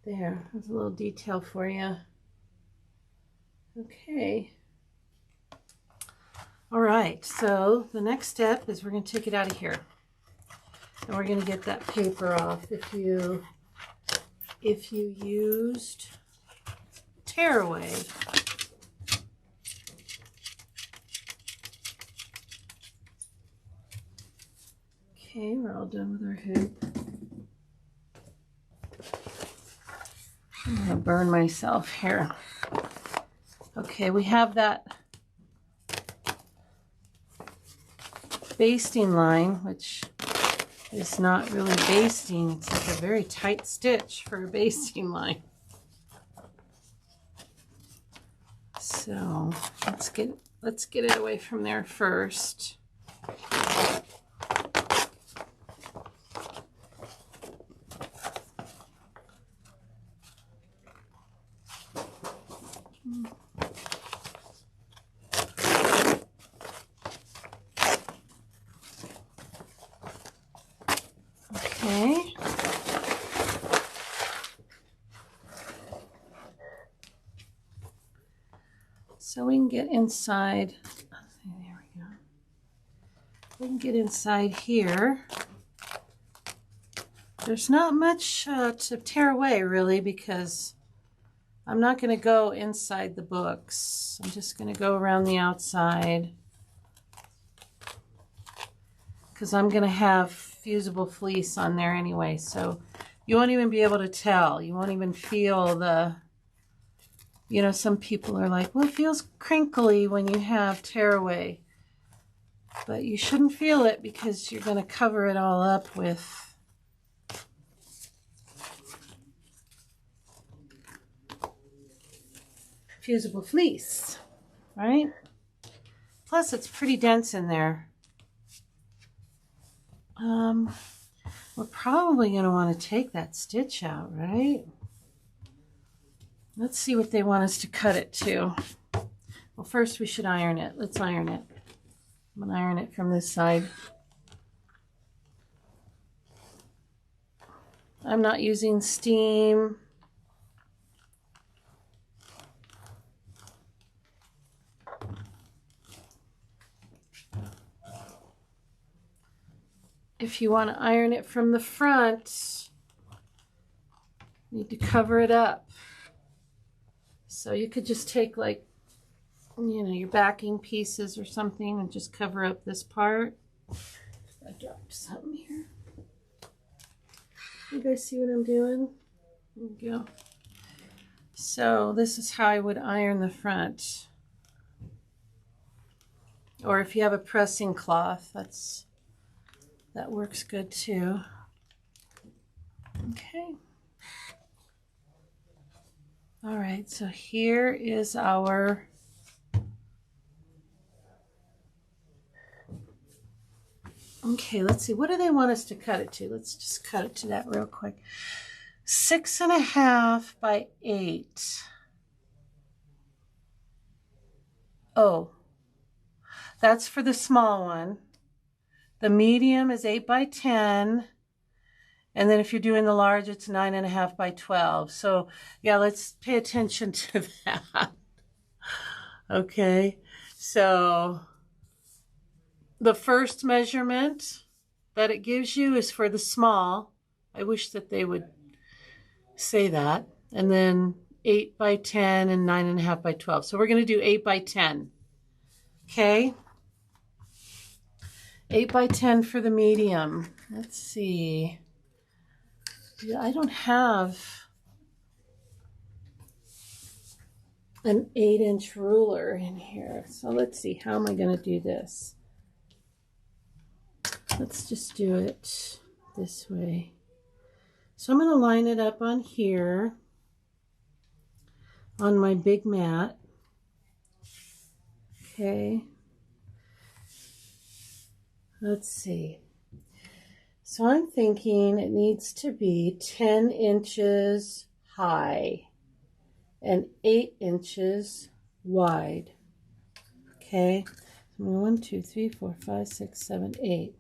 There, there's a little detail for you. Okay. All right, so the next step is we're going to take it out of here. And we're going to get that paper off. If you used tearaway, okay, we're all done with our hoop. I'm gonna burn myself here. Okay, we have that basting line, which is not really basting. It's like a very tight stitch for a basting line. So let's get it away from there first. Okay. So we can get inside. There we go. We can get inside here. There's not much to tear away really, because I'm not going to go inside the books. I'm just going to go around the outside, because I'm going to have fusible fleece on there anyway, so you won't even be able to tell. You won't even feel the, you know, some people are like, well, it feels crinkly when you have tearaway, but you shouldn't feel it because you're going to cover it all up with fusible fleece, right? Plus it's pretty dense in there. We're probably going to want to take that stitch out, right? Let's see what they want us to cut it to. Well, first we should iron it. Let's iron it. I'm going to iron it from this side. I'm not using steam. If you want to iron it from the front, you need to cover it up. So you could just take, like, you know, your backing pieces or something and just cover up this part. I dropped something here. You guys see what I'm doing? There we go. So this is how I would iron the front. Or if you have a pressing cloth, that works good too. Okay. All right, so here is our okay, let's see. What do they want us to cut it to? Let's just cut it to that real quick. 6.5 by 8. Oh, that's for the small one. The medium is 8 by 10. And then if you're doing the large, it's 9.5 by 12. So yeah, let's pay attention to that. Okay, so the first measurement that it gives you is for the small. I wish that they would say that. And then 8 by 10 and 9.5 by 12. So we're going to do 8 by 10. Okay. 8 by 10 for the medium. Let's see. Yeah, I don't have an 8-inch ruler in here. So let's see, how am I going to do this? Let's just do it this way. So I'm going to line it up on here on my big mat. Okay. Let's see. So I'm thinking it needs to be 10 inches high and 8 inches wide. Okay. 1, 2, 3, 4, 5, 6, 7, 8.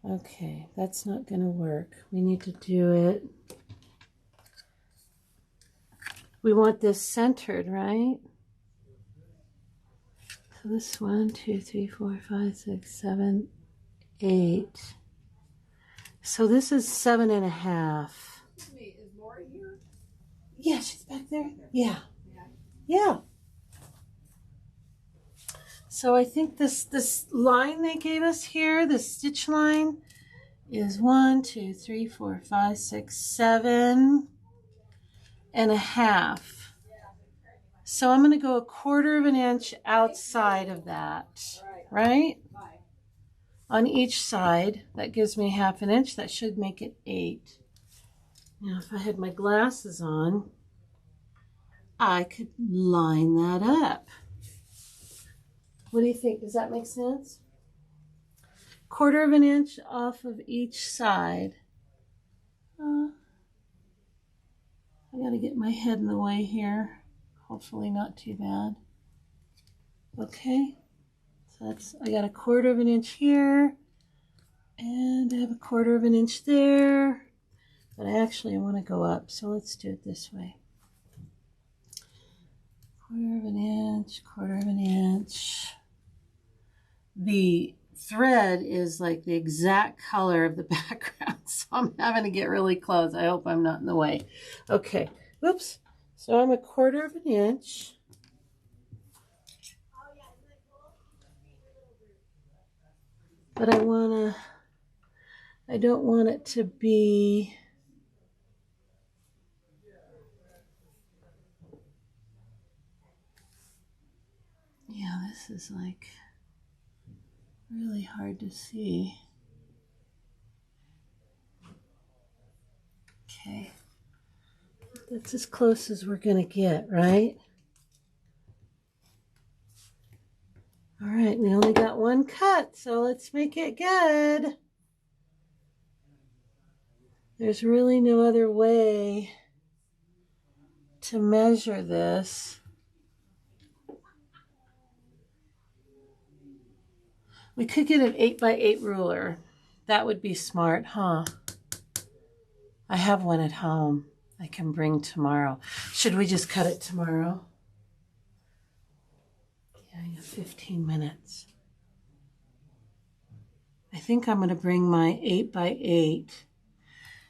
Okay, that's not going to work. We need to do it. We want this centered, right? So this 1, 2, 3, 4, 5, 6, 7, 8. So this is 7.5. Wait, is Laura here? Yeah, she's back there. Yeah. Yeah. So I think this line they gave us here, the stitch line, is 1, 2, 3, 4, 5, 6, 7.5. So I'm going to go 1/4 of an inch outside of that, right? On each side. That gives me 1/2 inch. That should make it 8. Now, if I had my glasses on, I could line that up. What do you think? Does that make sense? 1/4 of an inch off of each side. I gotta get my head in the way here. Hopefully not too bad. Okay, so I got 1/4 of an inch here, and I have 1/4 of an inch there, but I want to go up, so let's do it this way. 1/4 of an inch, 1/4 of an inch. The thread is like the exact color of the background, so I'm having to get really close. I hope I'm not in the way. Okay, whoops. So I'm 1/4 of an inch. But I don't want it to be, yeah, this is like really hard to see. Okay, that's as close as we're gonna get, right? All right, we only got one cut, so let's make it good. There's really no other way to measure this. We could get an 8 by 8 ruler. That would be smart, huh? I have one at home I can bring tomorrow. Should we just cut it tomorrow? Yeah, I got 15 minutes. I think I'm going to bring my 8 by 8,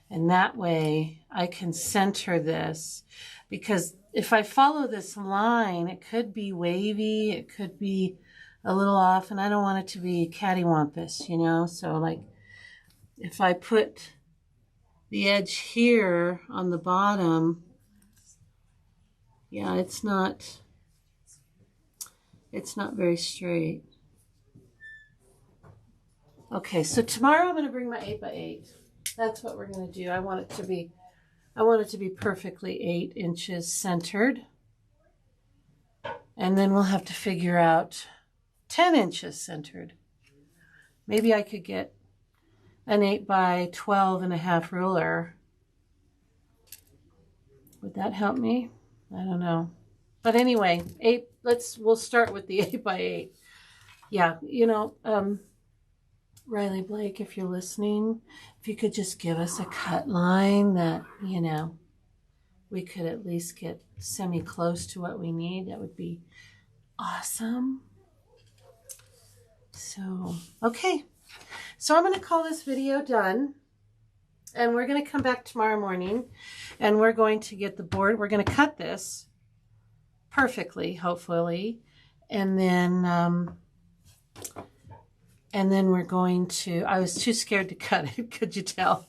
and that way I can center this, because if I follow this line, it could be wavy, it could be a little off, and I don't want it to be cattywampus, you know? So like if I put the edge here on the bottom, yeah, it's not very straight. Okay, so tomorrow I'm going to bring my 8 by 8. That's what we're going to do. I want it to be perfectly 8 inches centered. And then we'll have to figure out 10 inches centered. Maybe I could get an 8 by 12.5 ruler. Would that help me? I don't know. But anyway, we'll start with the 8 by 8. Yeah, you know, Riley Blake, if you're listening, if you could just give us a cut line that, you know, we could at least get semi-close to what we need, that would be awesome. So, okay. So I'm going to call this video done. And we're going to come back tomorrow morning. And we're going to get the board. We're going to cut this perfectly, hopefully. And then And then we're going to, I was too scared to cut it, could you tell?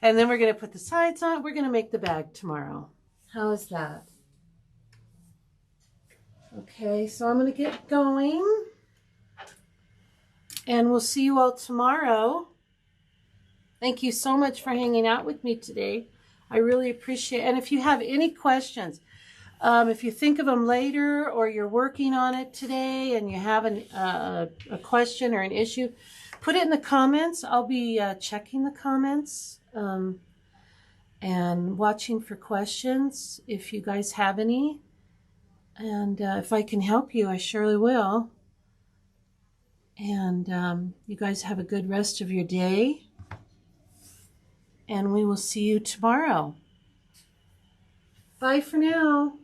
And then we're going to put the sides on. We're going to make the bag tomorrow. How is that? Okay, so I'm going to get going. And we'll see you all tomorrow. Thank you so much for hanging out with me today. I really appreciate it. And if you have any questions, if you think of them later or you're working on it today and you have a question or an issue, put it in the comments. I'll be checking the comments and watching for questions if you guys have any. And if I can help you, I surely will. And you guys have a good rest of your day. And we will see you tomorrow. Bye for now.